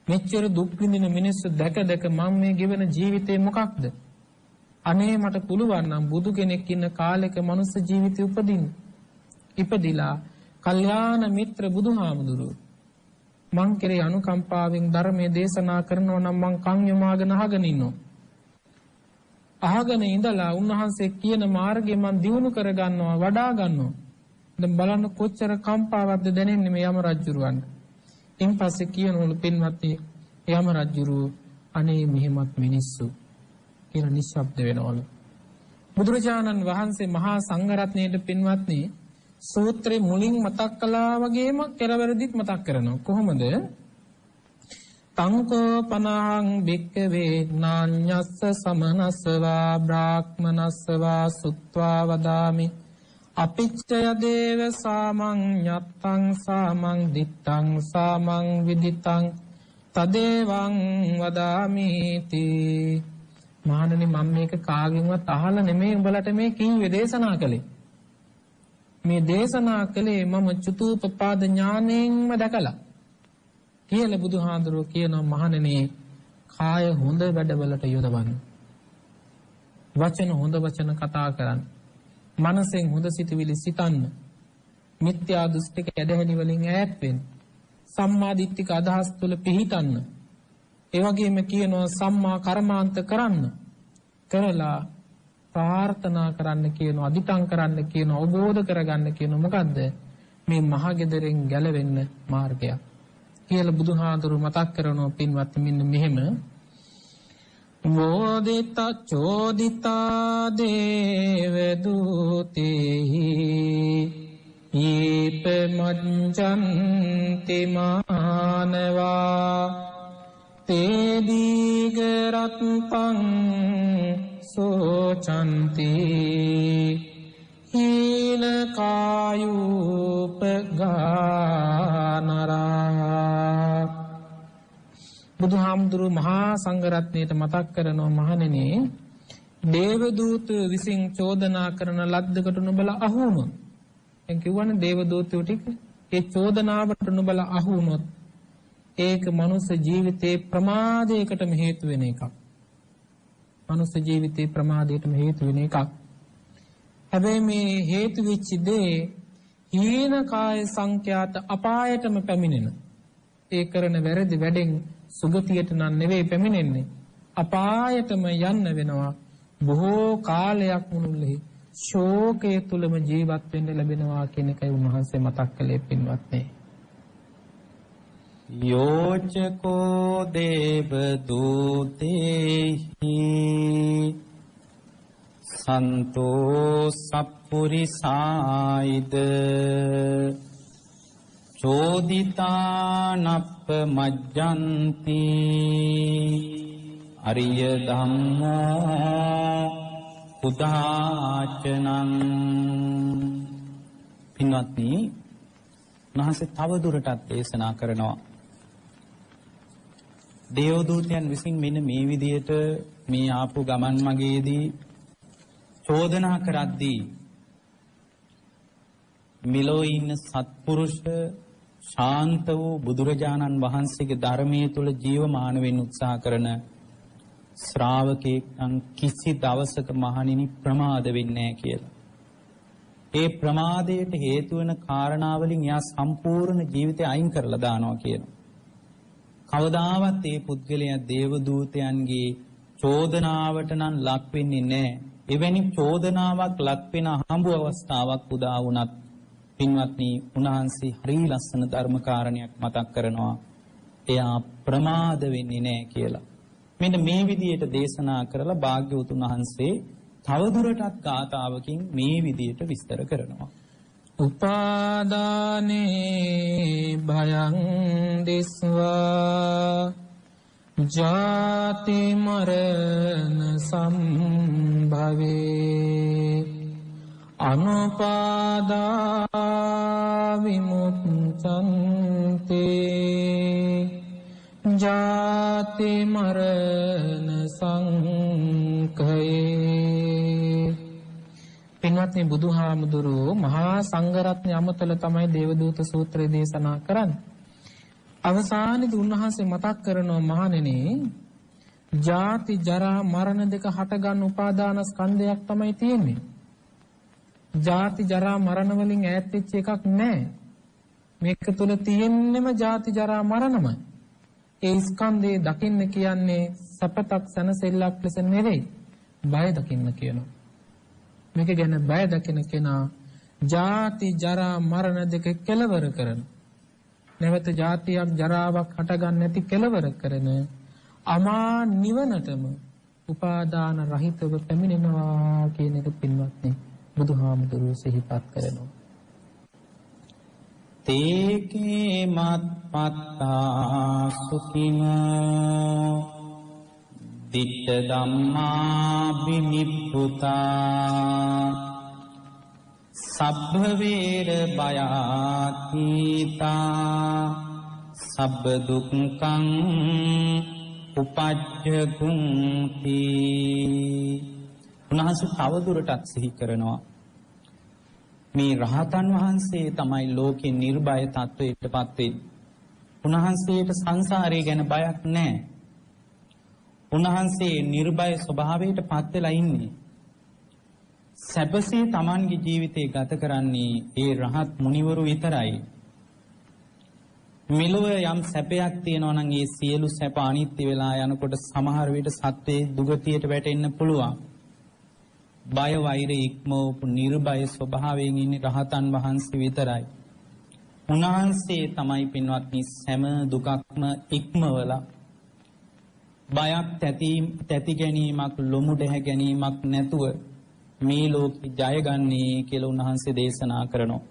මෙච්චර දුක් විඳින මිනිස්සු දැක දැක මම මේ ගෙවන ජීවිතේ මොකක්ද? අනේ මට පුළුවන් නම් බුදු කෙනෙක් ඉන්න කාලෙක මනුස්ස ජීවිතය උපදින්න. ඉපදිලා කල්යාණ මිත්‍ර බුදුහාමුදුරුවෝ මං කෙරේ අනුකම්පාවෙන් ධර්මයේ දේශනා කරනවා නම් මං කන් යොමාගෙන අහගෙන ඉන්නවා. අහගෙන ඉඳලා උන්වහන්සේ කියන මාර්ගය මං දියුණු කර ගන්නවා, වඩා ගන්නවා. දැන් බලන්න කොච්චර කම්පාවක්ද දැනෙන්නේ මේ යම රජුරවන්ට. ඉන් පස්සේ කියනවලු පින්වත්නි යම රජුරු අනේ මෙහෙමත් මිනිස්සු කියලා නිශ්ශබ්ද වෙනවලු. බුදුරජාණන් වහන්සේ මහා සංඝරත්නයට පින්වත්නි සූත්‍රේ මුලින් මතක් කළා වගේම කෙරවැරදිත් මතක් කරනවා. කොහොමද? තංකෝ පනං භික්ඛවේ නාඤ්ඤස්ස සමනස්සවා බ්‍රාහ්මනස්සවා සුත්වා වදාමි අපිච්චය දේව සාමං ඤත්තං සාමං දිත්තං සාමං විදිතං තදේවං වදාමිති. මහණනි මම මේක කාගෙන්වත් අහලා නෙමෙයි උඹලට මේ කිව්වේ දේශනා කළේ. මේ දේශනා කළේ මම චතුූපපාද ඥාණයෙන්ම දැකලා කියලා බුදුහාඳුරෝ කියනවා මහණෙනි කාය හොඳ වැඩවලට යොදවන්න. වචන හොඳ වචන කතා කරන්න. මනසෙන් හොඳ සිතුවිලි සිතන්න. මිත්‍යා දෘෂ්ටික ඇදහිලි වලින් ඈත් වෙන්න. සම්මා දිට්ඨික අදහස් තුල පිහිටන්න. ඒ වගේම කියනවා සම්මා කර්මාන්ත කරන්න. කරලා ප්‍රාර්ථනා කරන්න කියනවා, අදිටන් කරන්න කියනවා, අවබෝධ කරගන්න කියනවා. මොකද්ද? මේ මහගෙදරෙන් ගැලවෙන්න මාර්ගයක් කියලා බුදුහාඳුරු මතක් කරනවා පින්වත් මෙන්න මෙහෙම. මොදිත චෝදිතා දේව දූතේහි ඊප මංජන්ති මානවා තේදීග රත්පං සෝචන්ති හීන කායුපගානරා. බුදුහාමුදුරු මහා සංඝරත්නයට මතක් කරනවා මහණෙනි දේවදූත විසින් චෝදනා කරන ලද්දකට නුඹලා අහු වුණොත්, දැන් කියවනේ දේවදූතයෝ ටික ඒ චෝදනාවට නුඹලා අහු වුණොත් ඒක මනුස්ස ජීවිතේ ප්‍රමාදයකටම හේතු වෙන එකක්. මනුස්ස ජීවිතේ ප්‍රමාදයටම හේතු වෙන එකක්. හැබැයි මේ හේතු වෙච්ච දේ හීන කාය සංඛ්‍යාත අපායටම පැමිණෙන. ඒ කරන වැරදි වැඩෙන් සුගතියට නම් නෙවෙයි පැමිණෙන්නේ, අපායටම යන්න වෙනවා. බොහෝ කාලයක් මුළුල්ලේ ශෝකයේ තුලම ජීවත් වෙන්න ලැබෙනවා කියන එකයි උන්වහන්සේ මතක් කළේ පින්වත්නි. යෝචකෝ දේව දූතේහි සන්තෝ සප්පුරිසායිද චෝදිතානප්ප මජ්ජන්ති අරිය ධම්මෝ උදාචනං. පින්වත්නි උන්වහන්සේ තව දුරටත් දේශනා කරනවා දේවදූතයන් විසින් මෙන්න මේ විදියට මේ ආපු ගමන් මගේදී චෝදනා කරද්දී මෙලෝ ඉන්න සත්පුරුෂ ශාන්ත වූ බුදුරජාණන් වහන්සේගේ ධර්මයේ තුල ජීවමාන වෙන්න උත්සාහ කරන ශ්‍රාවකෙක් නම් කිසි දවසක මහණෙනි ප්‍රමාද වෙන්නේ නැහැ කියලා. ඒ ප්‍රමාදයට හේතු වෙන කාරණාවලින් එයා සම්පූර්ණ ජීවිතය අයින් කරලා දානවා කියනවා. කවදාවත් මේ පුද්ගලයා දේවදූතයන්ගේ චෝදනාවට නම් ලක් වෙන්නේ නැහැ. එවැනි චෝදනාවක් ලක් වෙන හම්බු අවස්ථාවක් උදා වුණත් පින්වත්නි උන්වහන්සේ හරි ලස්සන ධර්ම කාරණයක් මතක් කරනවා. එයා ප්‍රමාද වෙන්නේ නැහැ කියලා. මෙන්න මේ විදියට දේශනා කරලා භාග්‍යවතුන් වහන්සේ තවදුරටත් ගාථාවකින් මේ විදියට විස්තර කරනවා. උපාදානේ භයං දිස්වා ජාති මරණ සම්භවේ අනුපාදා විමුක්තන්තේ ජාති මරණ සංඛයේ. පින්වත්නි, බුදුහාමුදුරුවෝ මහා සංඝරත්නය අමතල තමයි දේවදූත සූත්‍රය දේශනා කරන්නේ. අවසානයේදී උන්වහන්සේ මතක් කරනවා, මහණෙනි, ජාති ජරා මරණ දෙක හටගන්න උපාදාන ස්කන්ධයක් තමයි තියෙන්නේ. ජාති ජරා මරණ වලින් ඈත් වෙච්ච එකක් නැහැ. මේක තුල තියෙන්නෙම ජාති ජරා මරණමයි. ඒ ස්කන්ධේ දකින්න කියන්නේ සපතක් සනසෙල්ලක් ලෙස නෙවෙයි, බය දකින්න කියනවා. මේක ගැන බය දකින කෙනා ජාති ජරා මරණ දෙක කෙලවර කරන, නැවත ජාතියක් ජරාවක් හටගන්නේ නැති කෙලවර කරන අමා නිවනටම උපාදාන රහිතව පැමිණෙනවා කියන එක පින්වත්නි බුදුහාමුදුරුවෝ සිහිපත් කරනවා. තේකේ මත්පත්තා සුඛිනෝ දිට්ඨ ධම්මා විනිප්පුතා සබ්බ වේර බයාතිතා සබ්බ දුක්ඛං උපජ්ජගුම්ති. උන්වහන්සේ තවදුරටත් සිහි කරනවා, මේ රහතන් වහන්සේ තමයි ලෝකේ නිර්භය තත්වයටපත් වෙන්නේ. උන්වහන්සේට සංසාරය ගැන බයක් නැහැ. උන්වහන්සේ නිර්භය ස්වභාවයටපත් වෙලා ඉන්නේ. සැපසේ Tamanගේ ජීවිතේ ගත කරන්නේ ඒ රහත් මුනිවරු විතරයි. මෙලොව යම් සැපයක් තියෙනවා නම් ඒ සියලු සැප අනිත්‍ය වෙලා යනකොට සමහර විට සත්‍යේ දුගතියට වැටෙන්න පුළුවන්. බය වෛර ඉක්මවපු නිර්භය ස්වභාවයෙන් ඉන්නේ රහතන් වහන්සේ විතරයි. උන්වහන්සේ තමයි පින්වත්නි සෑම දුකක්ම ඉක්මවලා බයක් තැති ගැනීමක් ලොමු දැහැ ගැනීමක් නැතුව මේ ලෝකෙ ජයගන්නේ කියලා උන්වහන්සේ දේශනා කරනවා.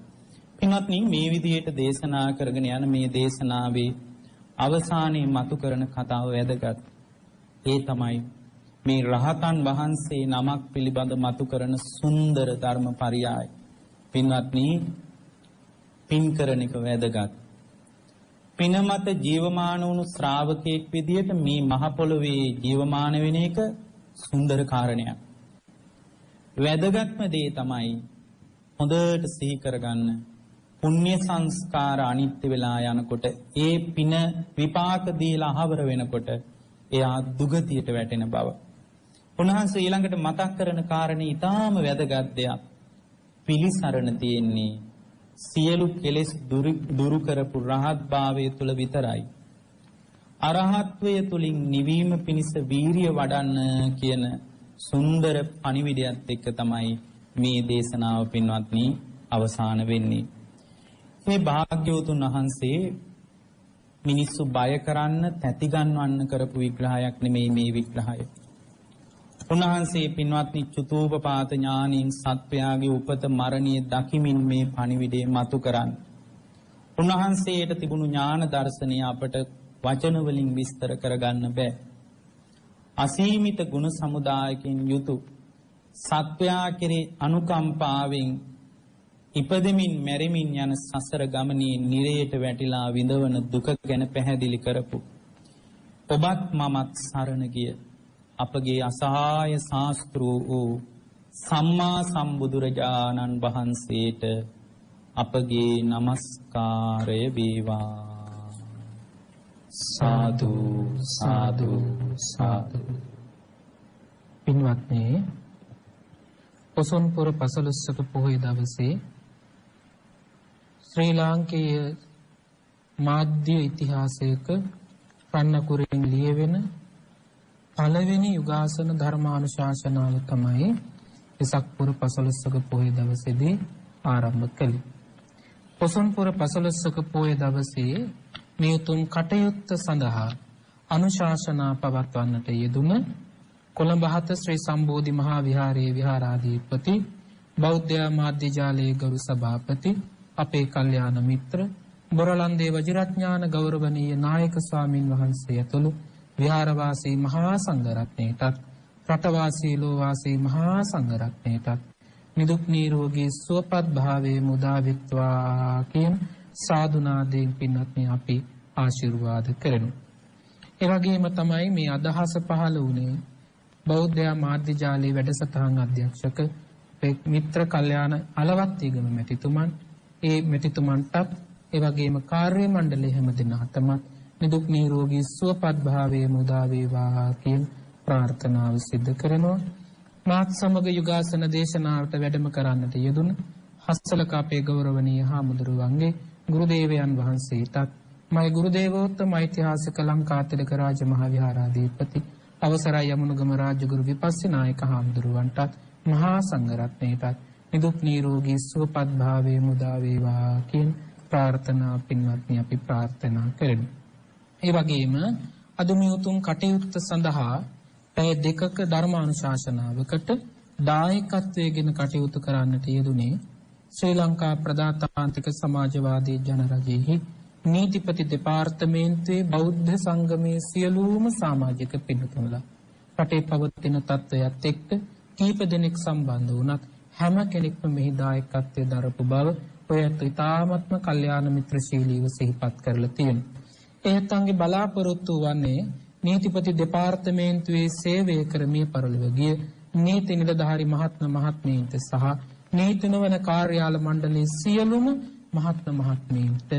පින්වත්නි, මේ විදිහට දේශනා කරගෙන යන මේ දේශනාවේ අවසානයේ මතු කරන කතාව වැදගත්. ඒ තමයි මේ රහතන් වහන්සේ නමක් පිළිබඳ මතු කරන සුන්දර ධර්ම පරියාය. පින්වත්නි, පින් කරන එක වැදගත්. පින මත ජීවමාන වුණු ශ්‍රාවකයෙක් විදියට මේ මහ පොළොවේ ජීවමාන වෙන එක සුන්දර කාරණයක්. වැදගත්ම දේ තමයි හොඳට සිහි කරගන්න, පුණ්‍ය සංස්කාර අනිත්‍ය වෙලා යනකොට ඒ පින විපාක දීලා අහවර වෙනකොට එයා දුගතියට වැටෙන බව. උන්වහන්සේ ඊළඟට මතක් කරන කාරණේ ඊටාම වැදගත් දෙයක්. පිළිසරණ තියෙන්නේ සියලු කෙලෙස් දුරු කරපු රහත් භාවය තුල විතරයි. අරහත්වය තුලින් නිවීම පිණිස වීරිය වඩන්න කියන සුන්දර පණිවිඩයත් එක්ක තමයි මේ දේශනාව පින්වත්නි අවසාන වෙන්නේ. මේ භාග්‍යවතුන් වහන්සේ මිනිස්සු බය කරන්න, තැති ගන්නවන්න කරපු විග්‍රහයක් නෙමෙයි මේ විග්‍රහය. උන්වහන්සේ පින්වත්නි චුතූපපාත ඥානින් සත්වයාගේ උපත මරණය දකිමින් මේ පණිවිඩය මතු කරන්නේ. උන්වහන්සේට තිබුණු ඥාන දර්ශනය අපට වචන වලින් විස්තර කරගන්න බෑ. අසීමිත ගුණ සමුදායකින් යුතු සත්වයා කෙරේ අනුකම්පාවෙන් ඉපදෙමින් මැරෙමින් යන සසර ගමනේ නිරයට වැටිලා විඳවන දුක ගැන පැහැදිලි කරපු ඔබත් මමත් සරණ ගිය අපගේ අසහාය ශාස්ත්‍රූ වූ සම්මා සම්බුදුරජාණන් වහන්සේට අපගේ নমස්කාරය වේවා. සාදු සාදු සාදු. පින්වත්නි, පොසොන්පුර පසළොස්වක පොහොය දවසේ ශ්‍රී ලාංකේය මාධ්‍ය ඉතිහාසයක රණකුරෙන් ලියවෙන පළවෙනි යුගාසන ධර්මානුශාසනාව තමයි වෙසක්පුර පසළොස්වක පොහොය දවසේදී ආරම්භ කළේ. පොසොන්පුර පසළොස්වක පොහොය දවසේ මේ උතුම් කටයුත්ත සඳහා අනුශාසනා පවත්වන්නට යෙදුන කොළඹ හත ශ්‍රී සම්බෝධි මහා විහාරයේ විහාරාධිපති බෞද්ධ මාධ්‍ය ජාලයේ ගරු සභාපති අපේ කල්යාණ මිත්‍ර බොරලන්දේ වජිරඥාන ගෞරවනීය නායක ස්වාමින් වහන්සේ ඇතුළු විහාරවාසී මහා සංඝරත්නයටත් රටවාසී ලෝවාසී මහා සංඝරත්නයටත් නිදුක් නිරෝගී සුවපත් භාවයේ මුදා විත්වා කියන සාදුනාදයෙන් පින්වත්නි අපි ආශිර්වාද කරමු. ඒ වගේම තමයි මේ අදහස පහළ වුණේ බෞද්ධ මාධ්‍ය ජාලයේ වැඩසටහන් අධ්‍යක්ෂක මිත්‍ර කල්යාණ අලවත්තිගම මැතිතුමන් ඒ මැතිතුමන්ටත් ඒ වගේම කාර්ය මණ්ඩලයේ හැම දෙනාටම නිදුක් නිරෝගී සුවපත් භාවයේ මුදා වේවා කියන ප්‍රාර්ථනාව සිදු කරනවා. මාත් සමග යුගාසන දේශනාවට වැඩම කරන්නට යෙදුන හස්සලක අපේ ගෞරවනීය හාමුදුරුවන්ගේ ගුරු දේවයන් වහන්සේටත් මයි ගුරු දේවෝත්තම ඓතිහාසික ලංකාතිලක රාජ මහා විහාරාධිපති අවසරයි යමුණුගම රාජගුරු විපස්සී නායක හාමුදුරුවන්ටත් මහා සංඝරත්නයටත් නිදුක් නිරෝගී සුවපත් භාවයේ මුදා වේවා කියන ප්‍රාර්ථනා පින්වත්නි අපි ප්‍රාර්ථනා කරමු. ඒ වගේම අද මේ උතුම් කටයුත්ත සඳහා පැය දෙකක ධර්මානුශාසනාවකට දායකත්වයෙන් කටයුතු කරන්නට යෙදුනේ ශ්‍රී ලංකා ප්‍රජාතාන්ත්‍රික සමාජවාදී ජනරජයේ නීතිපති දෙපාර්තමේන්තුවේ බෞද්ධ සංගමයේ සියලුම සමාජික පින්තුන්ලා රටේ පවතින තත්ත්වයට එක්ක කීප දෙනෙක් සම්බන්ධ වුණත් හැම කෙනෙක්ම මෙහි දායකත්වයේ දරපු බව ඔයත් ඉතාමත්ම කල්යාණ මිත්‍රශීලීව සිහිපත් කරලා තියෙනවා. එහෙත්න්ගේ බලාපොරොත්තු වන්නේ නීතිපති දෙපාර්තමේන්තුවේ සේවය කරමිය පරලොව ගිය නීති නිලධාරි මහත්ම මහත්මීන්ට සහ නීති නොවන කාර්යාල මණ්ඩලයේ සියලුම මහත්ම මහත්මීන්ට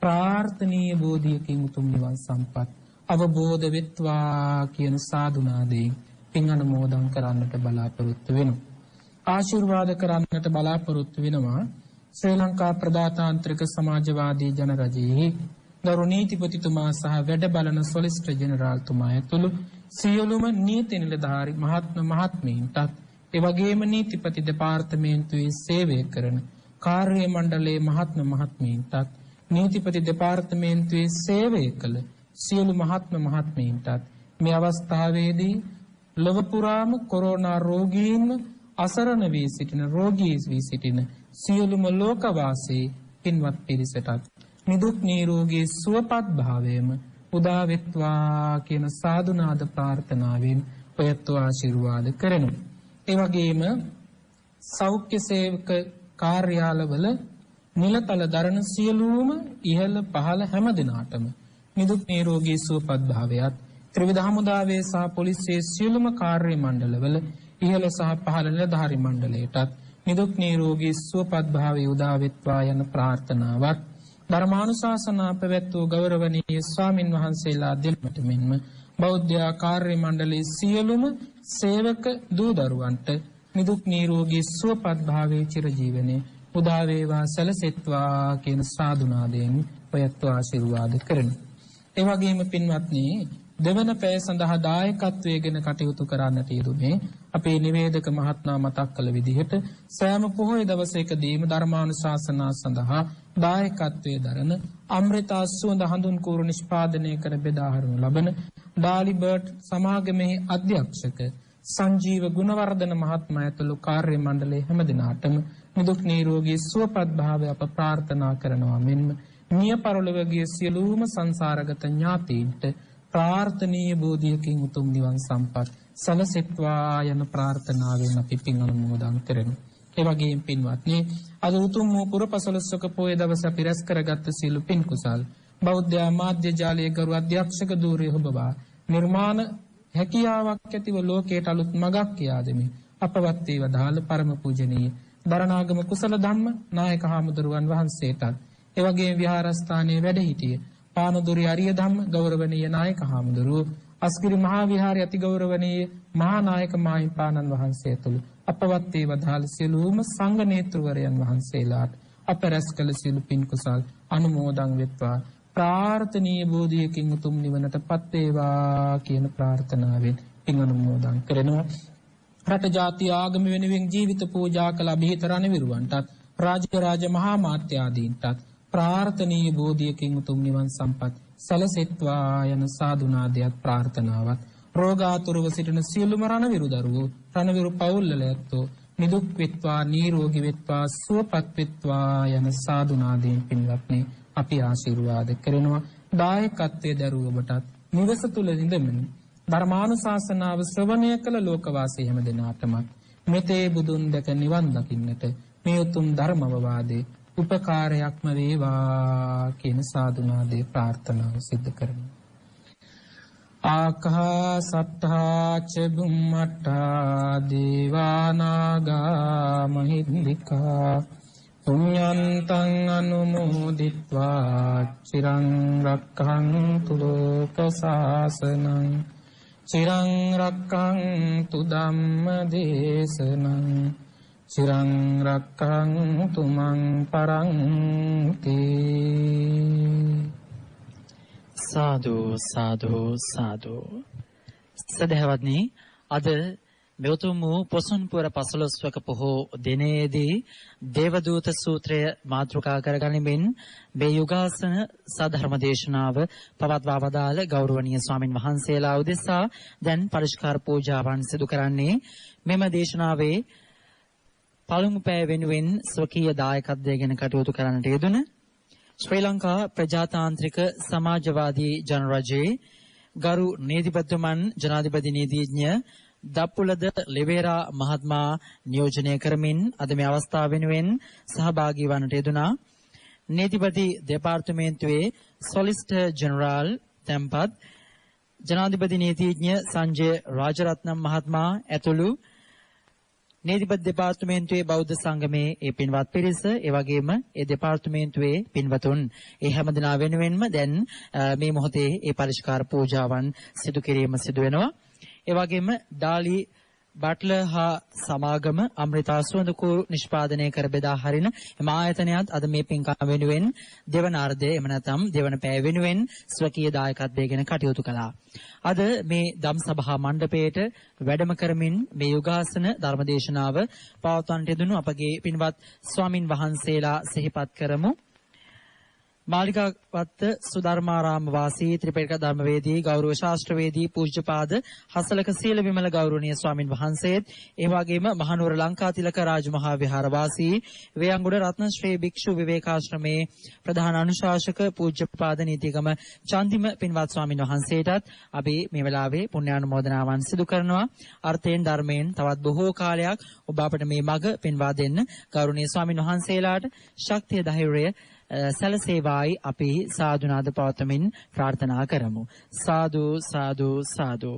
ප්‍රාර්ථනීය බෝධියකින් උතුම් නිවන් සම්පත් අවබෝධ වෙත්වා කියන සාදුනාදයෙන් පින් අනුමෝදන් කරන්නට බලාපොරොත්තු වෙනවා. ආශිර්වාද කරන්නට බලාපොරොත්තු වෙනවා ශ්‍රී ලංකා ප්‍රජාතාන්ත්‍රික සමාජවාදී ජනරජයේ ගරු නීතිපතිතුමා සහ වැඩ බලන සොලිසිටර් ජෙනරාල්තුමා ඇතුළු සියලුම නීති නිලධාරි මහත්ම මහත්මීන්ටත් ඒ වගේම නීතිපති දෙපාර්තමේන්තුවේ සේවය කරන කාර්ය මණ්ඩලයේ මහත්ම මහත්මීන්ටත් නීතිපති දෙපාර්තමේන්තුවේ සේවය කළ සියලු මහත්ම මහත්මීන්ටත් මේ අවස්ථාවේදී ලොව පුරාම කොරෝනා රෝගීන් අසරණ වී සිටින රෝගී වී සිටින සියලුම ලෝකවාසී පින්වත් පිරිසටත් නිදුක් නිරෝගී සුවපත් භාවයම උදා වෙත්වා කියන සාදුනාද ප්‍රාර්ථනාවෙන් ඔයත් ආශිර්වාද කරනු. ඒ වගේම සෞඛ්‍ය සේවක කාර්යාලවල නිලතල දරන සියලුම ඉහළ පහළ හැම දිනාටම නිදුක් නිරෝගී සුවපත් භාවයත් ත්‍රිවිධ හමුදාවේ සහ පොලිසියේ සියලුම කාර්ය මණ්ඩලවල ඉහළ සහ පහළ නිලධාරි මණ්ඩලයටත් නිදුක් නිරෝගී සුවපත් භාවය උදා වෙත්වා යන ප්‍රාර්ථනාවත් ධර්මානුශාසනා පැවැත්වූ ගෞරවනීය ස්වාමින් වහන්සේලා දෙනමට මෙන්ම බෞද්ධ කාර්ය මණ්ඩලයේ සියලුම සේවක දූ දරුවන්ට නිදුක් නිරෝගී සුවපත් භාවයේ චිරජීවනයේ උදා වේවා සැලසෙත්වා කියන සාදුනාදයෙන් ඔයත් ආශිර්වාද කරමි. ඒ වගේම පින්වත්නි දෙවන පැය සඳහා දායකත්වයෙන් කටයුතු කරන්නට යෙදුනේ අපේ නිවේදක මහත්මයා මතක් කළ විදිහට සෑම පොහොය දවසකදීම ධර්මානුශාසනා සඳහා දායකත්වයේ දරන අමෘතා සුවඳ හඳුන් කූරු නිෂ්පාදනය කර බෙදා හරිනු ලබන ඩාලිබර්ට් සමාගමේ අධ්‍යක්ෂක සංජීව ගුණවර්ධන මහත්මයා ඇතුළු කාර්ය මණ්ඩලයේ හැම දිනාටම නිදුක් නිරෝගී සුවපත් භාවය අප ප්‍රාර්ථනා කරනවා මෙන්ම මිය පරලොවගේ සියලුම සංසාරගත ඥාතීන්ට ප්‍රාර්ථනීය බෝධියකින් උතුම් නිවන් සම්පත් සලසෙත්වා යන ප්‍රාර්ථනාවෙන් අපි පින් අනුමෝදන් කරමු. ඒ වගේම පින්වත්නි අද උතුම් වූ පුරපසළොස්වක පොය දවස අපි රැස් කරගත් සීල පින් කුසල් බෞද්ධ මාධ්‍ය ජාලයේ ගරු අධ්‍යක්ෂක ධූරය ඔබවා නිර්මාණ හැකියාවක් ඇතිව ලෝකයට අලුත් මගක් කියා දෙමින් අපවත් වේව දාල පරම පූජනීය දරණාගම කුසල ධම්ම නායක හාමුදුරුවන් වහන්සේටත් ඒ වගේම විහාරස්ථානයේ වැඩ සිටිය පානදුරි අරිය ධම්ම ගෞරවනීය නායක හාමුදුරුවෝ අස්ගිරි මහා විහාරයේ අති ගෞරවනීය මහා නායක මාහිමිපාණන් වහන්සේ ඇතුළු අපවත් වේව දාල සියලුම සංඝ නේතෘවරයන් වහන්සේලාට අප රැස් කළ සියලු පින් කුසල් අනුමෝදන් වෙත්වා ප්‍රාර්ථනීය බෝධියකින් උතුම් නිවනටපත් වේවා කියන ප්‍රාර්ථනාවෙන් පින් අනුමෝදන් කරනවා. රට ජාතිය ආගම වෙනුවෙන් ජීවිත පූජා කළ අභිහිත රණවිරුවන්ටත් රාජ මහා මාත්‍යාදීන්ටත් ප්‍රාර්ථනීය බෝධියකින් උතුම් නිවන් සම්පත් සැලසෙත්වා යන සාදුනාදයක් ප්‍රාර්ථනාවත් රෝගාතුරව සිටින සියලුම රණවිරු දරුවෝ රණවිරු පවුල්වල ඇත්තෝ නිදුක් වෙත්වා නිරෝගී වෙත්වා සුවපත් වෙත්වා යන සාදුනාදයෙන් පින්වත්නි අපි ආශිර්වාද කරනවා. දායකත්වයේ දරුව ඔබටත් නිවස තුල ඉඳමින් ධර්මානුශාසනාව ශ්‍රවණය කළ ලෝකවාසී හැම දෙනාටම මෙතේ බුදුන් දැක නිවන් දකින්නට මේ උතුම් ධර්ම අවවාදේ උපකාරයක්ම වේවා කියන සාදුනාදේ ප්‍රාර්ථනාව සිදු කරමු. ආකාසට්ඨා ච බුම්මට්ඨා දීවානාගා මහින්దికා පුඤ්ඤන්තං අනුමෝදිත්වා චිරං රක්ඛන්තු ලෝක සාසනං චිරං රක්ඛන්තු ධම්ම දේශනං චිරං රක්ඛන්තු මං පරන්ති. සාදු සාදු සාදු. සදහවත්නි, අද මෙවතුම් වූ පොසොන්පුර 15වක පොහෝ දිනයේදී දේවදූත සූත්‍රය මාතෘකා කරගනිමින් මේ යුගාසන සාධර්ම දේශනාව පවත්වා වදාළ ගෞරවනීය ස්වාමින් වහන්සේලා උදෙසා දැන් පරිස්කාර පූජාවන් සිදු කරන්නේ. මෙම දේශනාවේ පළමු පැය වෙනුවෙන් ස්වකීය දායකත්වයෙන් කටයුතු කරන්නට යෙදුන ශ්‍රී ලංකා ප්‍රජාතාන්ත්‍රික සමාජවාදී ජනරජයේ ගරු නීතිපතිතුමන් ජනාධිපති නීතිඥ දප්පුලද ලෙවේරා මහත්මයා නියෝජනය කරමින් අද මේ අවස්ථාව වෙනුවෙන් සහභාගී වන්නට යෙදුනා. නීතිපති දෙපාර්තමේන්තුවේ සොලිසිටර් ජෙනරාල් තැන්පත් ජනාධිපති නීතිඥ සංජය රාජරත්නම් මහත්මයා ඇතුළු නීතිපති දෙපාර්තමේන්තුවේ බෞද්ධ සංගමේ ඒ පින්වත් පිරිස, ඒ වගේම ඒ දෙපාර්තමේන්තුවේ පින්වතුන්, ඒ හැම දෙනා වෙනුවෙන්ම දැන් මේ මොහොතේ ඒ පරිස්කාර පූජාවන් සිදු කිරීම සිදු වෙනවා. ඒ වගේම ඩාලි බට්ලර් හා සමාගම අමෘතා සුවඳකුරු නිෂ්පාදනය කර බෙදා හරින එම ආයතනයත් අද මේ පින්කම වෙනුවෙන් දෙවන අර්ධය එම නැත්නම් දෙවන පැය වෙනුවෙන් ස්වකීය දායකත්වයෙන් කටයුතු කළා. අද මේ ධම් සභා මණ්ඩපයේට වැඩම කරමින් මේ යුගාසන ධර්මදේශනාව පවත්වන්නට යෙදුණු අපගේ පින්වත් ස්වාමින් වහන්සේලා සිහිපත් කරමු. මාලිකාවත්ත සුධර්මාරාම වාසී ත්‍රිපිටක ධර්මවේදී ගෞරව ශාස්ත්‍රවේදී පූජ්‍යපාද හසලක සීල විමල ගෞරවනීය ස්වාමින් වහන්සේත්, ඒ වගේම මහනුවර ලංකාතිලක රාජමහා විහාර වාසී වේයන්ගොඩ රත්නශ්‍රී භික්ෂු විවේකාශ්‍රමේ ප්‍රධාන අනුශාසක පූජ්‍යපාද නීතිගම චන්දිම පින්වත් ස්වාමින් වහන්සේටත් අපි මේ වෙලාවේ පුණ්‍යානුමෝදනාවන් සිදු කරනවා. අර්ථයෙන් ධර්මයෙන් තවත් බොහෝ කාලයක් ඔබ අපට මේ මඟ පෙන්වා දෙන්න ගෞරවනීය ස්වාමින් වහන්සේලාට ශක්තිය ධෛර්යය සැලසේවායි අපි සාදුනාද පවත්වමින් ප්‍රාර්ථනා කරමු. සාදු සාදු සාදු.